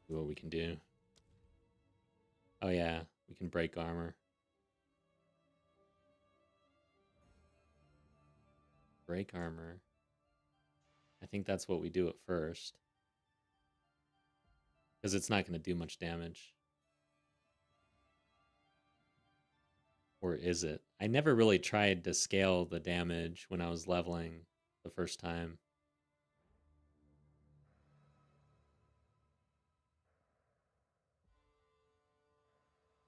See what we can do. Oh yeah, we can break armor. Break armor. I think that's what we do at first. Because it's not going to do much damage. Or is it? I never really tried to scale the damage when I was leveling the first time.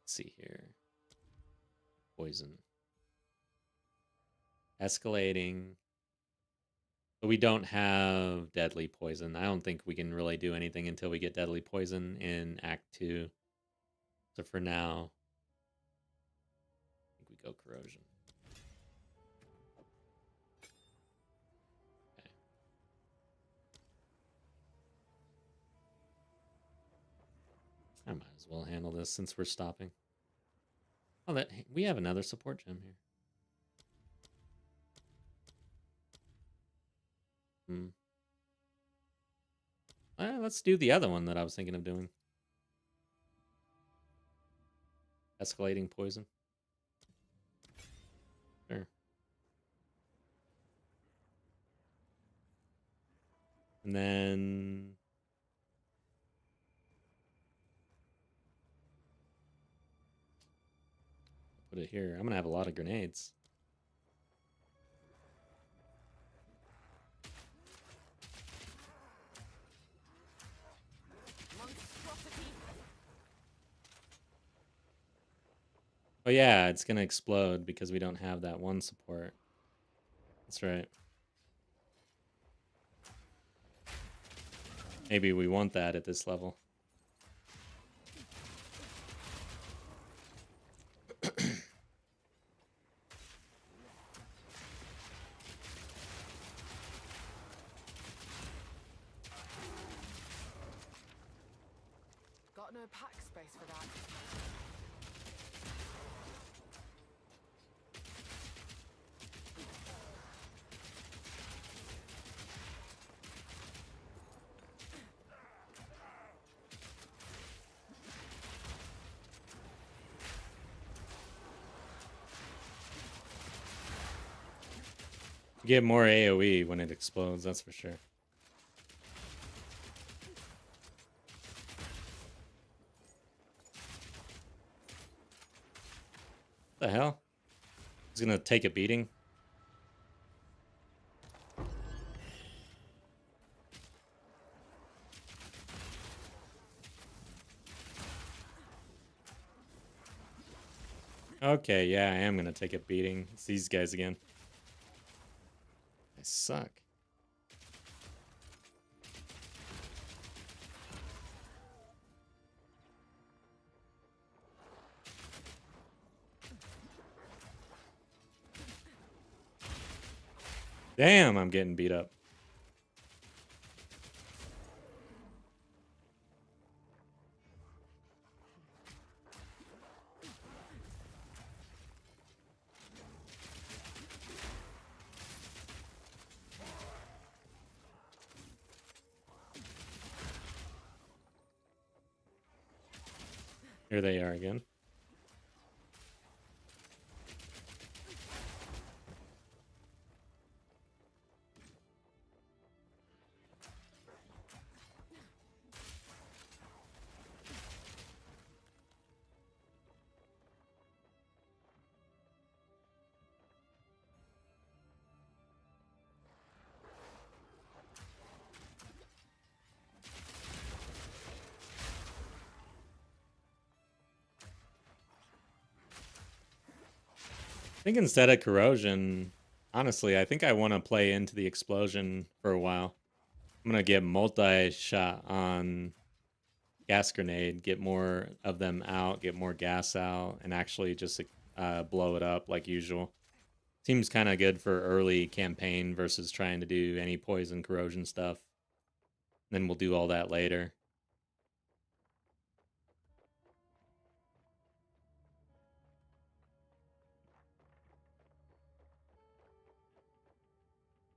Let's see here. Poison. Escalating. But we don't have deadly poison. I don't think we can really do anything until we get deadly poison in Act 2. So for now, I think we go corrosion. Okay. I might as well handle this since we're stopping. Oh, we have another support gem here. Let's do the other one that I was thinking of doing. Escalating poison. Sure. And then... put it here. I'm going to have a lot of grenades. Oh yeah, it's going to explode because we don't have that one support. That's right. Maybe we want that at this level. Got no pack space for that. You get more AoE when it explodes, that's for sure. What the hell? He's gonna take a beating. Okay, yeah, I am gonna take a beating. It's these guys again. They suck. Damn, I'm getting beat up. Here they are again. think instead of corrosion, honestly, I think I want to play into the explosion for a while. I'm gonna get multi-shot on gas grenade, get more of them out, get more gas out, and actually just blow it up like usual. Seems kind of good for early campaign versus trying to do any poison corrosion stuff. Then we'll do all that later.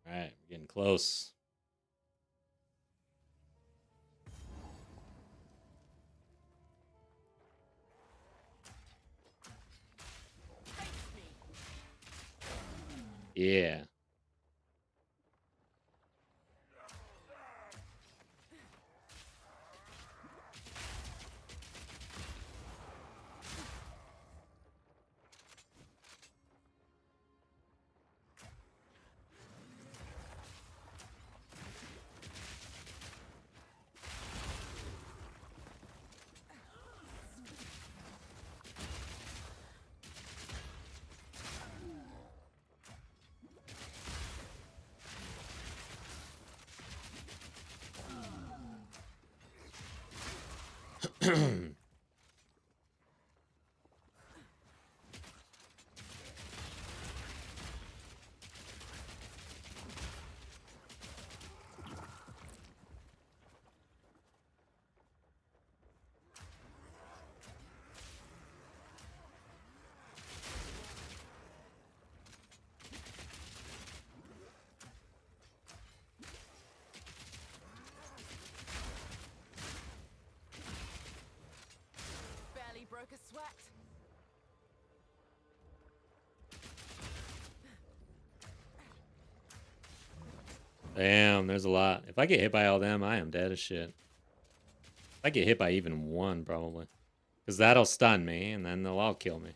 All right, we're getting close. Yeah. Barely broke a sweat. Damn, there's a lot. If I get hit by all them, I am dead as shit. If I get hit by even one, probably. Because that'll stun me, and then they'll all kill me.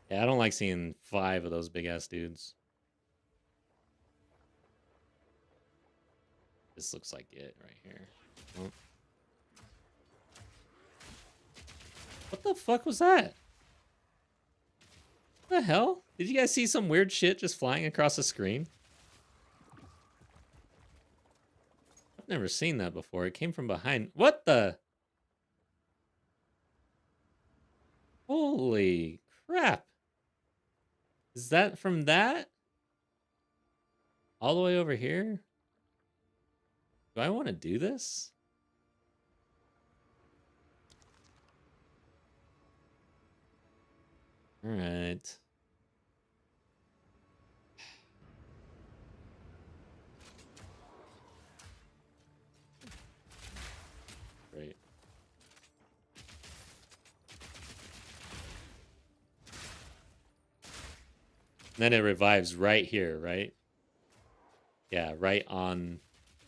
Yeah, I don't like seeing 5 of those big-ass dudes. This looks like it right here. Oh. What the fuck was that? What the hell? Did you guys see some weird shit just flying across the screen? I've never seen that before. It came from behind. What the? Holy crap. Is that from that? All the way over here? Do I want to do this? All right. Great. Then it revives right here, right? Yeah, right on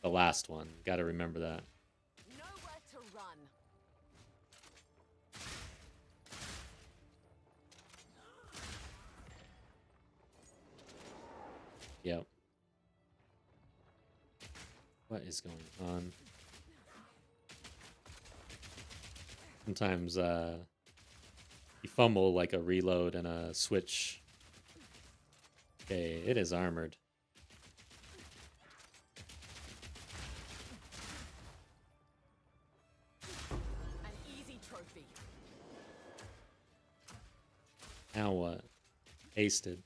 the last one. Got to remember that. Nowhere to run. Yep. What is going on? Sometimes you fumble like a reload and a switch. Okay, it is armored. An easy trophy. Now what? Pasted.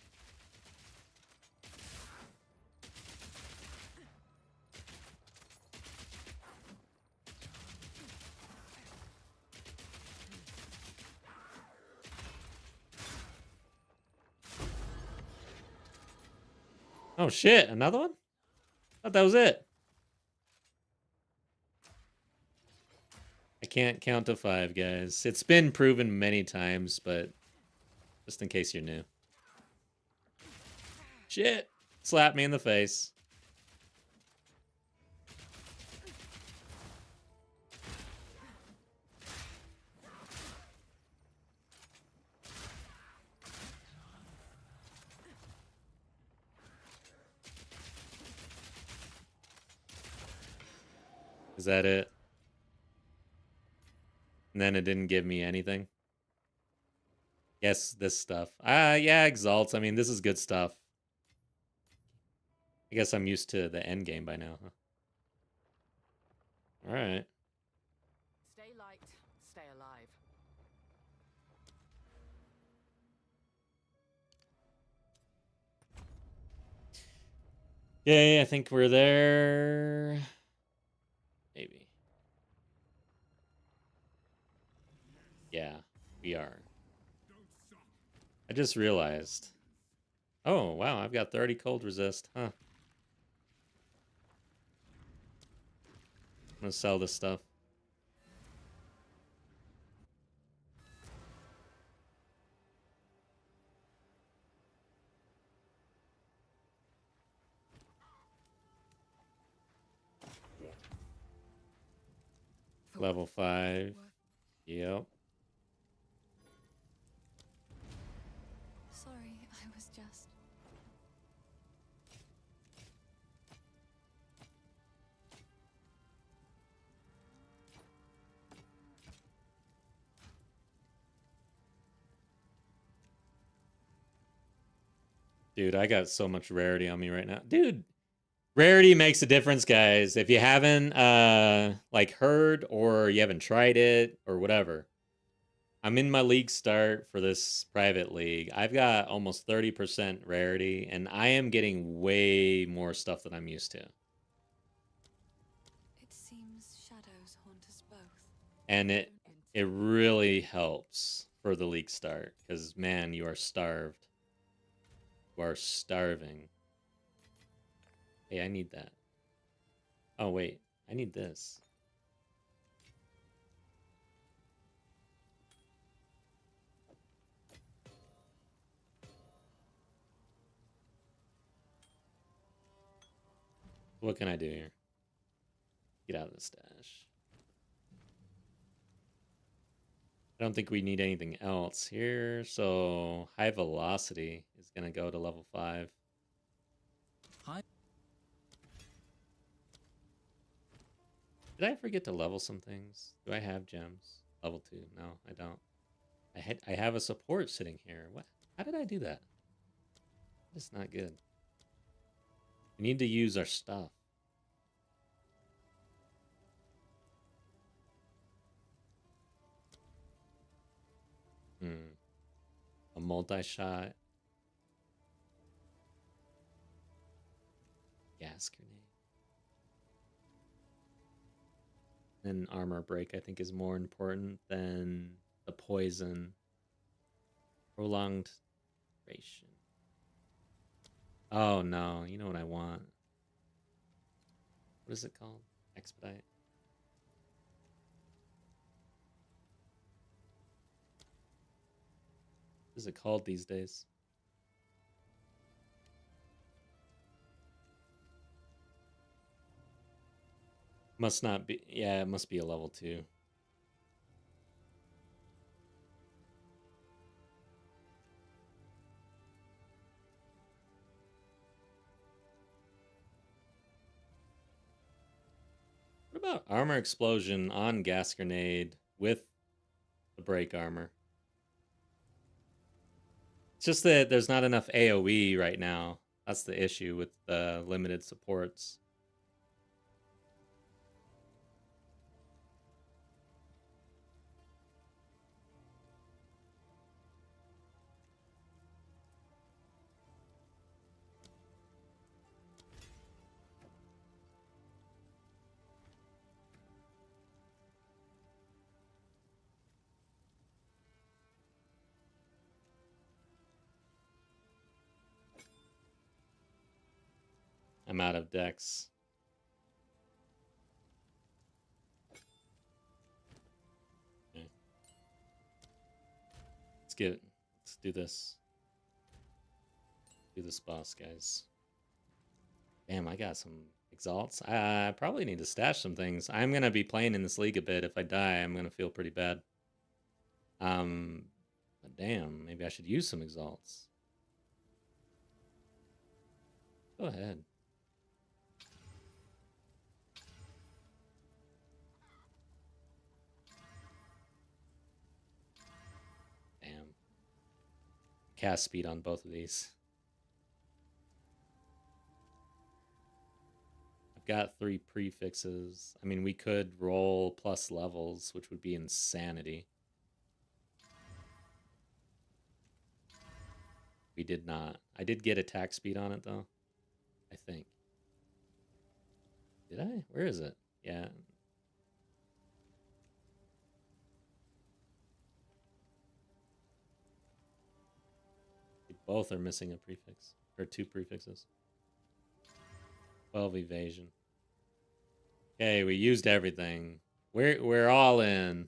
Oh shit, another one? Thought that was it. I can't count to 5, guys. It's been proven many times, but just in case you're new. Shit! Slap me in the face. Is that it? And then it didn't give me anything? Guess this stuff. Yeah, exalts. I mean, this is good stuff. I guess I'm used to the end game by now, huh? All right. Stay light, stay alive. Yay, I think we're there. Maybe. Yeah, we are. I just realized. Oh, wow, I've got 30 cold resist, huh? I'm gonna sell this stuff. Level 5. Yep. Sorry, I was just. Dude, I got so much rarity on me right now. Dude, rarity makes a difference, guys. If you haven't like heard or you haven't tried it or whatever. I'm in my league start for this private league. I've got almost 30% rarity and I am getting way more stuff than I'm used to. It seems shadows haunt us both. And it really helps for the league start cuz man, you are starved. You are starving. Hey, I need that. Oh wait, I need this. What can I do here? Get out of the stash. I don't think we need anything else here, so high velocity is gonna go to level 5. Hi. Did I forget to level some things? Do I have gems? Level 2. No, I don't. I have a support sitting here. What? How did I do that? That's not good. We need to use our stuff. A multi-shot. Gas grenade. Then armor break, I think, is more important than the poison. Prolonged duration. Oh no, you know what I want. What is it called? Expedite. What is it called these days? Must not be. Yeah, it must be a level 2. What about armor explosion on gas grenade with the break armor? It's just that there's not enough AoE right now. That's the issue with the limited supports. I'm out of decks. Okay. Let's do this. Do this boss, guys. Damn, I got some exalts. I probably need to stash some things. I'm gonna be playing in this league a bit. If I die, I'm gonna feel pretty bad. But damn, maybe I should use some exalts. Go ahead. Damn. cast speed on both of these. I've got 3 prefixes. I mean, we could roll plus levels, which would be insanity. We did not. I did get attack speed on it, though. I think. Did I? Where is it? Yeah. Both are missing a prefix. Or 2 prefixes. 12 evasion. Okay, we used everything. We're all in.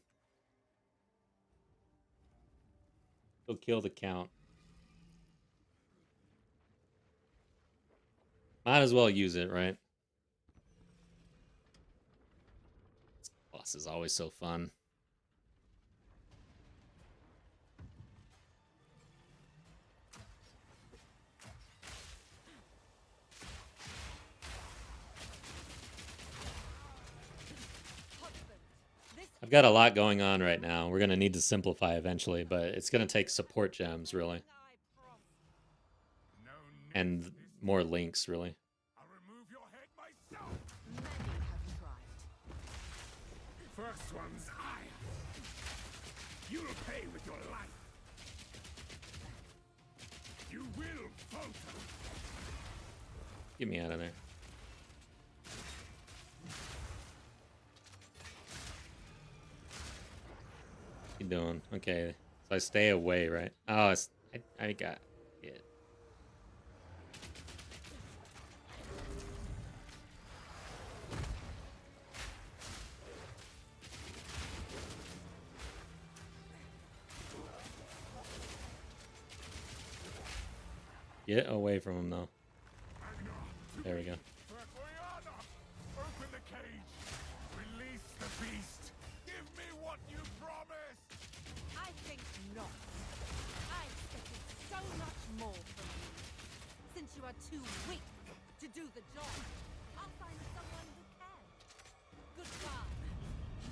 Go kill the count. Might as well use it, right? This boss is always so fun. I've got a lot going on right now. We're going to need to simplify eventually, but it's going to take support gems, really. And more links, really. I'll remove your head myself. Many have tried. First one's higher. You'll pay with your life. You will falter. Get me out of there. What you doing? Okay. So I stay away, right? Oh, I got it. Get away from him, though. There we go. Open the cage. Release the beast. Give me what you promised. I think not. I expected so much more from you. Since you are too weak to do the job, I'll find someone who can. Goodbye,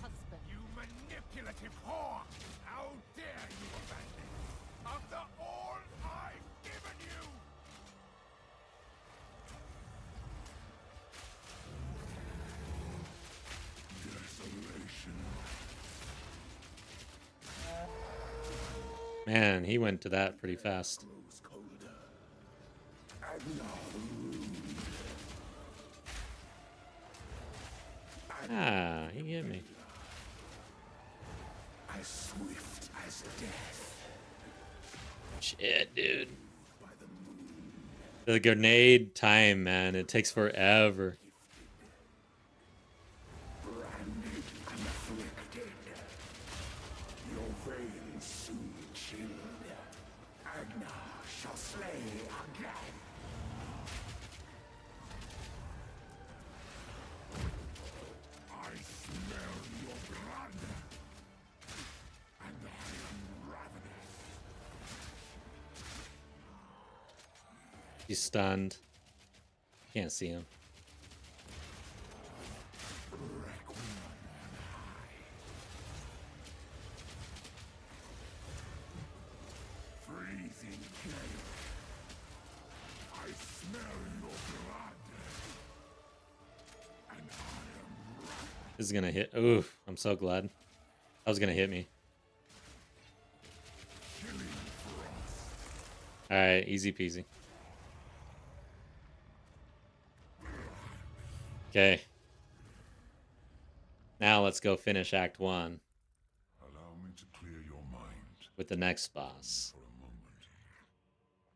husband. You manipulative whore. How dare you abandon me after all I've given you? Desolation. Man, he went to that pretty fast. Grows colder. And now ruined. Ah, he hit me. As swift as death. Shit, dude. By the moon. The grenade time, man. It takes forever. Branded and afflicted. Your veins soon chilled. Agna shall slay again. I smell your blood. And I am ravenous. He's stunned. Can't see him. Requiem on high. Freezing gale. I smell your blood. And I am ravenous. This is gonna hit. Ooh, I'm so glad. That was gonna hit me. Chilling frost. Alright, easy peasy. Okay. Now let's go finish Act 1 Allow me to clear your mind with the next boss. for a moment.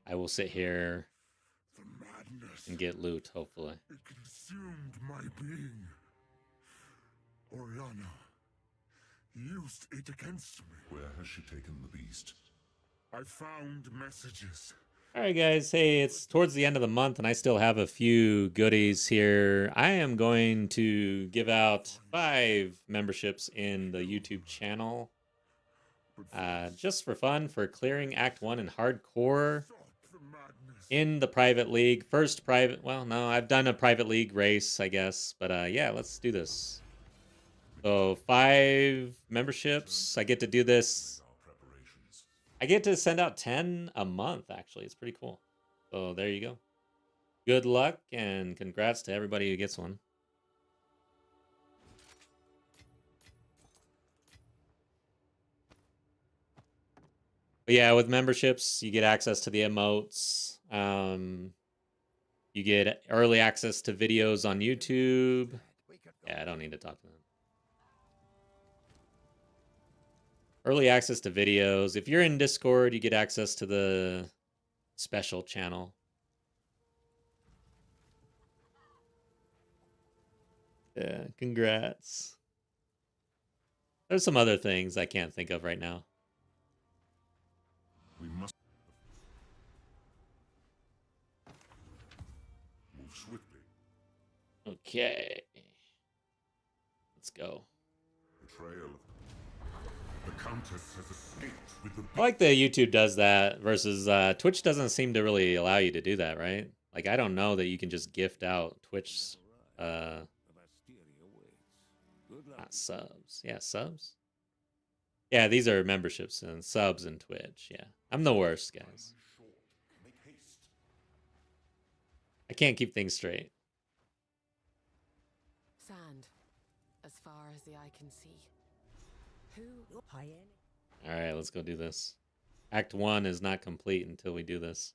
I will sit here The madness. and get loot, hopefully. It consumed my being. Oriana used it against me. Where has she taken the beast? I found messages. Alright guys, hey, it's towards the end of the month and I still have a few goodies here. I am going to give out 5 memberships in the YouTube channel. Just for fun, for clearing Act 1 in Hardcore Stop the madness. in the private league. First private, well, no, I've done a private league race, I guess. But yeah, let's do this. So 5 memberships. I get to do this Our preparations. I get to send out 10 a month, actually. It's pretty cool. So there you go. Good luck and congrats to everybody who gets one. But yeah, with memberships, you get access to the emotes. You get early access to videos on YouTube. Yeah, I don't need to talk to them. Early access to videos. If you're in Discord, you get access to the special channel. Yeah, congrats. There's some other things I can't think of right now. We must move swiftly. Okay. Let's go. Betrayal. The Countess has escaped with the I like that YouTube does that versus Twitch doesn't seem to really allow you to do that, right? Like, I don't know that you can just gift out Twitch not subs. Yeah, subs. Yeah, these are memberships and subs in Twitch. Yeah, I'm the worst, guys. Make haste. I can't keep things straight. Sand, as far as the eye can see. Who? All right, let's go do this. Act 1 is not complete until we do this.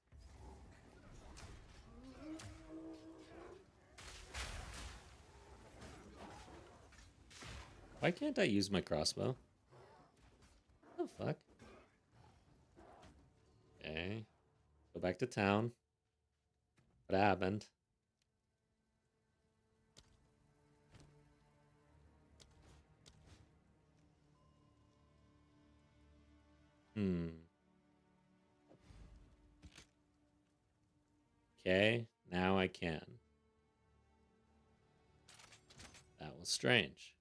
Why can't I use my crossbow? What the fuck? Okay. Go back to town. What happened? Okay, now I can. That was strange.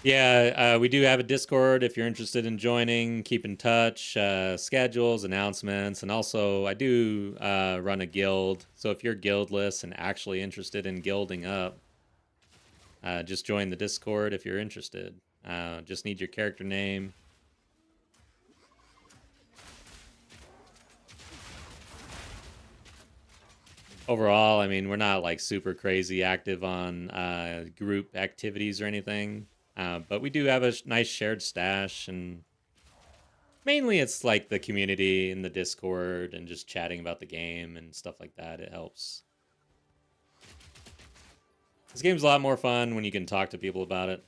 Yeah, we do have a Discord if you're interested in joining. Keep in touch, schedules, announcements, and also I do run a guild. So if you're guildless and actually interested in guilding up, just join the Discord if you're interested. Just need your character name. Overall, I mean, we're not like super crazy active on group activities or anything. But we do have a nice shared stash, and mainly it's like the community in the Discord and just chatting about the game and stuff like that. It helps. This game's a lot more fun when you can talk to people about it.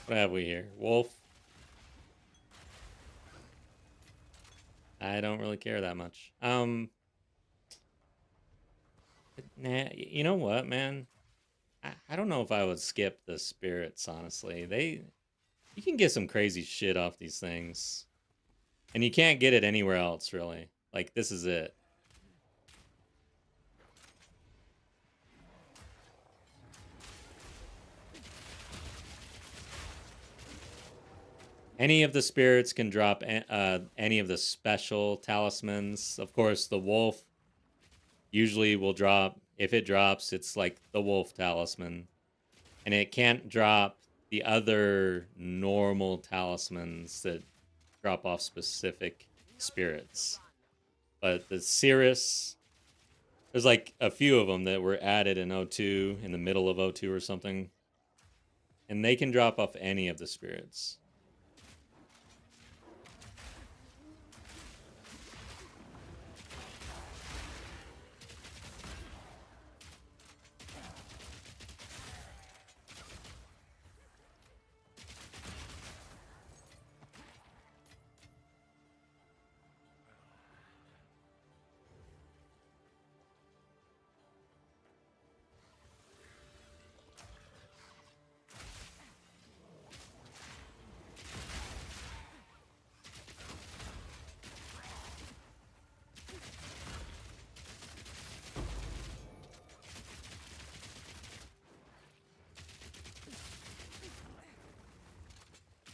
What have we here? Wolf. I don't really care that much. Nah, you know what, man? I don't know if I would skip the spirits, honestly. You can get some crazy shit off these things. And you can't get it anywhere else, really. Like, this is it. Any of the spirits can drop any of the special talismans. Of course, the wolf usually will drop. If it drops, it's like the wolf talisman. And it can't drop the other normal talismans that drop off specific spirits. But the Cirrus There's like a few of them that were added in O2, in the middle of O2 or something. And they can drop off any of the spirits.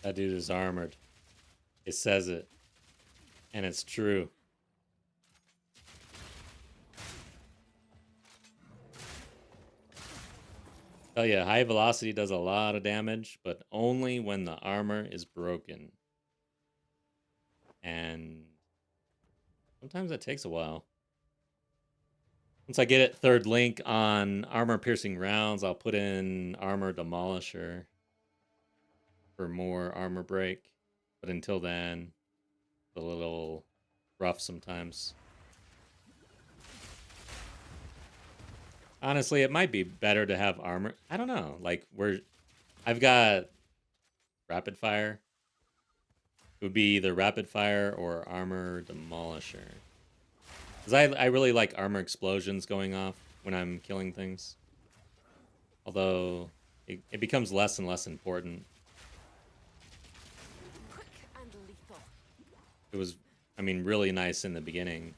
That dude is armored. It says it. And it's true. Tell you, high velocity does a lot of damage, but only when the armor is broken. And sometimes it takes a while. Once I get it third link on armor piercing rounds, I'll put in armor demolisher for more armor break. But until then, it's a little rough sometimes. Honestly, it might be better to have armor. I don't know. Like, I've got rapid fire. It would be either rapid fire or armor demolisher. Because I really like armor explosions going off when I'm killing things. Although, it becomes less and less important. Quick and lethal. It was, I mean, really nice in the beginning.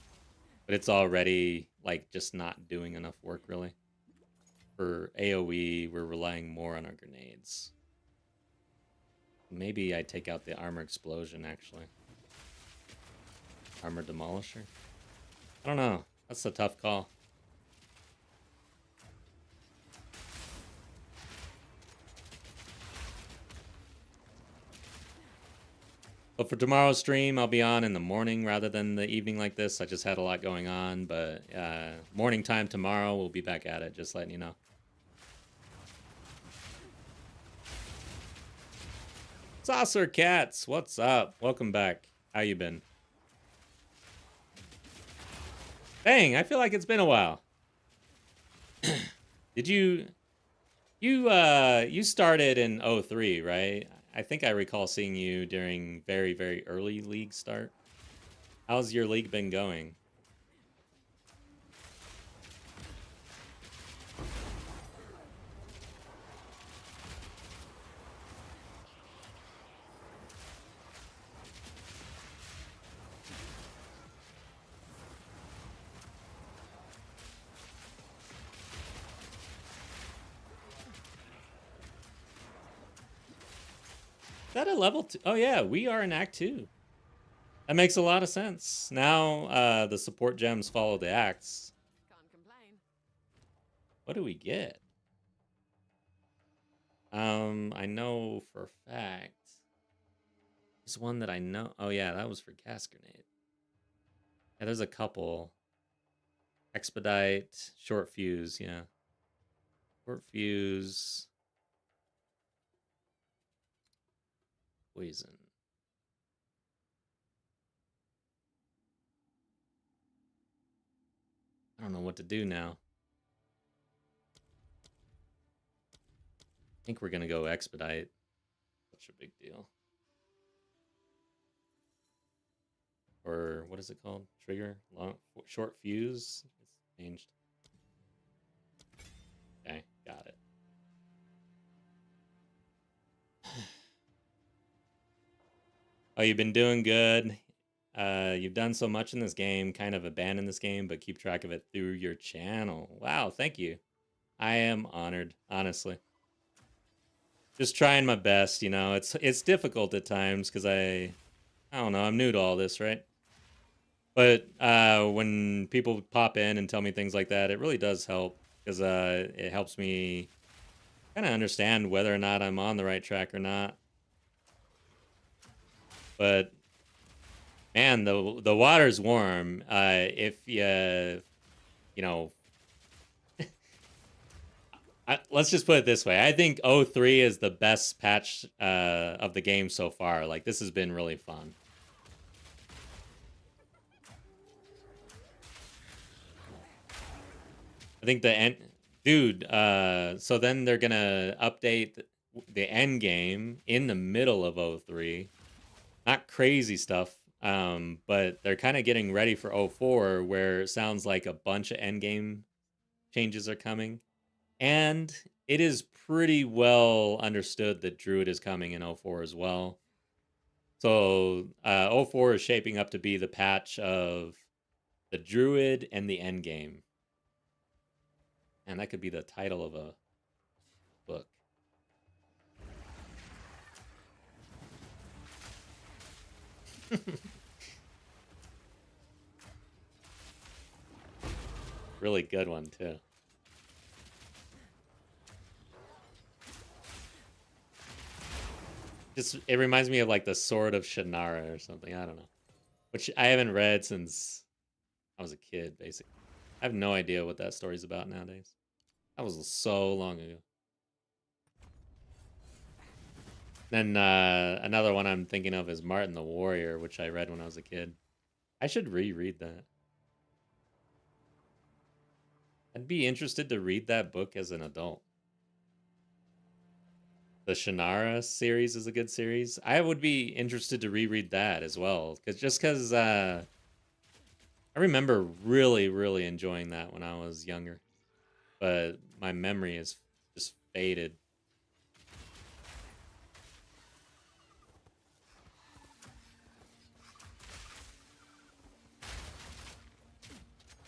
But it's already, like, just not doing enough work, really. For AoE, we're relying more on our grenades. Maybe I take out the armor explosion, actually. Armor demolisher? I don't know. That's a tough call. But for tomorrow's stream, I'll be on in the morning rather than the evening like this. I just had a lot going on, but morning time tomorrow, we'll be back at it, just letting you know. Saucer Cats, what's up? Welcome back. How you been? Dang, I feel like it's been a while. Did you started in 03, right? I think I recall seeing you during very, very early league start. How's your league been going? Is that a level 2? Oh yeah, we are in Act 2. That makes a lot of sense. Now the support gems follow the acts. Can't complain. What do we get? I know for a fact. There's one that I know. Oh yeah, that was for Gas Grenade. Yeah, there's a couple. Expedite, Short Fuse, yeah. Short Fuse. Poison. I don't know what to do now. I think we're gonna go Expedite. Such a big deal. Or what is it called? Trigger? Short Fuse? It's changed. Okay, got it. Oh, you've been doing good. You've done so much in this game, kind of abandoned this game, but keep track of it through your channel. Wow, thank you. I am honored, honestly. Just trying my best, you know. It's difficult at times because I don't know, I'm new to all this, right? But when people pop in and tell me things like that, it really does help because it helps me kind of understand whether or not I'm on the right track or not. But man, the water's warm. If you you know, let's just put it this way. I think 03 is the best patch of the game so far. Like, this has been really fun. I think the end... Dude, so then they're gonna update the end game in the middle of 03. Not crazy stuff, but they're kind of getting ready for 04, where it sounds like a bunch of end game changes are coming. And it is pretty well understood that Druid is coming in 04 as well. So 04 is shaping up to be the patch of the Druid and the end game. And that could be the title of a book. Really good one, too. It reminds me of like the Sword of Shannara or something. I don't know. Which I haven't read since I was a kid, basically. I have no idea what that story's about nowadays. That was so long ago. Then another one I'm thinking of is Martin the Warrior, which I read when I was a kid. I should reread that. I'd be interested to read that book as an adult. The Shannara series is a good series. I would be interested to reread that as well, because I remember really, really enjoying that when I was younger, but my memory is just faded.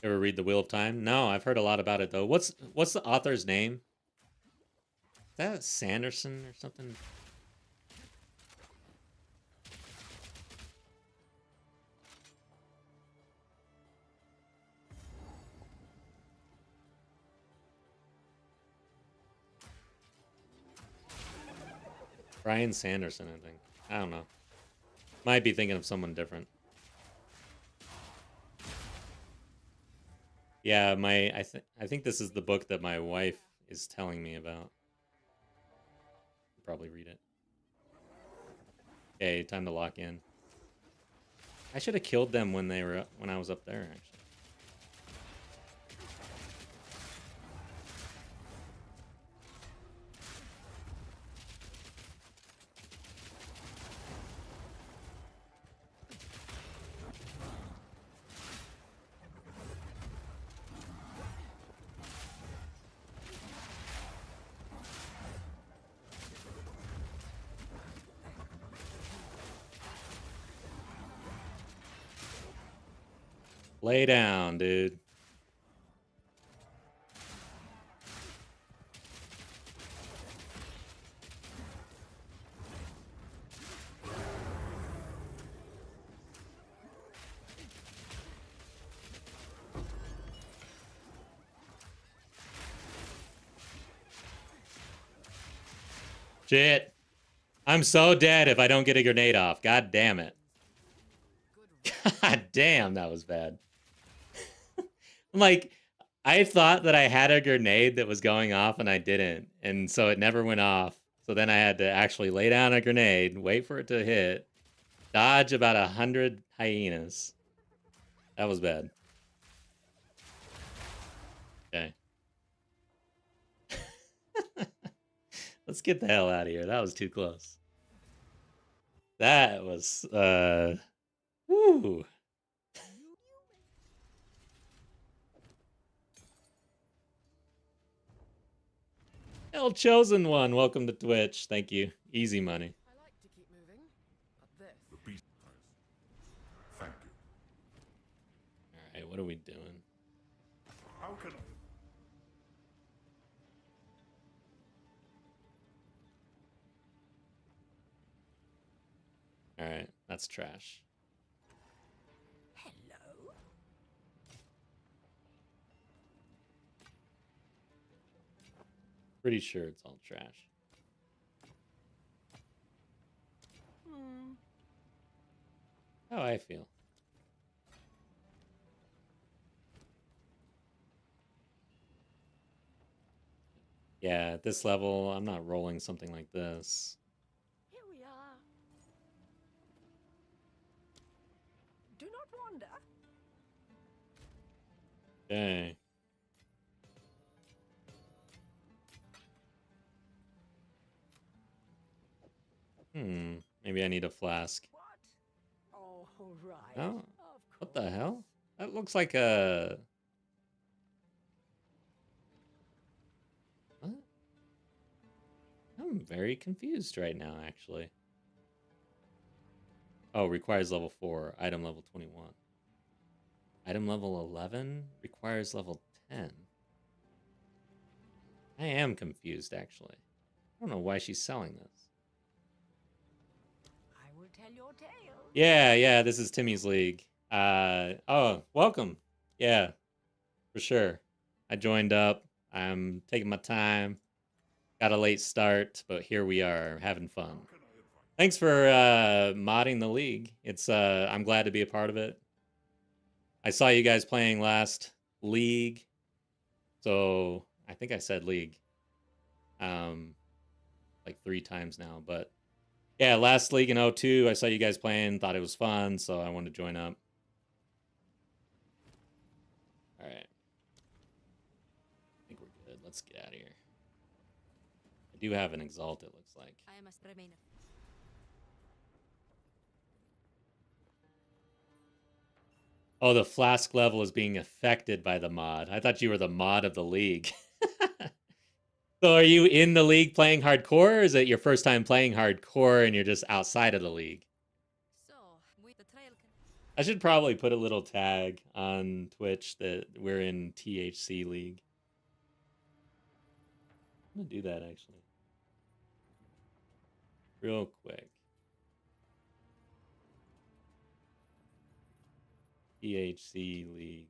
Ever read The Wheel of Time? No, I've heard a lot about it though. What's the author's name? Is that Sanderson or something? Brian Sanderson, I think. I don't know. Might be thinking of someone different. Yeah, I think this is the book that my wife is telling me about. I'll probably read it. Okay, time to lock in. I should have killed them when I was up there, actually. Lay down, dude. Shit. I'm so dead if I don't get a grenade off. God damn it. God damn, that was bad. Like, I thought that I had a grenade that was going off and I didn't. And so it never went off. So then I had to actually lay down a grenade, wait for it to hit, dodge about 100 hyenas. That was bad. Okay. Let's get the hell out of here. That was too close. That was, woo. El Chosen One, welcome to Twitch. Thank you. Easy money. I like to keep moving, but this. The beast. Thank you. Alright, what are we doing? How can Alright, that's trash. Hello? Pretty sure it's all trash. How I feel. Yeah, at this level, I'm not rolling something like this. Here we are. Do not wander. Okay. Maybe I need a flask. What? Oh, right. Oh, Of what the course. hell? That looks like a... What? I'm very confused right now, actually. Oh, requires level 4, item level 21. Item level 11 requires level 10. I am confused, actually. I don't know why she's selling this. I will tell your tale. Yeah, this is Timmy's League. Oh, welcome. Yeah, for sure. I joined up. I'm taking my time. Got a late start, but here we are, having fun. Thanks for modding the league. It's I'm glad to be a part of it. I saw you guys playing last league, so I think I said league, like 3 times now. But yeah, last league in 02, I saw you guys playing, thought it was fun, so I wanted to join up. All right, I think we're good. Let's get out of here. I do have an exalt, it looks like. I must remain. Oh, the flask level is being affected by the mod. I thought you were the mod of the league. So are you in the league playing hardcore, or is it your first time playing hardcore and you're just outside of the league? So, we the trail can. I should probably put a little tag on Twitch that we're in THC League. I'm gonna do that, actually. Real quick. THC League.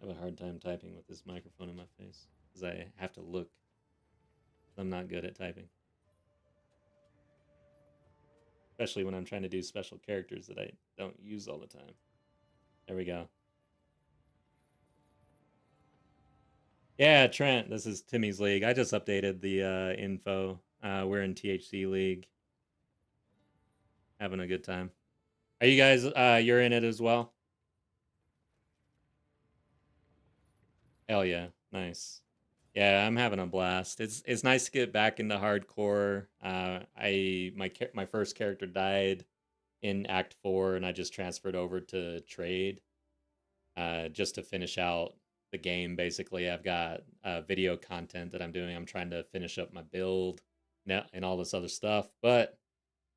I have a hard time typing with this microphone in my face because I have to look. I'm not good at typing. Especially when I'm trying to do special characters that I don't use all the time. There we go. Yeah, Trent, this is Timmy's League. I just updated the info. We're in THC League. Having a good time. Are you guys, you're in it as well? Hell yeah, nice. Yeah, I'm having a blast. It's nice to get back into hardcore. My first character died in Act 4, and I just transferred over to trade, just to finish out the game. Basically, I've got video content that I'm doing. I'm trying to finish up my build and all this other stuff, but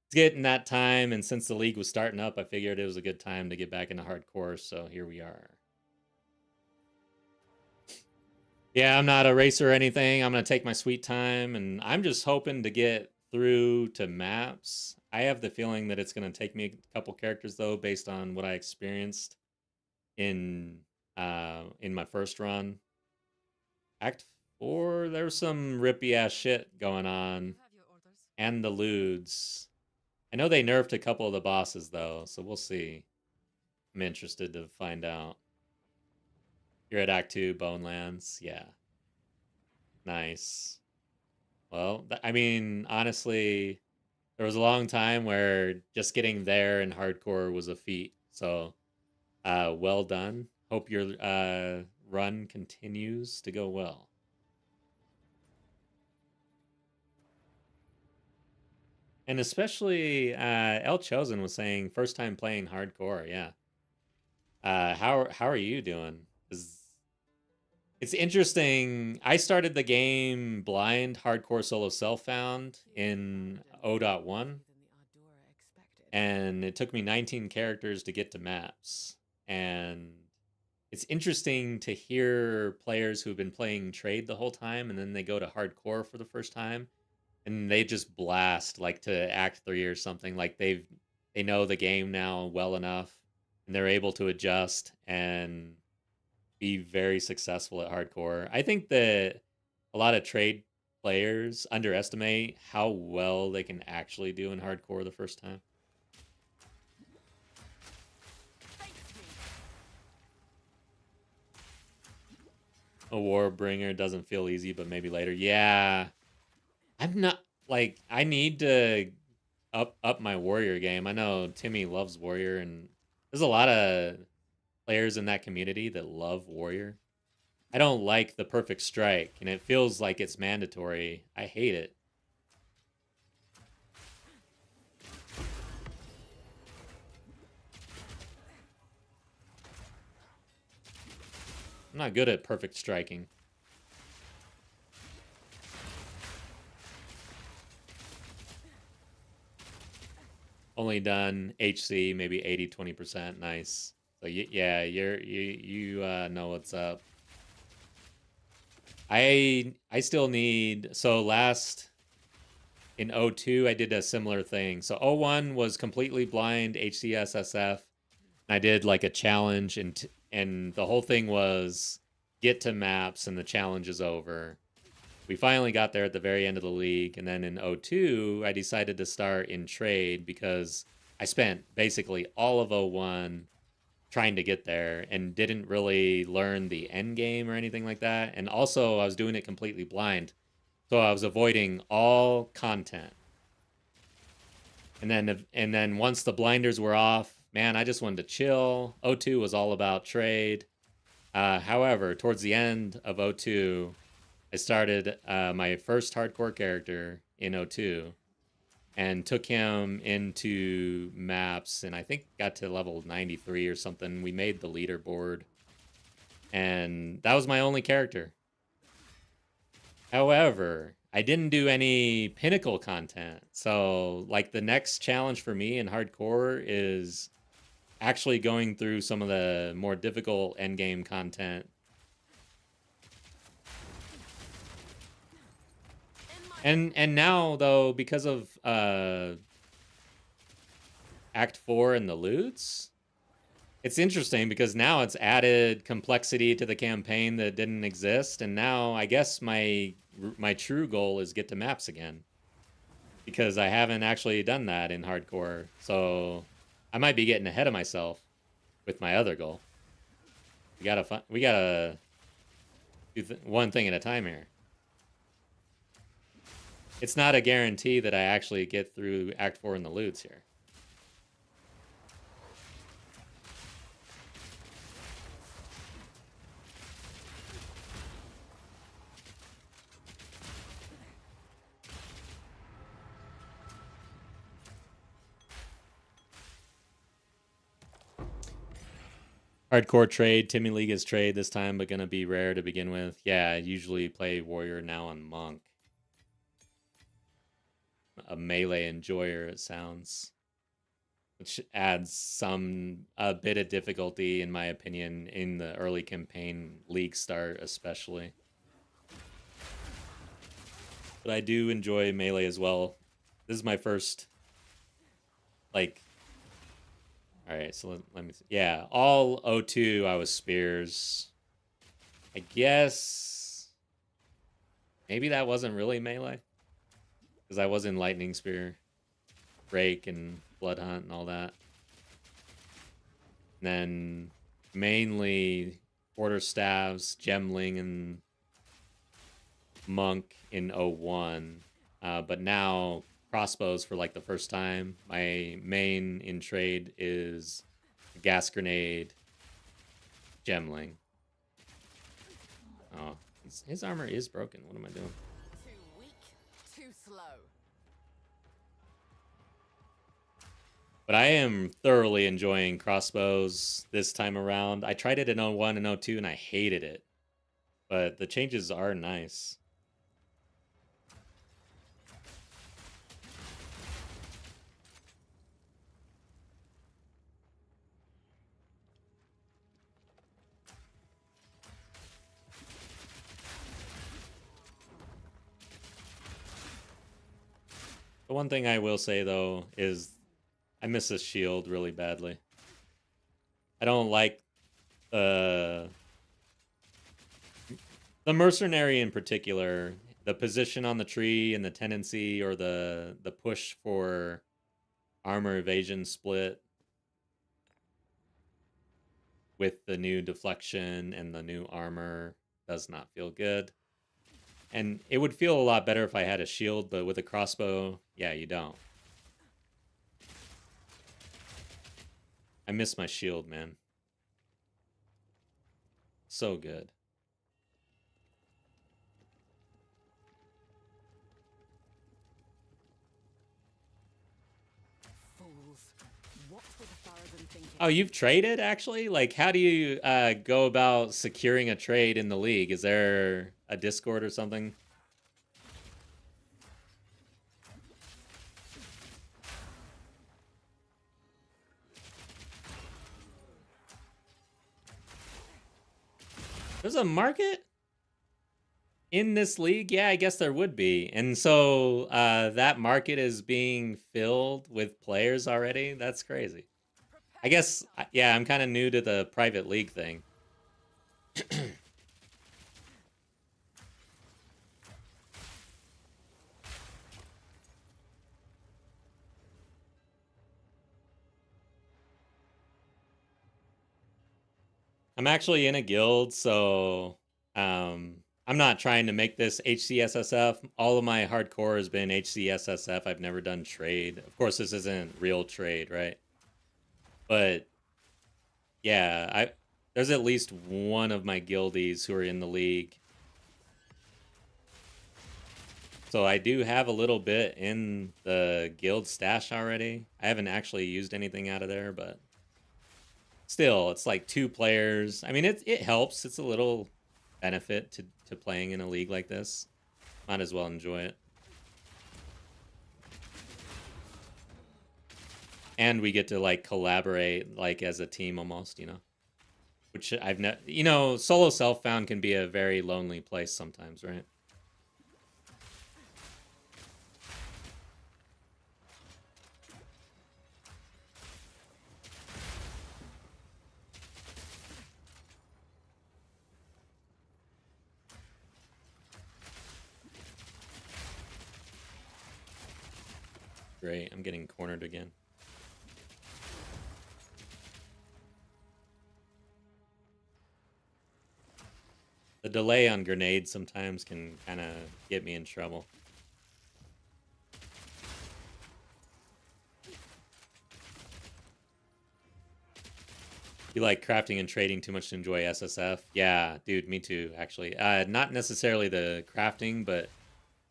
it's getting that time. And since the league was starting up, I figured it was a good time to get back into hardcore. So here we are. Yeah, I'm not a racer or anything. I'm going to take my sweet time, and I'm just hoping to get through to maps. I have the feeling that it's going to take me a couple characters, though, based on what I experienced in my first run. Act 4, there was some rippy-ass shit going on. You have your orders. And the lewds. I know they nerfed a couple of the bosses, though, so we'll see. I'm interested to find out. You're at Act 2, Bonelands. Yeah. Nice. Well, I mean, honestly, there was a long time where just getting there in hardcore was a feat. So, well done. Hope your run continues to go well. And especially, El Chosen was saying first time playing hardcore. Yeah. How are you doing? It's interesting. I started the game blind, hardcore solo self-found in 0.1, and it took me 19 characters to get to maps. And it's interesting to hear players who've been playing trade the whole time, and then they go to hardcore for the first time, and they just blast like to Act 3 or something. Like they know the game now well enough, and they're able to adjust and be very successful at hardcore. I think that a lot of trade players underestimate how well they can actually do in hardcore the first time. A Warbringer doesn't feel easy, but maybe later. Yeah. I'm not like I need to up my warrior game. I know Timmy loves warrior, and there's a lot of players in that community that love warrior. I don't like the perfect strike, and it feels like it's mandatory. I hate it. I'm not good at perfect striking. Only done HC maybe 80-20%. Nice. So yeah, you know what's up. I still need, so last in 02 I did a similar thing. So 01 was completely blind HCSSF. I did like a challenge, and the whole thing was get to maps and the challenge is over. We finally got there at the very end of the league, and then in 02 I decided to start in trade because I spent basically all of 01 trying to get there and didn't really learn the end game or anything like that. And also I was doing it completely blind, so I was avoiding all content. And then once the blinders were off, man, I just wanted to chill. 02 was all about trade. However, towards the end of 02, I started my first hardcore character in 02 and took him into maps, and I think got to level 93 or something. We made the leaderboard, and that was my only character. However, I didn't do any pinnacle content. So, like, the next challenge for me in hardcore is actually going through some of the more difficult endgame content. And now, though, because of Act 4 and the loots, it's interesting because now it's added complexity to the campaign that didn't exist, and now I guess my true goal is get to maps again, because I haven't actually done that in hardcore. So I might be getting ahead of myself with my other goal. We gotta do one thing at a time here. It's not a guarantee that I actually get through Act 4 in the loots here. Hardcore trade. Timmy League is trade this time, but gonna be rare to begin with. Yeah, I usually play warrior now on monk. A melee enjoyer, it sounds, which adds a bit of difficulty, in my opinion, in the early campaign league start especially. But I do enjoy melee as well. This is my first, like, all right, so let me see. Yeah, all 02 I was spears. I guess maybe that wasn't really melee, because I was in lightning spear, break, and blood hunt and all that. And then mainly quarter staves, gemling, and monk in 01. But now crossbows for like the first time. My main in trade is gas grenade, gemling. Oh, his armor is broken. What am I doing? Too weak, too slow. But I am thoroughly enjoying crossbows this time around. I tried it in 01 and 02 and I hated it. But the changes are nice. The one thing I will say, though, is I miss this shield really badly. I don't like the mercenary in particular. The position on the tree and the tendency, or the push for armor evasion split with the new deflection and the new armor. does not feel good. And it would feel a lot better if I had a shield, but with a crossbow, yeah, you don't. I miss my shield, man. So good. Fools. What were the Thorazin thinking? Oh, you've traded, actually? Like, how do you go about securing a trade in the league? Is there a Discord or something? There's a market in this league? Yeah, I guess there would be. And so that market is being filled with players already? That's crazy. I guess, yeah, I'm kind of new to the private league thing. I'm actually in a guild, so I'm not trying to make this HCSSF. All of my hardcore has been HCSSF. I've never done trade. Of course, this isn't real trade, right? But yeah, there's at least one of my guildies who are in the league. So I do have a little bit in the guild stash already. I haven't actually used anything out of there, but still, it's like 2 players. I mean, it helps. It's a little benefit to playing in a league like this. Might as well enjoy it. And we get to like collaborate like as a team almost, you know. Which I've never, you know, solo self-found can be a very lonely place sometimes, right? Great, I'm getting cornered again. The delay on grenades sometimes can kind of get me in trouble. You like crafting and trading too much to enjoy SSF? Yeah, dude, me too, actually. Not necessarily the crafting, but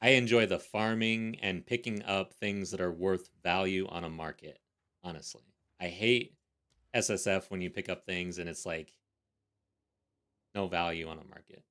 I enjoy the farming and picking up things that are worth value on a market, honestly. I hate SSF when you pick up things and it's like no value on a market.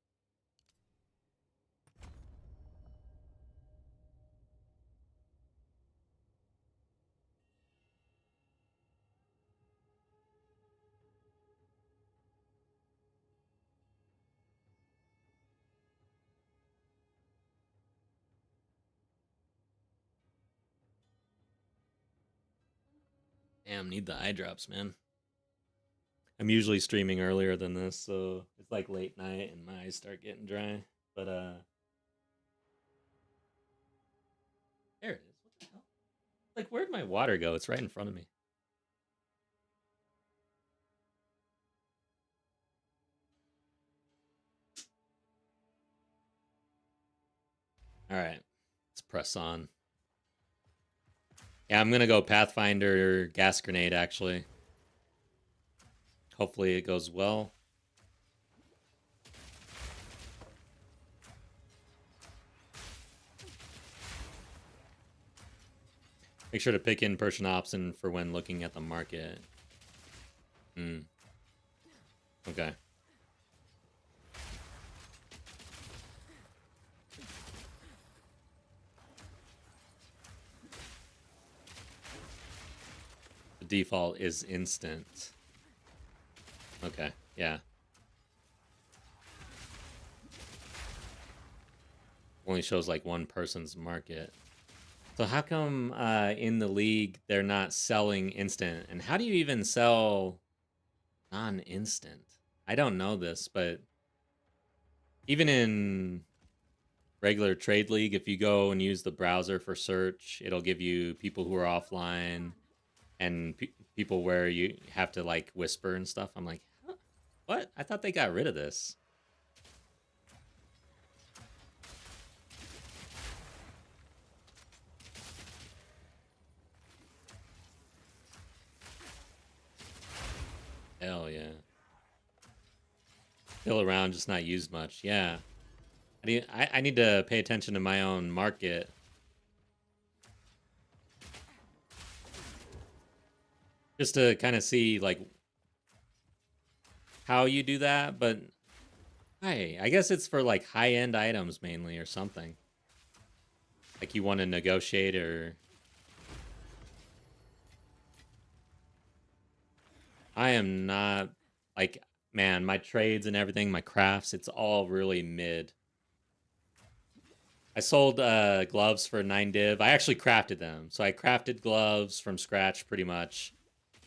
Damn, need the eye drops, man. I'm usually streaming earlier than this, so it's like late night and my eyes start getting dry. But there it is. What the hell? Like, where'd my water go? It's right in front of me. All right, let's press on. Yeah, I'm gonna go Pathfinder gas grenade actually. Hopefully it goes well. Make sure to pick in Persian option for when looking at the market. Okay. The default is instant. Okay, yeah. Only shows like one person's market. So how come in the league they're not selling instant? And how do you even sell non-instant? I don't know this, but even in regular trade league, if you go and use the browser for search, it'll give you people who are offline and people where you have to like whisper and stuff. I'm like, huh? What? I thought they got rid of this. Hell yeah. Still around, just not used much. Yeah. I need to pay attention to my own market. Just to kind of see, like, how you do that, but I guess it's for, like, high-end items mainly or something. Like, you want to negotiate or... I am not, like, man, my trades and everything, my crafts, it's all really mid. I sold gloves for 9 div. I actually crafted them. So I crafted gloves from scratch pretty much.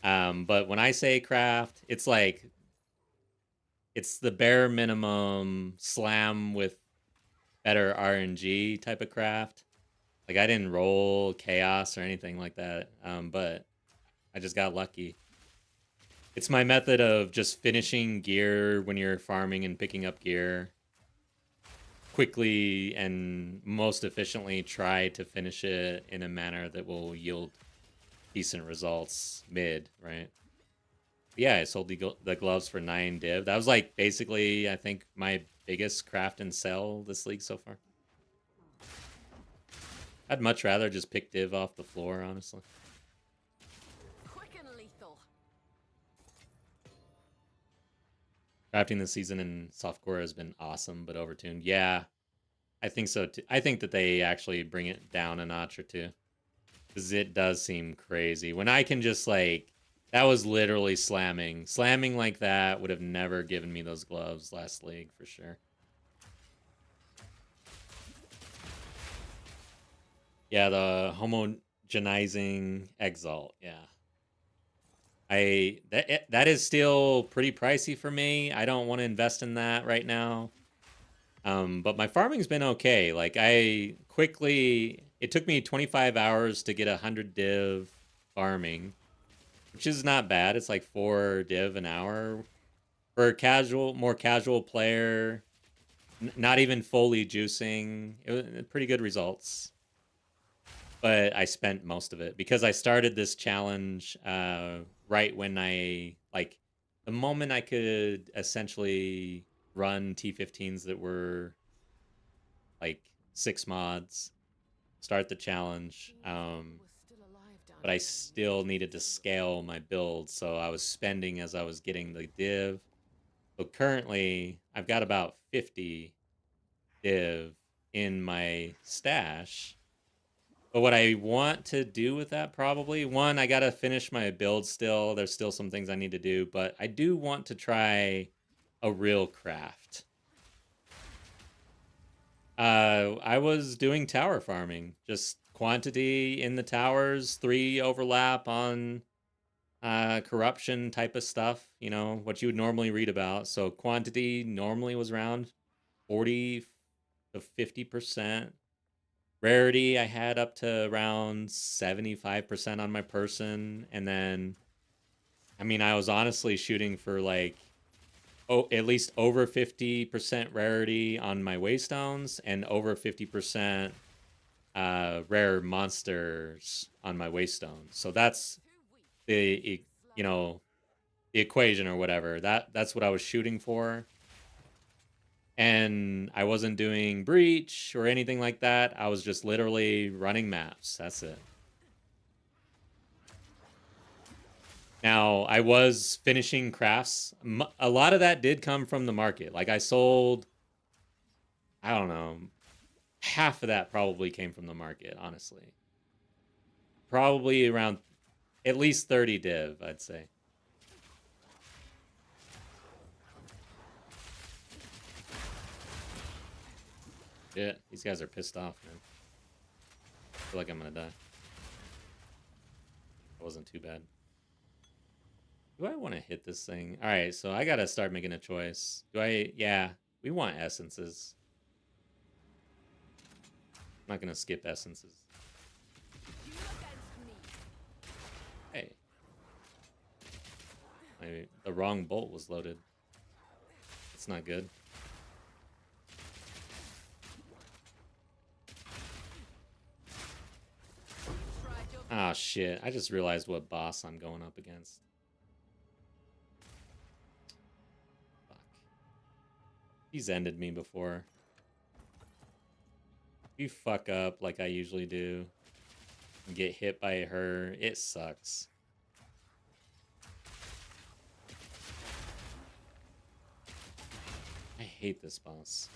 But when I say craft, it's like, it's the bare minimum slam with better RNG type of craft. Like, I didn't roll chaos or anything like that. But I just got lucky. It's my method of just finishing gear when you're farming and picking up gear. Quickly and most efficiently try to finish it in a manner that will yield decent results mid, right? Yeah, I sold the gloves for 9 div. That was like basically, I think, my biggest craft and sell this league so far. I'd much rather just pick div off the floor, honestly. Quick and lethal. Crafting this season in softcore has been awesome, but overtuned. Yeah, I think so too. I think that they actually bring it down a notch or two. Because it does seem crazy. When I can just, like... That was literally slamming. Slamming like that would have never given me those gloves last league, for sure. Yeah, the homogenizing exalt, yeah. That is still pretty pricey for me. I don't want to invest in that right now. But my farming's been okay. Like, I quickly... It took me 25 hours to get 100 div farming, which is not bad. It's like 4 div an hour. For a more casual player, not even fully juicing, it was pretty good results. But I spent most of it because I started this challenge right when I, like, the moment I could essentially run T15s that were like 6 mods, start the challenge. But I still needed to scale my build, so I was spending as I was getting the div. So currently, I've got about 50 div in my stash. But what I want to do with that, probably, one, I got to finish my build still. There's still some things I need to do, but I do want to try a real craft. I was doing tower farming, just quantity in the towers, 3 overlap on corruption type of stuff, you know, what you would normally read about. So quantity normally was around 40 to 50%. Rarity, I had up to around 75% on my person. And then, I mean, I was honestly shooting for like, at least over 50% rarity on my waystones and over 50% rare monsters on my waystones. So that's the, you know, the equation or whatever. That's what I was shooting for. And I wasn't doing breach or anything like that. I was just literally running maps. That's it. Now, I was finishing crafts. A lot of that did come from the market. Like, I sold, I don't know, half of that probably came from the market, honestly. Probably around at least 30 div, I'd say. Yeah, these guys are pissed off, man. I feel like I'm gonna die. It wasn't too bad. Do I want to hit this thing? All right, so I gotta start making a choice. Do I? Yeah, we want essences. I'm not gonna skip essences. Hey, the wrong bolt was loaded. It's not good. Ah, shit. I just realized what boss I'm going up against. He's ended me before. If you fuck up like I usually do and get hit by her, it sucks. I hate this boss.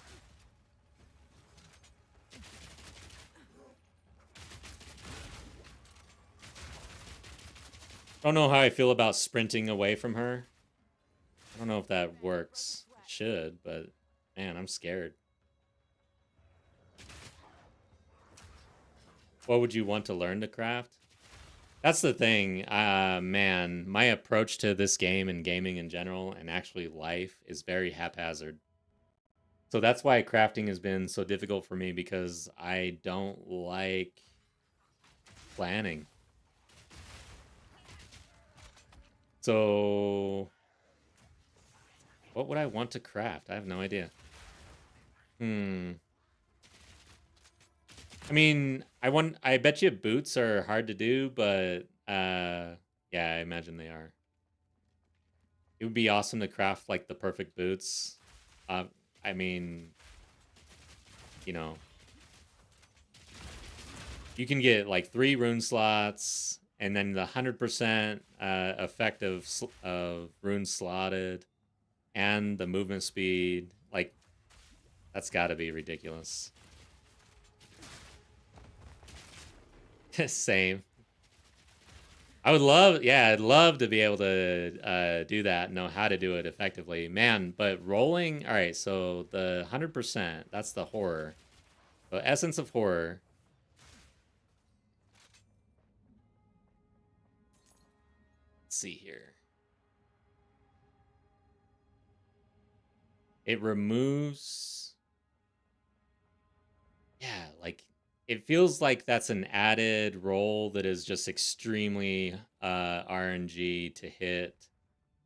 I don't know how I feel about sprinting away from her. I don't know if that works. It should, but man, I'm scared. What would you want to learn to craft? That's the thing. Man, my approach to this game and gaming in general and actually life is very haphazard. So that's why crafting has been so difficult for me, because I don't like planning. So what would I want to craft? I have no idea. I mean, I bet you boots are hard to do, but yeah, I imagine they are. It would be awesome to craft like the perfect boots. I mean, you know, you can get like 3 rune slots, and then the 100% effect of rune slotted, and the movement speed. Like, that's got to be ridiculous. Same. I would love, yeah, I'd love to be able to do that, know how to do it effectively. Man, but rolling, all right, so the 100%, that's the horror. The essence of horror. Let's see here. It removes, yeah, like, it feels like that's an added roll that is just extremely RNG to hit,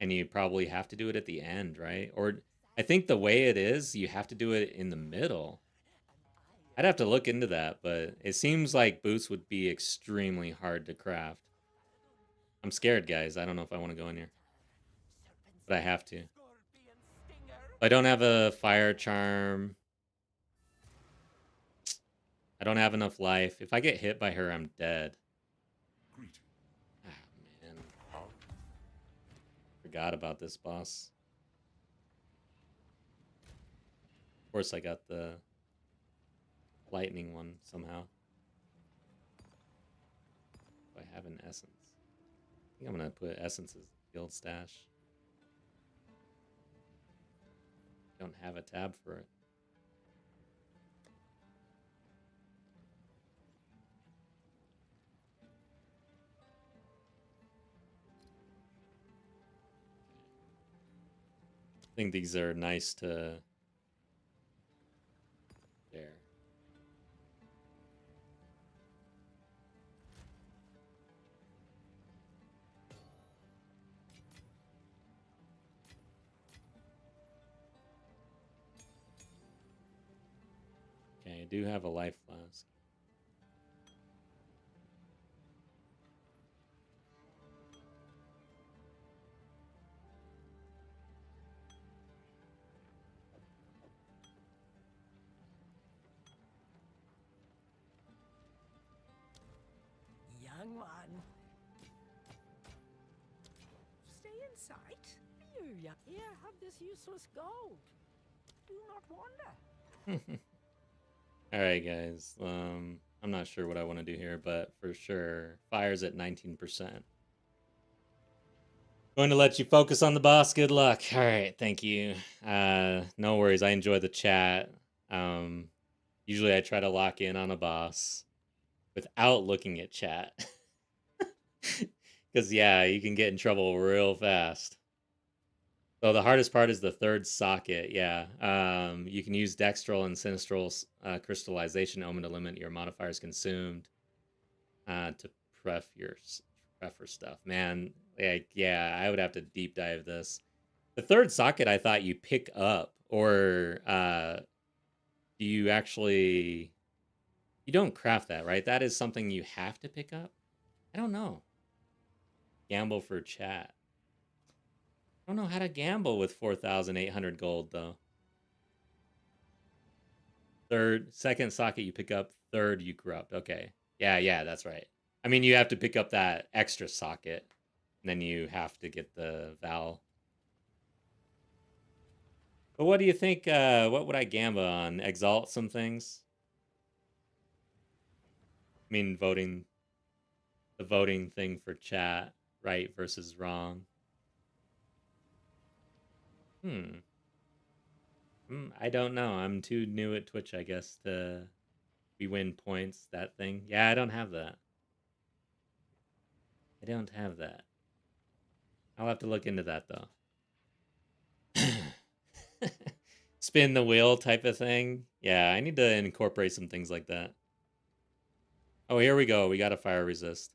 and you probably have to do it at the end, right? Or I think the way it is, you have to do it in the middle. I'd have to look into that, but it seems like boots would be extremely hard to craft. I'm scared, guys. I don't know if I want to go in here, but I have to. I don't have a fire charm. I don't have enough life. If I get hit by her, I'm dead. Greeting. Ah, man. How? Forgot about this boss. Of course, I got the lightning one somehow. Do I have an essence? I think I'm going to put essences guild stash. Don't have a tab for it. I think these are nice to share. Okay, I do have a life flask. Young one. Stay in sight. Here, have this useless gold. Do not wander. All right, guys. I'm not sure what I want to do here, but for sure, fire's at 19%. Going to let you focus on the boss. Good luck. All right, thank you. No worries. I enjoy the chat. Usually I try to lock in on a boss without looking at chat. Because, yeah, you can get in trouble real fast. So the hardest part is the third socket, yeah. You can use Dextral and Sinistral Crystallization Omen to limit your modifiers consumed to prefer stuff. Man, like, yeah, I would have to deep dive this. The third socket I thought you pick up, or do you actually... You don't craft that, right? That is something you have to pick up? I don't know. Gamble for chat. I don't know how to gamble with 4,800 gold, though. second socket you pick up, third you corrupt. Okay. Yeah, that's right. I mean, you have to pick up that extra socket, and then you have to get the Val. But what do you think? What would I gamble on? Exalt some things? I mean, the voting thing for chat, right versus wrong. I don't know. I'm too new at Twitch, I guess, to we win points, that thing. Yeah, I don't have that. I don't have that. I'll have to look into that, though. Spin the wheel type of thing. Yeah, I need to incorporate some things like that. Oh, here we go. We got a fire resist.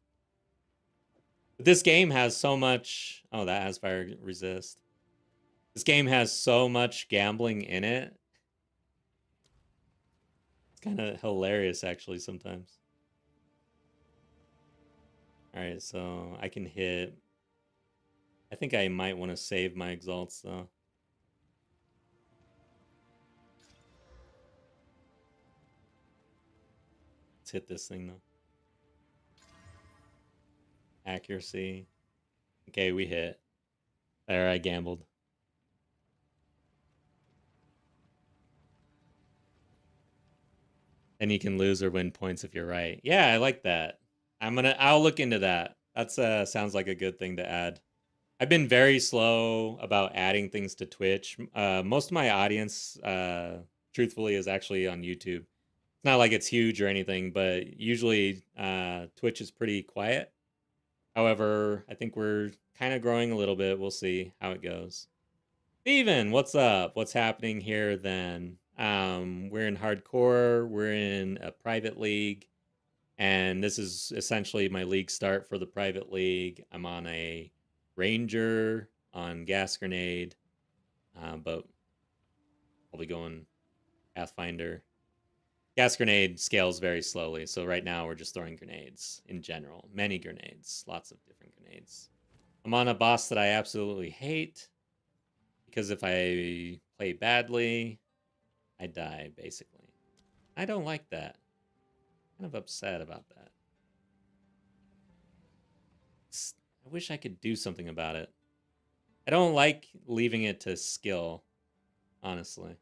But this game has so much... Oh, that has fire resist. This game has so much gambling in it. It's kind of hilarious, actually, sometimes. Alright, so I can hit... I think I might want to save my exalts, though. Let's hit this thing, though. Accuracy. Okay, we hit. There, I gambled. And you can lose or win points if you're right. Yeah, I like that. I'll look into that. That's sounds like a good thing to add. I've been very slow about adding things to Twitch. Most of my audience, truthfully, is actually on YouTube. It's not like it's huge or anything, but usually Twitch is pretty quiet. However, I think we're kind of growing a little bit. We'll see how it goes. Steven, what's up? What's happening here then? We're in hardcore. We're in a private league. And this is essentially my league start for the private league. I'm on a Ranger on Gas Grenade. But I'll be going Pathfinder. Gas Grenade scales very slowly. So right now we're just throwing grenades in general. Many grenades. Lots of different grenades. I'm on a boss that I absolutely hate. Because if I play badly, I die, basically. I don't like that. I'm kind of upset about that. I wish I could do something about it. I don't like leaving it to skill, honestly.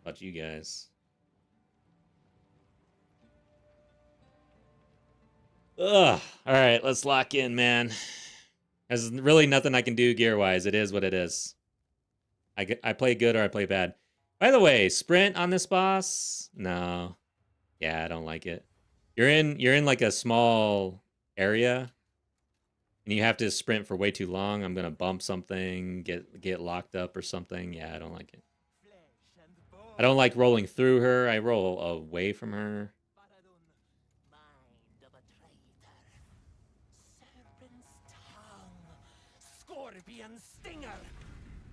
How about you guys? Ugh. Alright, let's lock in, man. There's really nothing I can do gear-wise. It is what it is. I play good or I play bad. By the way, sprint on this boss? No. Yeah, I don't like it. You're in like a small area and you have to sprint for way too long. I'm gonna bump something, get locked up or something. Yeah, I don't like it. I don't like rolling through her. I roll away from her. Scorpion stinger.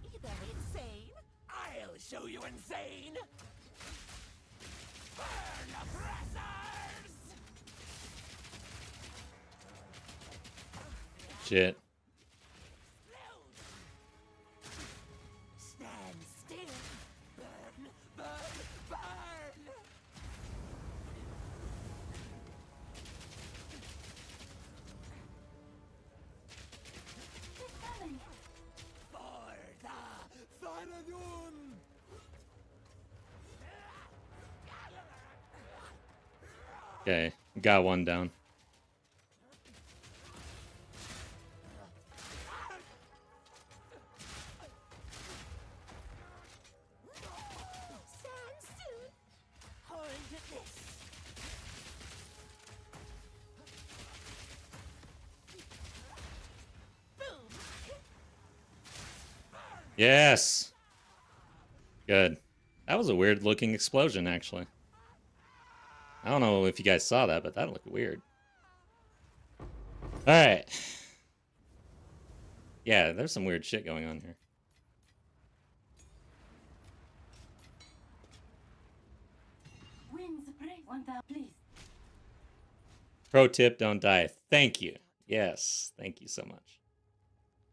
Either insane. I'll show you insane. Burn oppressors. Shit. Stand still. Burn, burn, burn. For the Faradun. Okay, got one down. Stand still. Hold this. Boom. Yes. Good. That was a weird looking explosion, actually. I don't know if you guys saw that, but that looked weird. Alright. Yeah, there's some weird shit going on here. Pro tip, don't die. Thank you. Yes, thank you so much.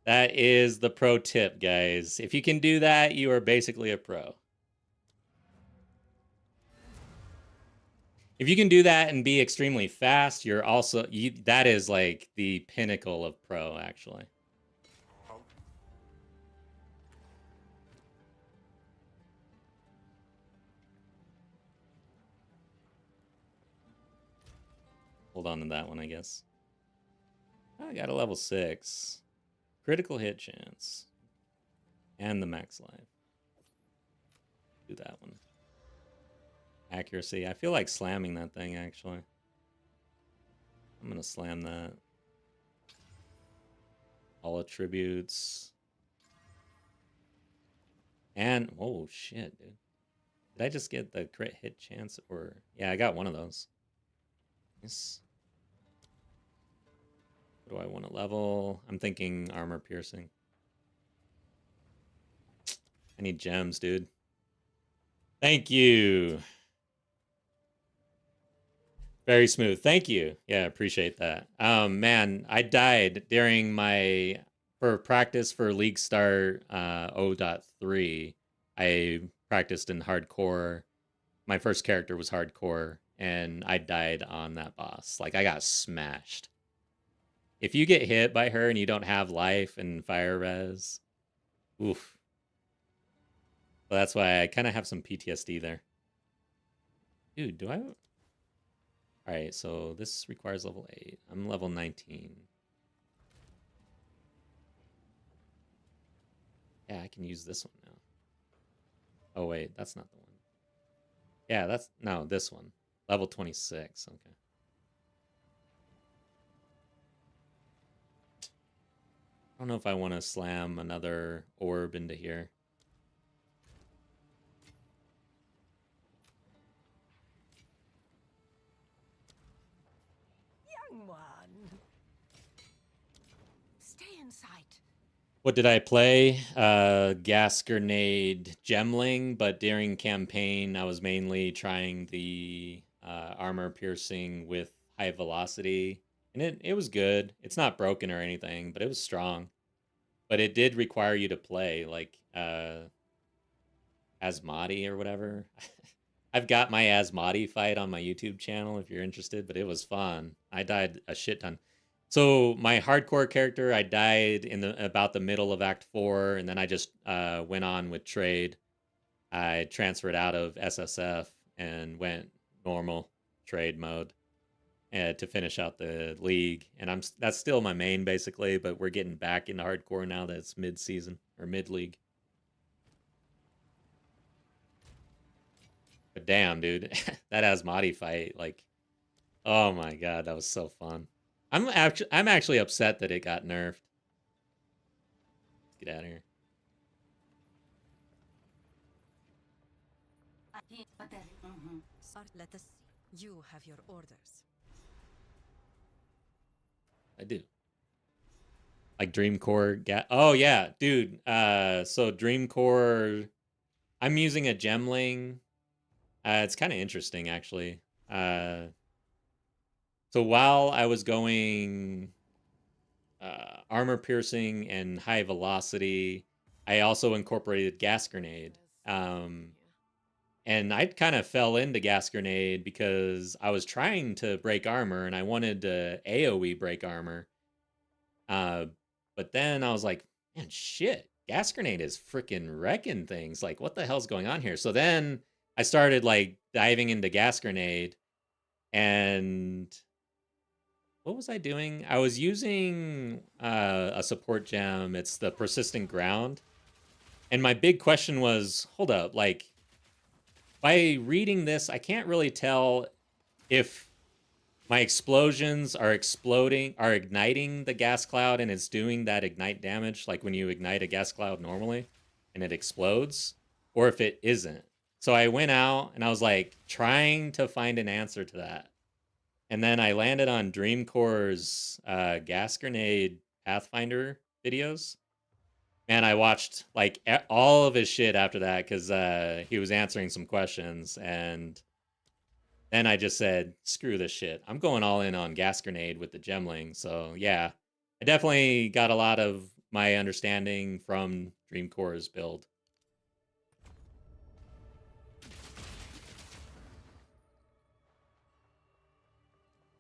That is the pro tip, guys. If you can do that, you are basically a pro. If you can do that and be extremely fast, you're also that is like the pinnacle of pro, actually. Hold on to that one, I guess. I got a level 6. Critical hit chance. And the max life. Do that one. Accuracy. I feel like slamming that thing, actually. I'm going to slam that. All attributes. And, oh shit, dude. Did I just get the crit hit chance? Or, yeah, I got one of those. Yes. What do I want to level? I'm thinking armor piercing. I need gems, dude. Thank you. Very smooth. Thank you. Yeah, appreciate that. Man, I died during my for practice for League Start 0.3. I practiced in hardcore. My first character was hardcore, and I died on that boss. Like, I got smashed. If you get hit by her and you don't have life and fire res, oof. Well, that's why I kind of have some PTSD there. Dude, do I... Alright, so this requires level 8. I'm level 19. Yeah, I can use this one now. Oh, wait, that's not the one. Yeah, that's... No, this one. Level 26, okay. I don't know if I want to slam another orb into here. Young one. Stay in sight. What did I play? Gas grenade gemling, but during campaign I was mainly trying the armor piercing with high velocity, and it was good. It's not broken or anything, but it was strong. But it did require you to play like Asmati or whatever. I've got my Asmati fight on my YouTube channel if you're interested, but it was fun. I died a shit ton. So my hardcore character, I died in about the middle of Act 4, and then I just went on with trade. I transferred out of SSF and went normal trade mode to finish out the league. And that's still my main basically, but we're getting back into hardcore now that it's mid-season or mid-league. But damn, dude, that Asmati fight, like, oh my god, that was so fun. I'm actually upset that it got nerfed. Let's get out of here. Let us see. You have your orders. I do. Like Dreamcore. Oh yeah, dude. So Dreamcore. I'm using a gemling. It's kind of interesting actually. So while I was going armor piercing and high velocity, I also incorporated gas grenade. And I kind of fell into gas grenade because I was trying to break armor and I wanted to AoE break armor. But then I was like, man, shit, gas grenade is freaking wrecking things. Like, what the hell's going on here? So then I started like diving into gas grenade, and what was I doing? I was using a support gem. It's the persistent ground. And my big question was, hold up, like, by reading this, I can't really tell if my explosions are igniting the gas cloud and it's doing that ignite damage, like when you ignite a gas cloud normally and it explodes, or if it isn't. So I went out and I was like trying to find an answer to that. And then I landed on Dreamcore's gas grenade Pathfinder videos. And I watched like all of his shit after that because he was answering some questions. And then I just said, screw this shit. I'm going all in on gas grenade with the gemling. So yeah, I definitely got a lot of my understanding from Dreamcore's build.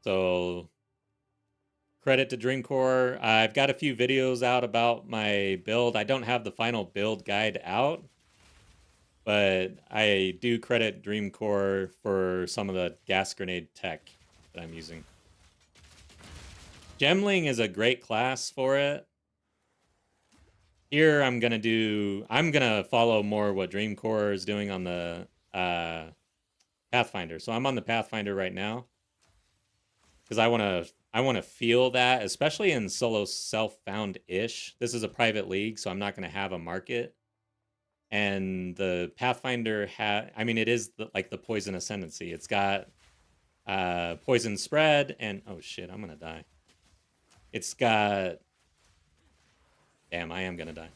So credit to Dreamcore. I've got a few videos out about my build. I don't have the final build guide out, but I do credit Dreamcore for some of the gas grenade tech that I'm using. Gemling is a great class for it. Here I'm gonna follow more what Dreamcore is doing on the Pathfinder. So I'm on the Pathfinder right now because I wanna feel that, especially in solo self-found-ish. This is a private league, so I'm not gonna have a market. And the Pathfinder it is like the poison ascendancy. It's got poison spread and oh shit, I'm gonna die. It's got damn, I am gonna die.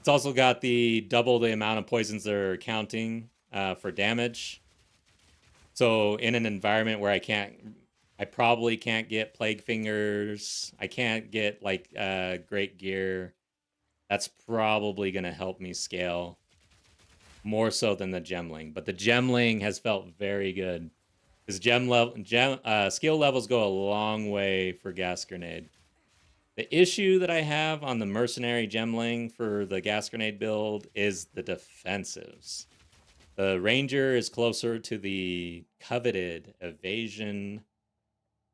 It's also got the double the amount of poisons they're counting for damage. So in an environment where I probably can't get plague fingers, I can't get like great gear. That's probably gonna help me scale more so than the Gemling. But the Gemling has felt very good because skill levels go a long way for gas grenade. The issue that I have on the mercenary Gemling for the gas grenade build is the defensives. The ranger is closer to the coveted evasion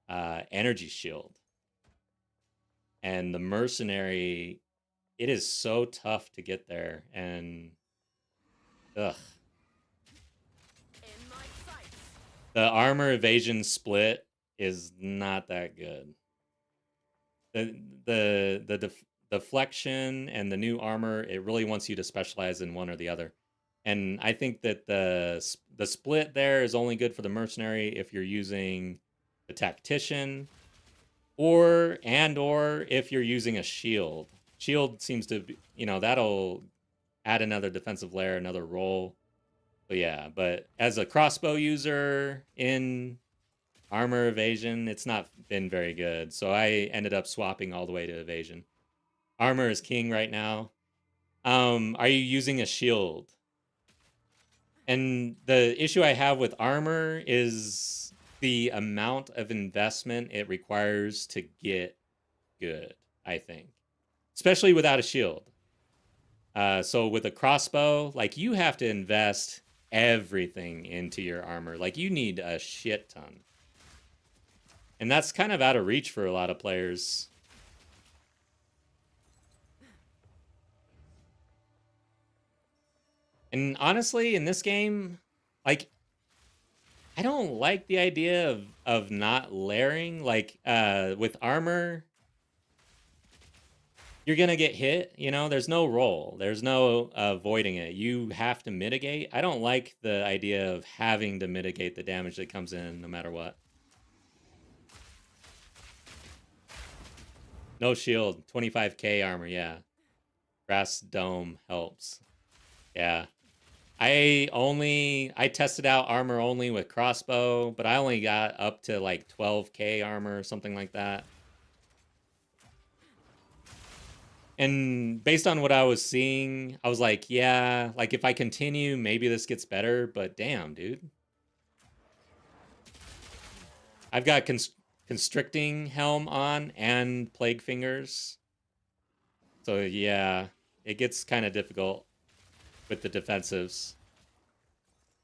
energy shield. And the mercenary, it is so tough to get there. And ugh. The armor evasion split is not that good. The deflection and the new armor, it really wants you to specialize in one or the other. And I think that the split there is only good for the mercenary if you're using the tactician or if you're using a shield. Shield seems to be, that'll add another defensive layer, another role. But yeah, but as a crossbow user in armor evasion, it's not been very good. So I ended up swapping all the way to evasion. Armor is king right now. Are you using a shield? And the issue I have with armor is the amount of investment it requires to get good, I think. Especially without a shield. So with a crossbow, like you have to invest everything into your armor. Like you need a shit ton. And that's kind of out of reach for a lot of players. And honestly, in this game, like, I don't like the idea of not layering. Like, with armor, you're going to get hit. There's no roll. There's no avoiding it. You have to mitigate. I don't like the idea of having to mitigate the damage that comes in no matter what. No shield, 25k armor, yeah. Brass dome helps. Yeah. I tested out armor only with crossbow, but I only got up to like 12k armor or something like that. And based on what I was seeing, I was like, yeah, like if I continue, maybe this gets better, but damn, dude. I've got constricting helm on and plague fingers. So yeah, it gets kind of difficult with the defensives.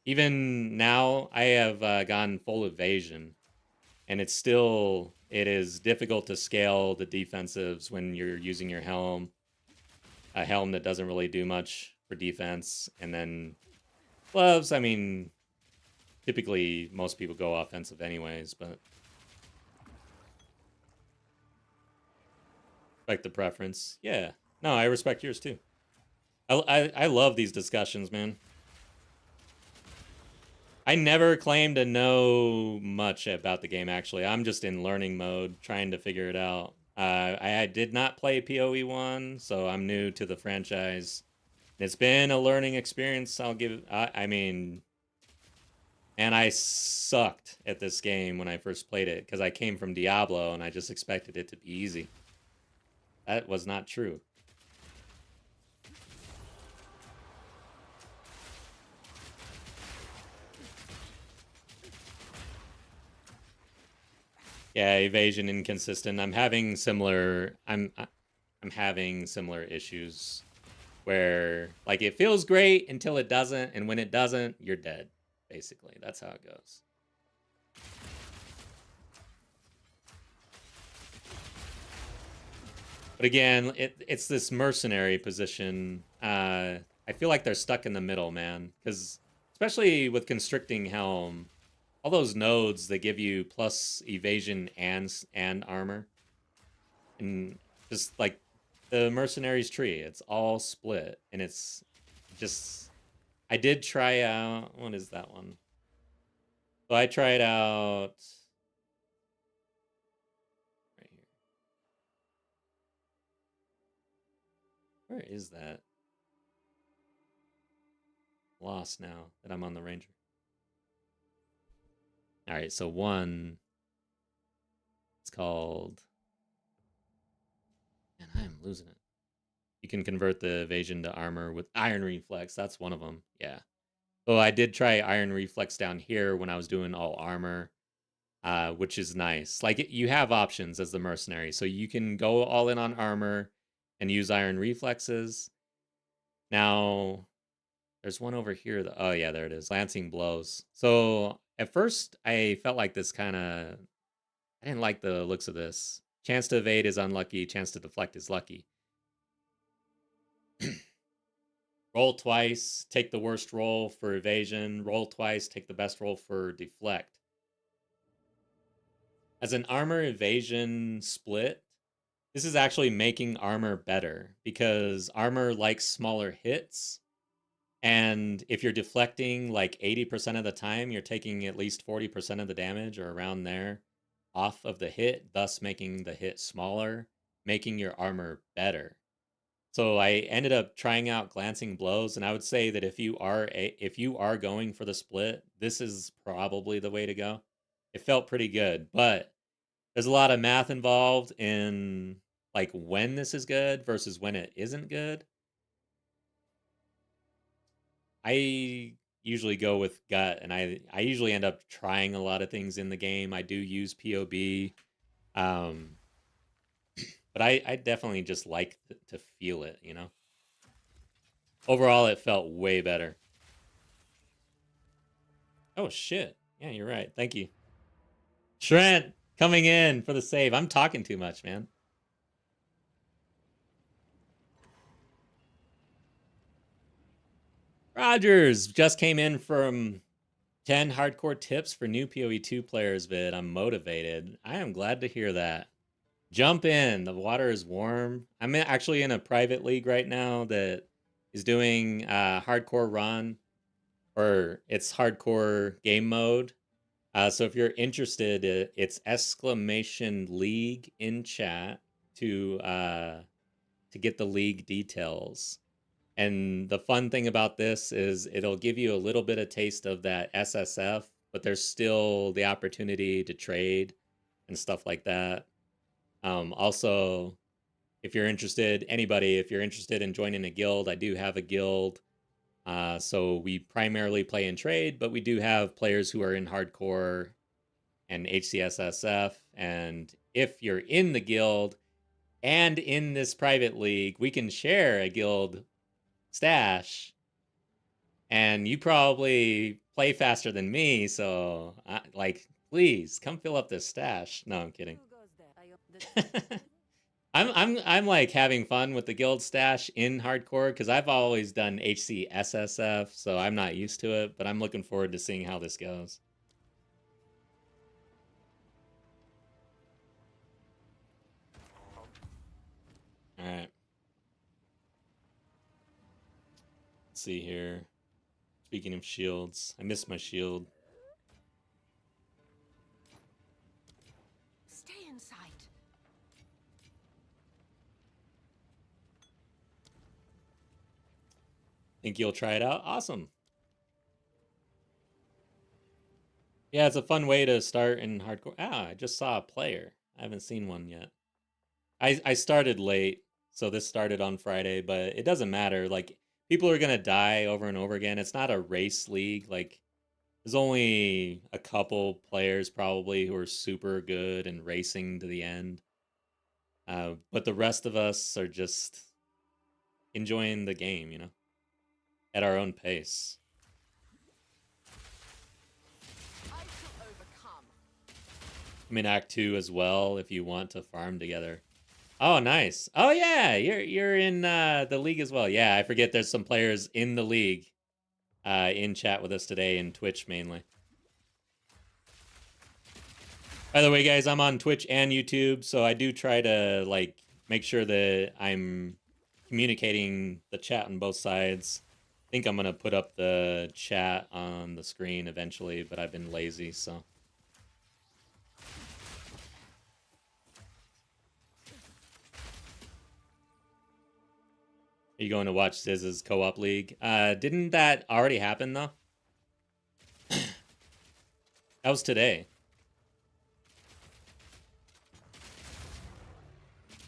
Even now, I have gone full evasion, and it is difficult to scale the defensives when you're using your helm. A helm that doesn't really do much for defense, and then gloves, I mean, typically most people go offensive anyways, but respect the preference. Yeah. No, I respect yours too. I love these discussions, man. I never claim to know much about the game, actually. I'm just in learning mode, trying to figure it out. I did not play POE 1, so I'm new to the franchise. It's been a learning experience. I mean, and I sucked at this game when I first played it because I came from Diablo and I just expected it to be easy. That was not true. Yeah, evasion inconsistent. I'm having similar issues where like it feels great until it doesn't, and when it doesn't, you're dead. Basically, that's how it goes. But again, it's this mercenary position. I feel like they're stuck in the middle, man, because especially with constricting helm, all those nodes that give you plus evasion and armor, and just like the mercenaries tree, it's all split, and it's just. I did try out. What is that one? So I tried out right here. Where is that? Lost now that I'm on the ranger. All right, so one. It's called. And I am losing it. You can convert the evasion to armor with iron reflex. That's one of them. Yeah. So I did try iron reflex down here when I was doing all armor, which is nice. Like you have options as the mercenary, so you can go all in on armor and use iron reflexes. Now, there's one over here. Oh yeah, there it is. Lancing blows. So at first, I felt like this kind of. I didn't like the looks of this. Chance to evade is unlucky. Chance to deflect is lucky. Roll twice, take the worst roll for evasion. Roll twice, take the best roll for deflect. As an armor evasion split, this is actually making armor better because armor likes smaller hits. And if you're deflecting like 80% of the time, you're taking at least 40% of the damage or around there off of the hit, thus making the hit smaller, making your armor better. So I ended up trying out glancing blows, and I would say that if you are going for the split, this is probably the way to go. It felt pretty good, but there's a lot of math involved in like when this is good versus when it isn't good. I usually go with gut, and I usually end up trying a lot of things in the game. I do use POB. But I definitely just like to feel it, you know? Overall, it felt way better. Oh, shit. Yeah, you're right. Thank you. Trent, coming in for the save. I'm talking too much, man. Rogers just came in from 10 hardcore tips for new PoE 2 players vid. I'm motivated. I am glad to hear that. Jump in. The water is warm. I'm actually in a private league right now that is doing hardcore run, or it's hardcore game mode. So if you're interested, it's !league in chat to get the league details. And the fun thing about this is it'll give you a little bit of taste of that SSF, but there's still the opportunity to trade and stuff like that. Also, if you're interested, if you're interested in joining a guild, I do have a guild. So we primarily play in trade, but we do have players who are in hardcore and HCSSF. And if you're in the guild and in this private league, we can share a guild stash. And you probably play faster than me, so please come fill up this stash. No, I'm kidding. I'm like having fun with the guild stash in hardcore because I've always done HCSSF, so I'm not used to it, but I'm looking forward to seeing how this goes. All right. Let's see here. Speaking of shields, I missed my shield. Stay in sight. Think you'll try it out? Awesome. Yeah, it's a fun way to start in hardcore. I just saw a player. I haven't seen one yet. I started late, so this started on Friday, but it doesn't matter. Like, people are going to die over and over again. It's not a race league. Like, There's only a couple players probably who are super good and racing to the end. But the rest of us are just enjoying the game, you know, at our own pace. I shall overcome. I'm in Act 2 as well if you want to farm together. Oh, nice. Oh yeah, you're in the league as well. Yeah, I forget there's some players in the league in chat with us today in Twitch mainly. By the way, guys, I'm on Twitch and YouTube, so I do try to like make sure that I'm communicating the chat on both sides. I think I'm gonna put up the chat on the screen eventually, but I've been lazy, so. Are you going to watch Ziz's co-op league? Didn't that already happen though? That was today.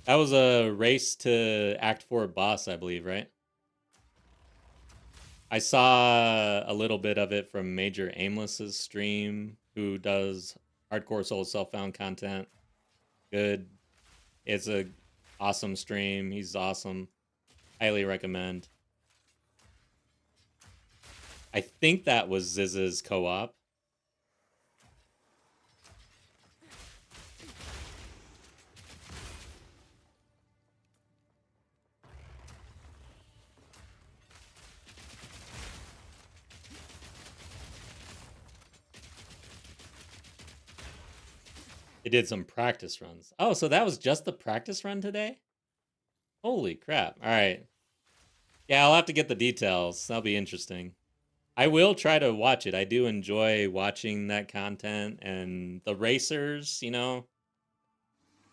That was a race to Act 4 boss, I believe, right? I saw a little bit of it from Major Aimless's stream, who does hardcore solo self-found content. Good. It's a awesome stream. He's awesome. Highly recommend. I think that was Ziz's co-op. They did some practice runs. Oh, so that was just the practice run today? Holy crap. All right. Yeah, I'll have to get the details. That'll be interesting. I will try to watch it. I do enjoy watching that content and the racers, you know.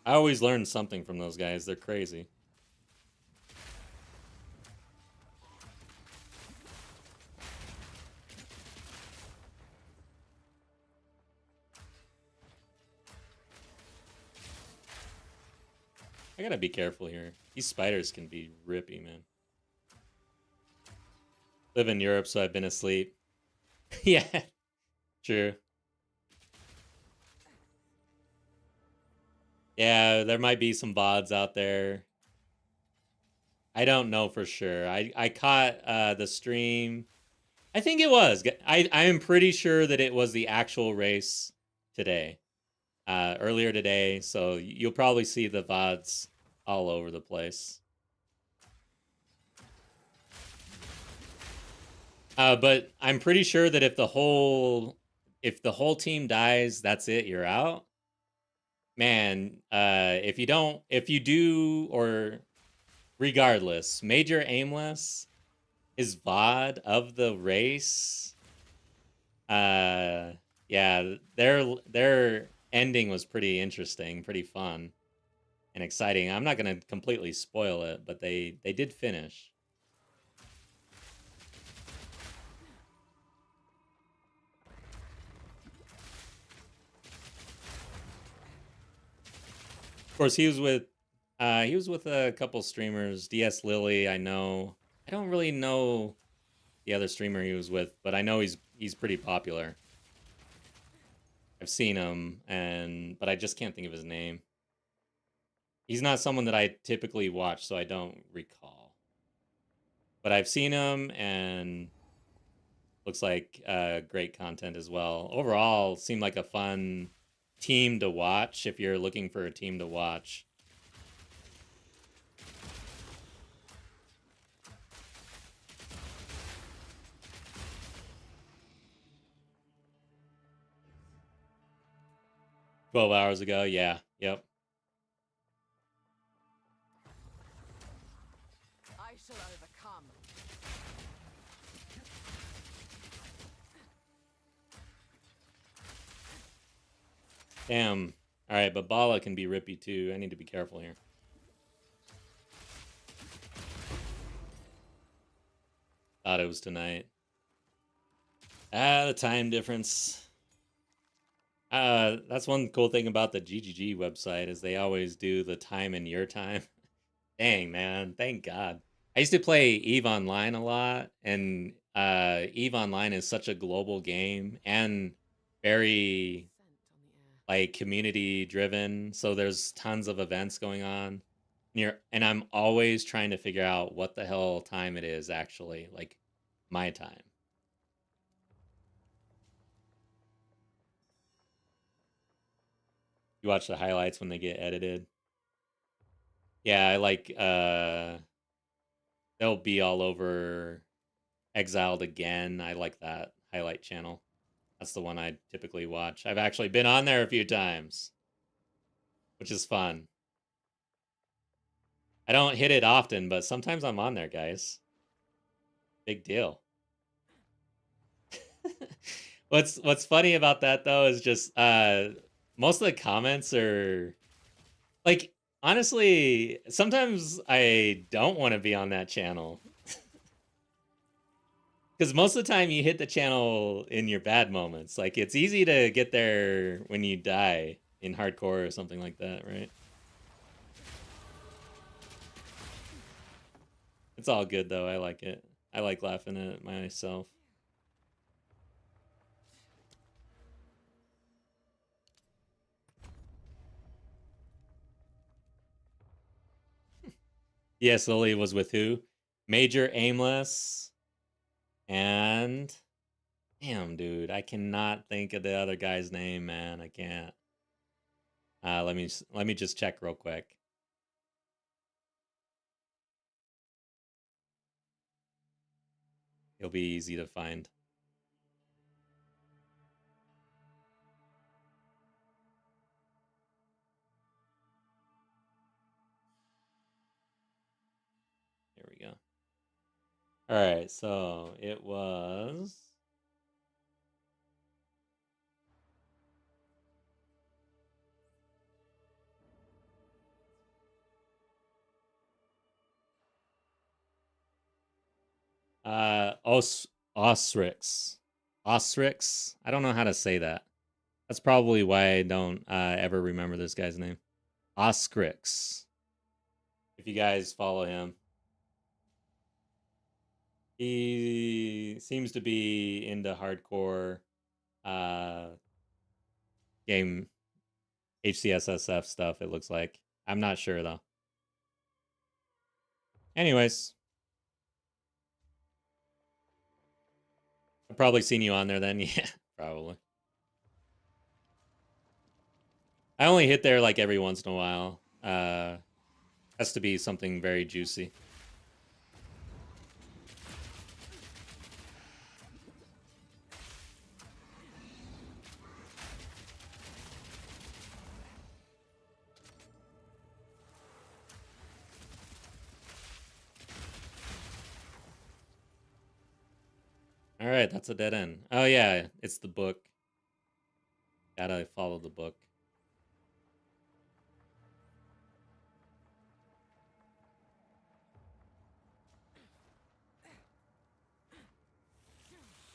I always learn something from those guys. They're crazy. I gotta be careful here. These spiders can be rippy, man. Live in Europe, so I've been asleep. Yeah, true. Yeah, there might be some VODs out there. I don't know for sure. I caught the stream. I think it was. I am pretty sure that it was the actual race today. Earlier today, so you'll probably see the VODs all over the place. But I'm pretty sure that if the whole team dies, that's it, you're out. Man, if you do, or regardless, Major Aimless, his VOD of the race, yeah, their ending was pretty interesting, pretty fun and exciting. I'm not gonna completely spoil it, but they did finish. Of course, he was with a couple streamers. DS Lily, I know. I don't really know the other streamer he was with, but I know he's pretty popular. I've seen him, but I just can't think of his name. He's not someone that I typically watch, so I don't recall. But I've seen him, and looks like great content as well. Overall, seemed like a fun team to watch if you're looking for a team to watch. "12 hours ago, yeah, yep." I shall overcome. Damn. All right, but Bala can be rippy too. I need to be careful here. Thought it was tonight. The time difference. That's one cool thing about the GGG website is they always do the time in your time. Dang, man. Thank God. I used to play EVE Online a lot, and EVE Online is such a global game and very like community driven. So there's tons of events going on. And I'm always trying to figure out what the hell time it is actually, like my time. You watch the highlights when they get edited. Yeah, I like they'll be all over Exiled Again. I like that highlight channel. That's the one I typically watch. I've actually been on there a few times, which is fun. I don't hit it often, but sometimes I'm on there, guys. Big deal. What's funny about that though is just most of the comments are like, honestly, sometimes I don't want to be on that channel. Because most of the time you hit the channel in your bad moments. Like, it's easy to get there when you die in hardcore or something like that, right? It's all good, though. I like it. I like laughing at myself. Yes, Lily was with who? Major Aimless. And... Damn, dude. I cannot think of the other guy's name, man. I can't. Let me just check real quick. It'll be easy to find. There we go. All right, so it was... Osrix. Osrix? I don't know how to say that. That's probably why I don't ever remember this guy's name. Osrix. If you guys follow him. He seems to be into hardcore game HCSSF stuff, it looks like. I'm not sure, though. Anyways. I've probably seen you on there then. Yeah, probably. I only hit there like every once in a while. Has to be something very juicy. All right, that's a dead end. Oh yeah, it's the book. Gotta follow the book.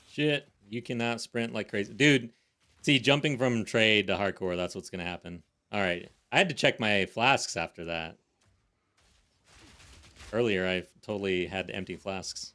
Shit, you cannot sprint like crazy. Dude, see, jumping from trade to hardcore, that's what's gonna happen. All right, I had to check my flasks after that. Earlier, I totally had empty flasks.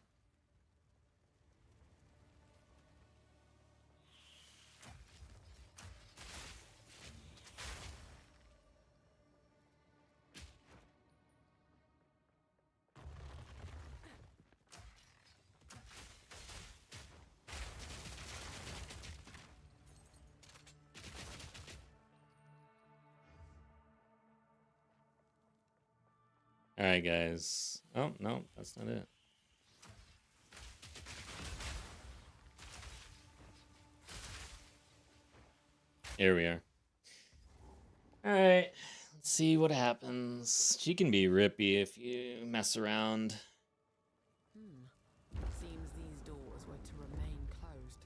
All right, guys. Oh, no, that's not it. Here we are. All right, let's see what happens. She can be rippy if you mess around. Seems these doors were to remain closed.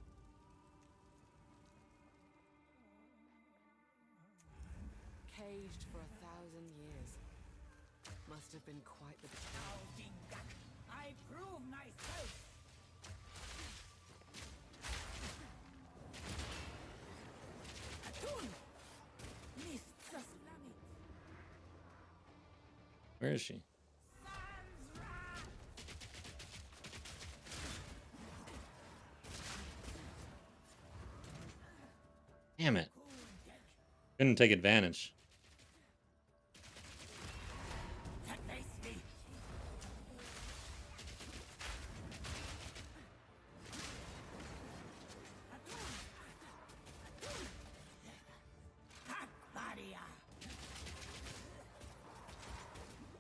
Caged for 1,000 years. Must have been quite the betrayal. I prove myself. Atun! Mists of Lamit. Where is she? Damn it. Couldn't take advantage.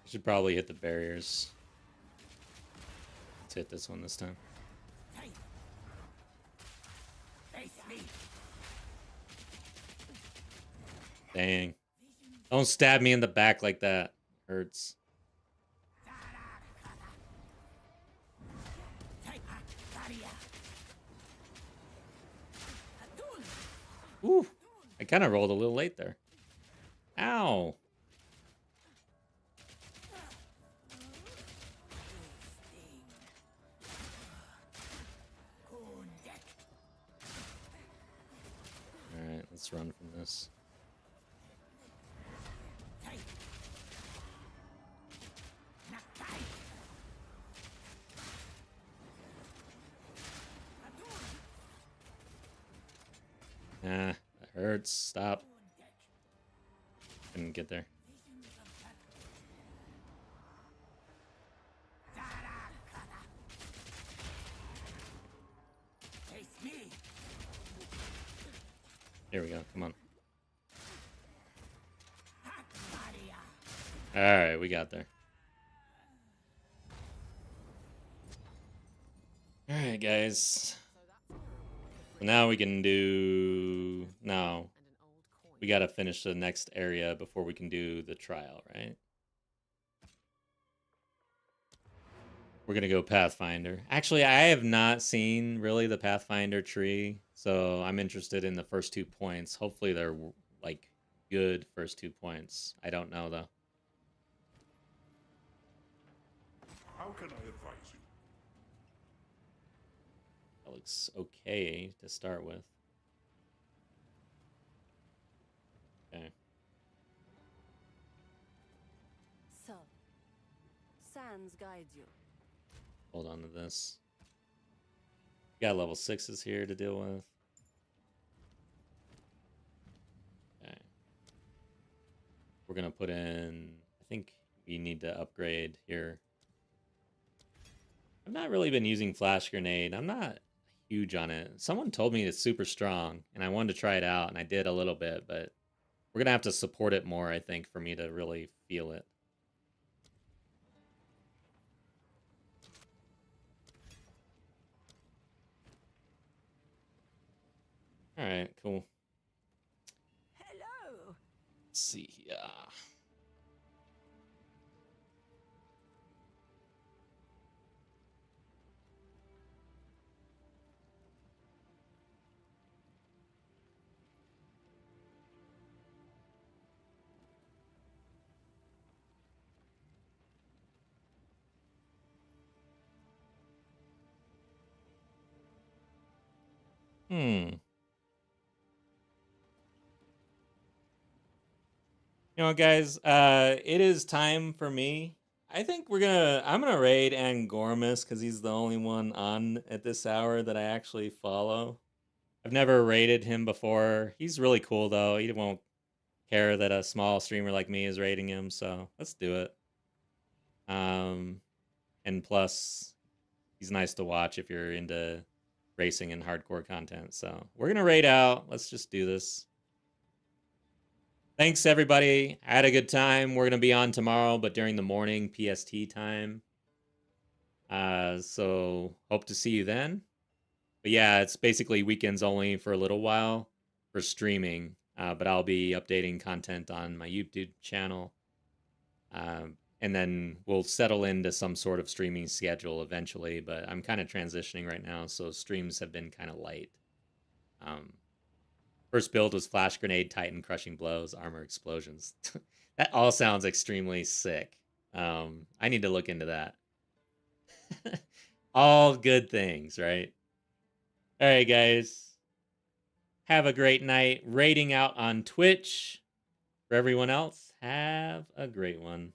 Should probably hit the barriers. Let's hit this one this time. Dang. Don't stab me in the back like that. Hurts. Ooh. I kind of rolled a little late there. Ow. Alright, let's run from this. Nah, that hurts. Stop. Couldn't get there. Here we go. Come on. Alright, we got there. Alright, guys. Now we can do... No. We gotta finish the next area before we can do the trial, right? We're gonna go Pathfinder. Actually, I have not seen really the Pathfinder tree, so I'm interested in the first 2 points. Hopefully they're, like, good first 2 points. I don't know, though. How can I advise you? That looks okay to start with. Okay. So, Sans guides you. Hold on to this. Got level 6s here to deal with. Okay. We're gonna put in... I think we need to upgrade here. I've not really been using Flash Grenade. I'm not huge on it. Someone told me it's super strong, and I wanted to try it out, and I did a little bit, but we're gonna have to support it more, I think, for me to really feel it. Alright, cool. Hello. Let's see here. You know, guys, it is time for me. I think I'm gonna raid Angormus because he's the only one on at this hour that I actually follow. I've never raided him before. He's really cool though. He won't care that a small streamer like me is raiding him, so let's do it. And plus, he's nice to watch if you're into racing and hardcore content. So we're gonna raid out. Let's just do this. Thanks, everybody. I had a good time. We're going to be on tomorrow, but during the morning PST time. So hope to see you then. But yeah, it's basically weekends only for a little while for streaming. But I'll be updating content on my YouTube channel. And then we'll settle into some sort of streaming schedule eventually. But I'm kind of transitioning right now, so streams have been kind of light. First build was Flash Grenade, Titan, Crushing Blows, Armor Explosions. That all sounds extremely sick. I need to look into that. All good things, right? All right, guys. Have a great night. Raiding out on Twitch. For everyone else, have a great one.